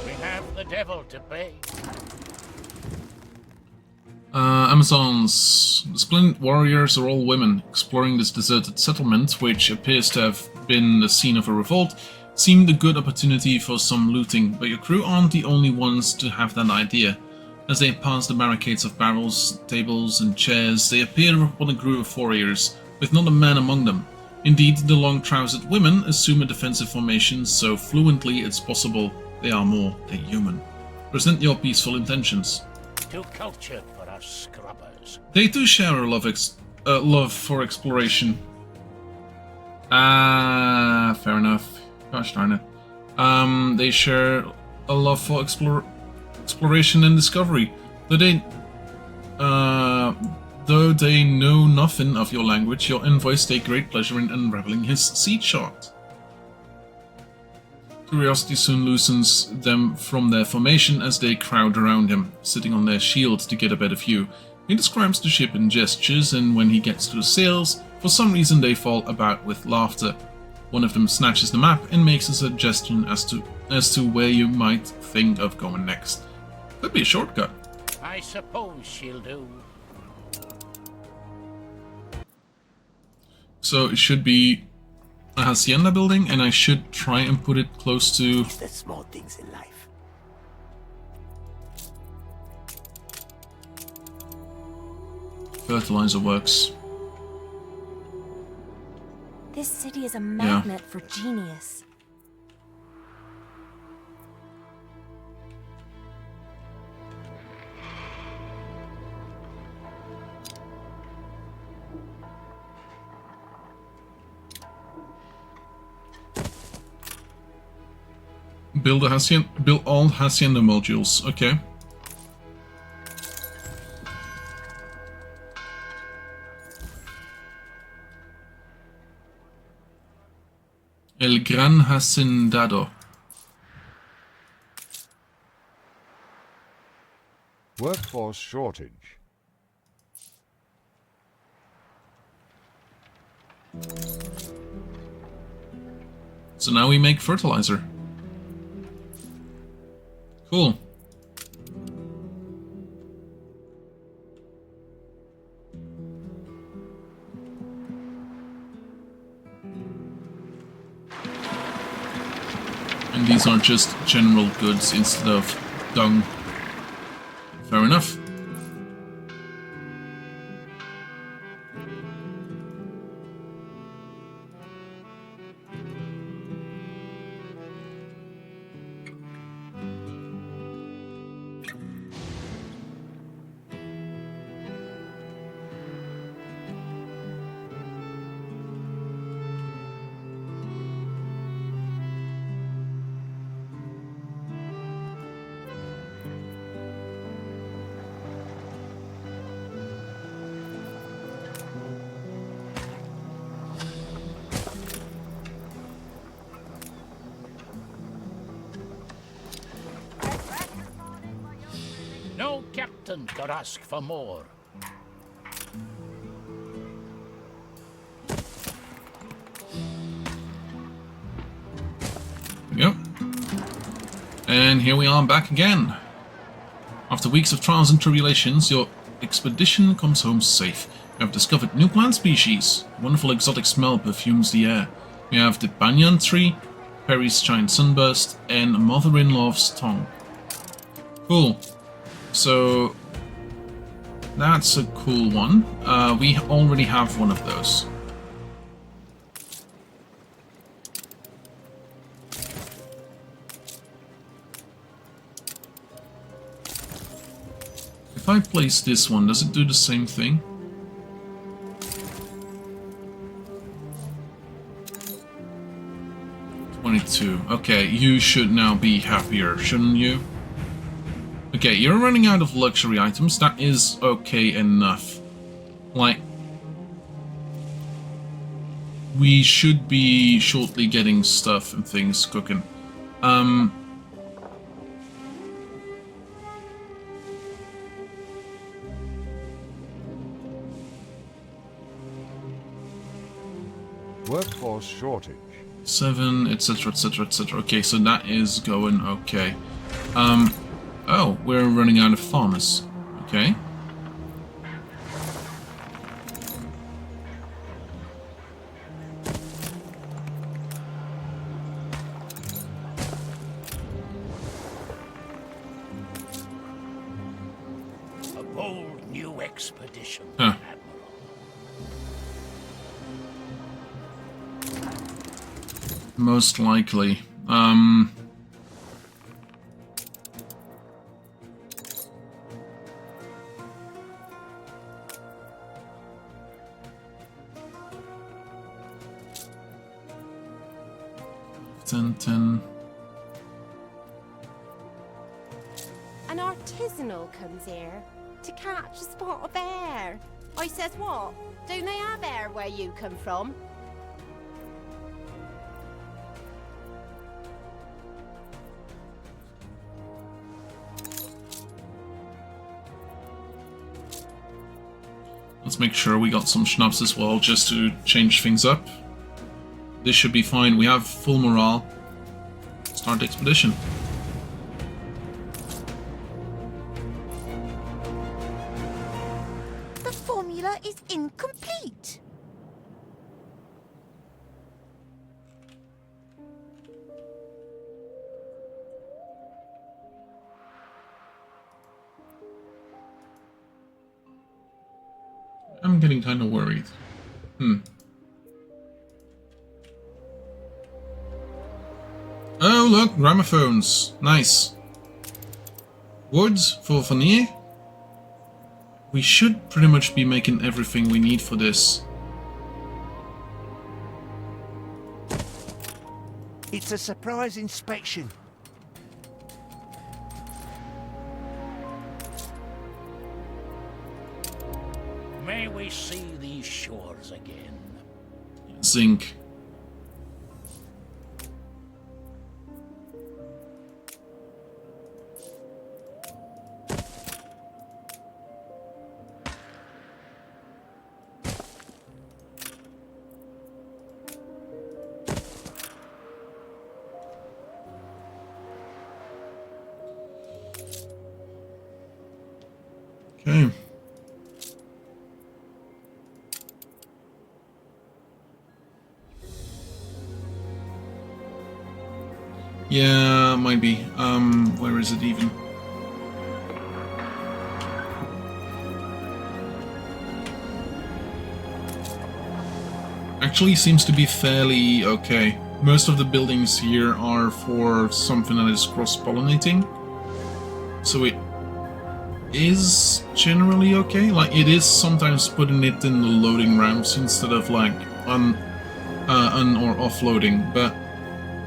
We have the devil to pay. Amazons. The splendid warriors are all women. Exploring this deserted settlement, which appears to have been the scene of a revolt, seemed a good opportunity for some looting, but your crew aren't the only ones to have that idea. As they pass the barricades of barrels, tables, and chairs, they appear upon a group of warriors, with not a man among them. Indeed, the long-trousered women assume a defensive formation so fluently it's possible they are more than human. Present your peaceful intentions. Too cultured for us scrubbers. They too share a love for exploration. Ah, fair enough. Gosh darn it. They share a love for exploration and discovery. Though they know nothing of your language, your envoys take great pleasure in unraveling his seed chart. Curiosity soon loosens them from their formation as they crowd around him, sitting on their shield to get a better view. He describes the ship in gestures, and when he gets to the sails, for some reason they fall about with laughter. One of them snatches the map and makes a suggestion as to where you might think of going next. Could be a shortcut. I suppose she'll do. So it should be a hacienda building, and I should try and put it close to... It's the small things in life. Fertilizer works. This city is a magnet for genius. Build all hacienda modules. Okay. El Gran Hacendado. Workforce shortage. So now we make fertilizer. Cool. And these are just general goods instead of dung. Fair enough. No captain could ask for more. Yep. And here we are back again. After weeks of trials and tribulations, your expedition comes home safe. You have discovered new plant species. A wonderful exotic smell perfumes the air. We have the banyan tree, Perry's giant sunburst, and mother-in-law's tongue. Cool. So that's a cool one. We already have one of those. If I place this one, does it do the same thing? Okay, you should now be happier, shouldn't you? Okay, you're running out of luxury items. That is okay enough. Like, we should be shortly getting stuff and things cooking. Workforce shortage. 7, etc, etc, etc. Okay, so that is going okay. Oh, we're running out of farmers. Okay. A bold new expedition, Huh. Most likely. Ten. An artisanal comes here to catch a spot of air. I says, what? Don't they have air where you come from? Let's make sure we got some schnapps as well, just to change things up. This should be fine. We have full morale. Start the expedition. is incomplete. I'm getting kind of worried. Oh, look, gramophones. Nice. Wood for veneer. We should pretty much be making everything we need for this. It's a surprise inspection. May we see these shores again. Zinc. Okay. Yeah, might be. Where is it even? Actually seems to be fairly okay. Most of the buildings here are for something that is cross-pollinating. So it is generally okay. Like, it is sometimes putting it in the loading ramps instead of like on or offloading, but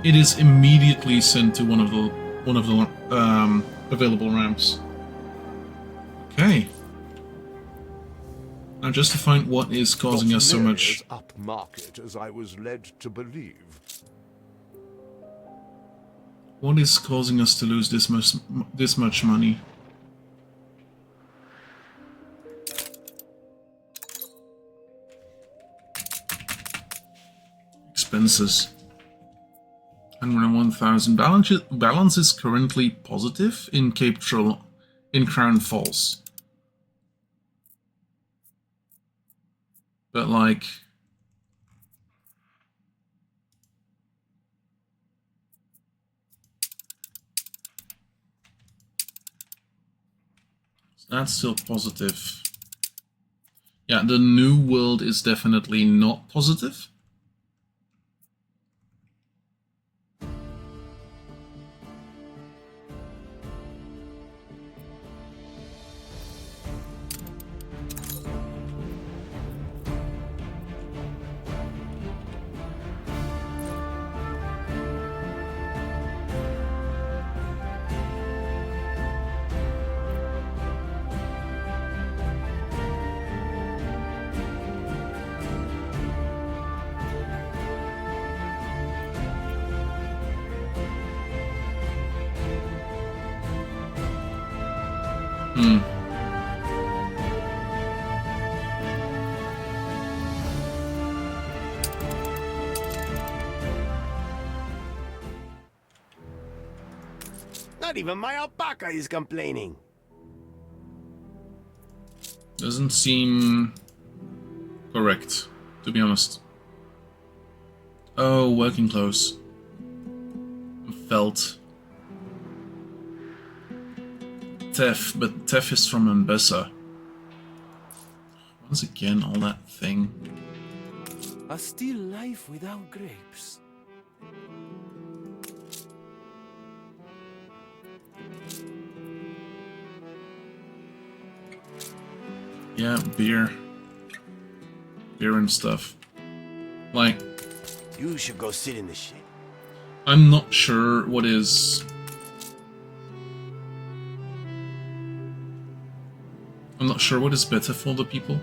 it is immediately sent to one of the available ramps. Okay. Now just to find what is causing us so much. Not nearly as upmarket as I was led to believe. What is causing us to lose this much money? Expenses. 101,000. Balance is currently positive in in Crown Falls. But like, that's still positive. Yeah, the new world is definitely not positive. Not even my alpaca is complaining. Doesn't seem correct, to be honest. Oh, working clothes. Felt. Teff, but Teff is from Mbessa. Once again, all that thing. A still life without grapes. Yeah, beer. Beer and stuff. Like, You should go sit in the shit. I'm not sure what is... I'm not sure what is better for the people.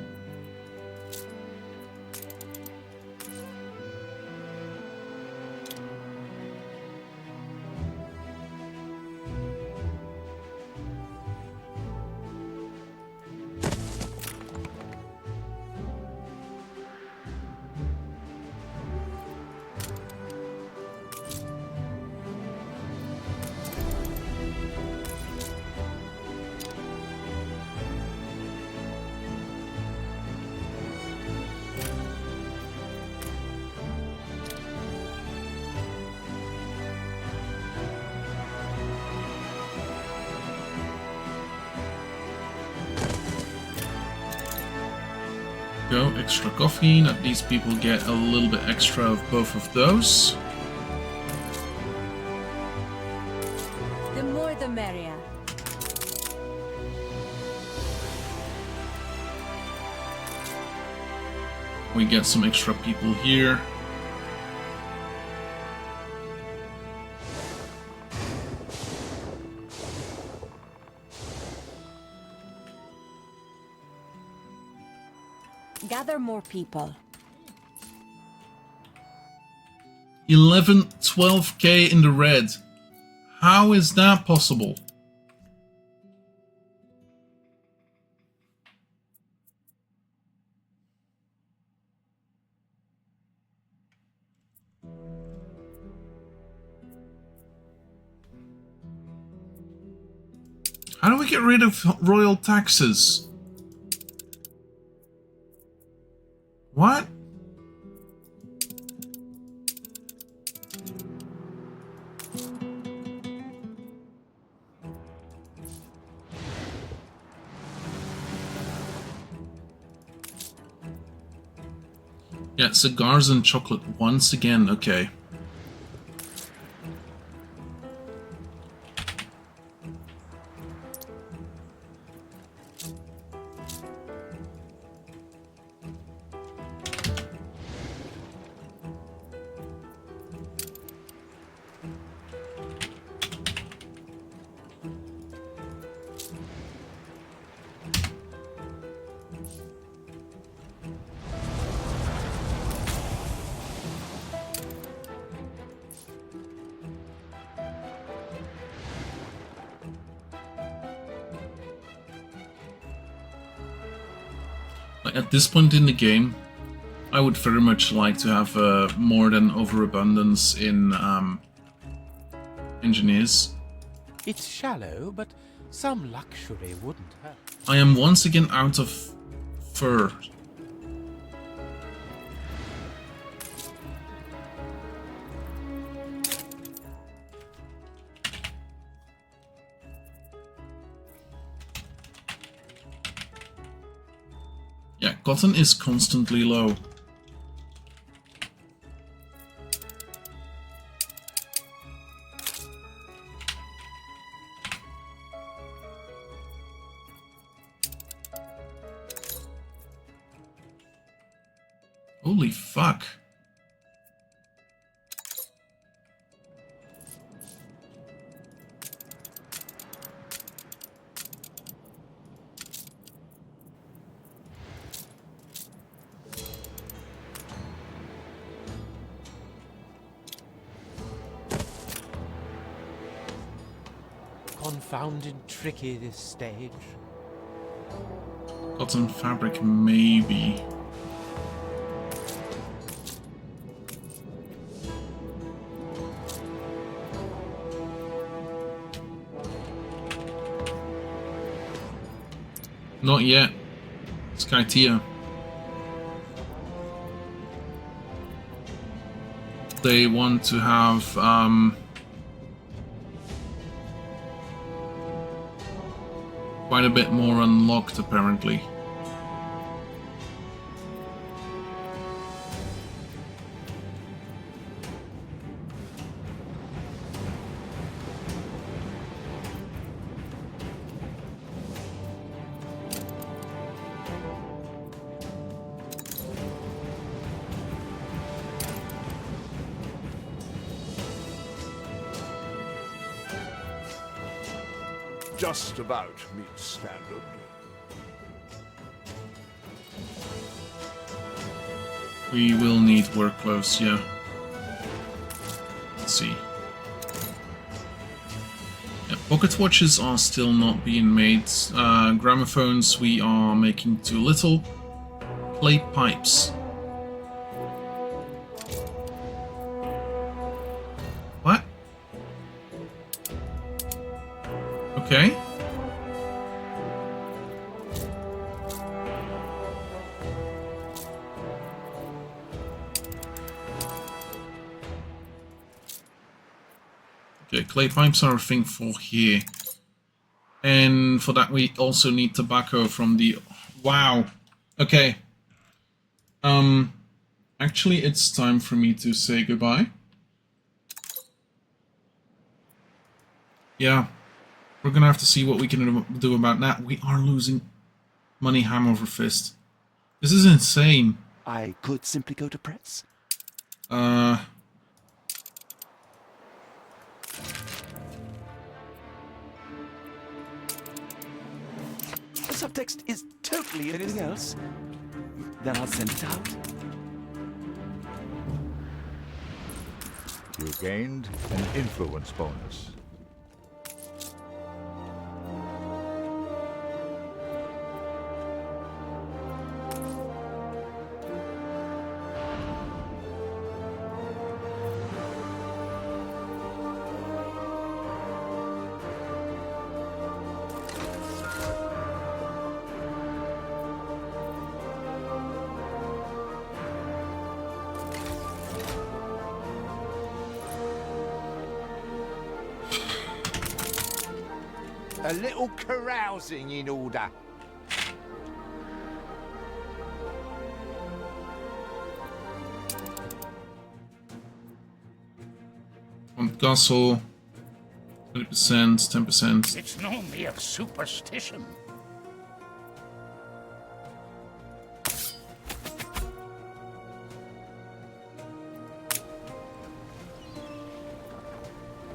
Go, extra coffee. At least people get a little bit extra of both of those. The more the merrier. We get some extra people here. Gather more people. 12k in the red. How is that possible? How do we get rid of royal taxes? What? Yeah, cigars and chocolate once again, okay. At this point in the game, I would very much like to have more than overabundance in engineers. It's shallow, but some luxury wouldn't hurt. I am once again out of fur. Yeah, cotton is constantly low. Holy fuck. Confounded tricky, this stage. Cotton fabric, maybe. Not yet. Skytia. They want to have quite a bit more unlocked, apparently. Just about meets standard. We will need work clothes, yeah. Let's see. Yeah, pocket watches are still not being made. Gramophones we are making too little. Clay pipes. What? Okay. Okay, clay pipes are a thing for here. And for that we also need tobacco from the... Wow. Okay. Actually, it's time for me to say goodbye. Yeah, we're gonna have to see what we can do about that. We are losing money hand over fist. This is insane. I could simply go to press. The subtext is totally anything else. Then I'll send it out. You gained an influence bonus. A little carousing in order. on Castle, 20%, 10%. It's no mere superstition.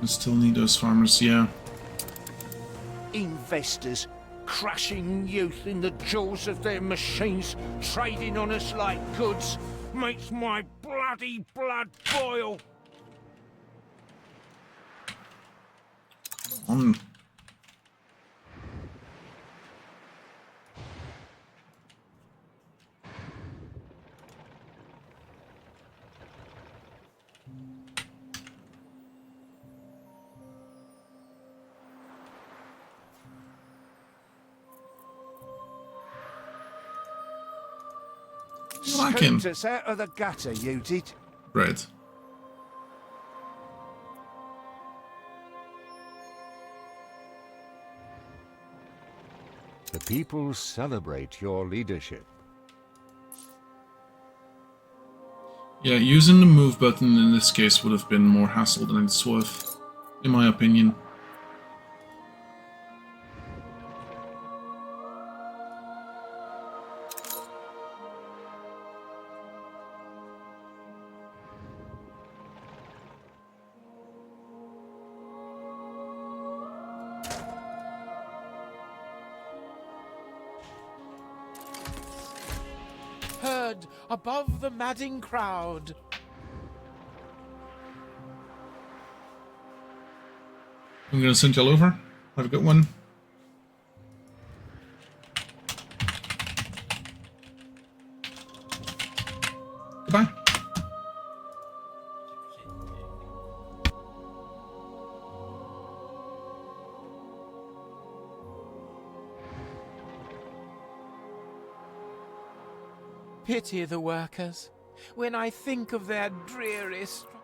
We still need those farmers, yeah. Investors crushing youth in the jaws of their machines, trading on us like goods, makes my bloody blood boil. Like him. Scooped us out of the gutter, you did. Right. The people celebrate your leadership. Yeah, using the move button in this case would have been more hassle than it's worth, in my opinion. Heard above the madding crowd. I'm gonna send y'all over. Have a good one. Goodbye. Pity the workers when I think of their dreary strife.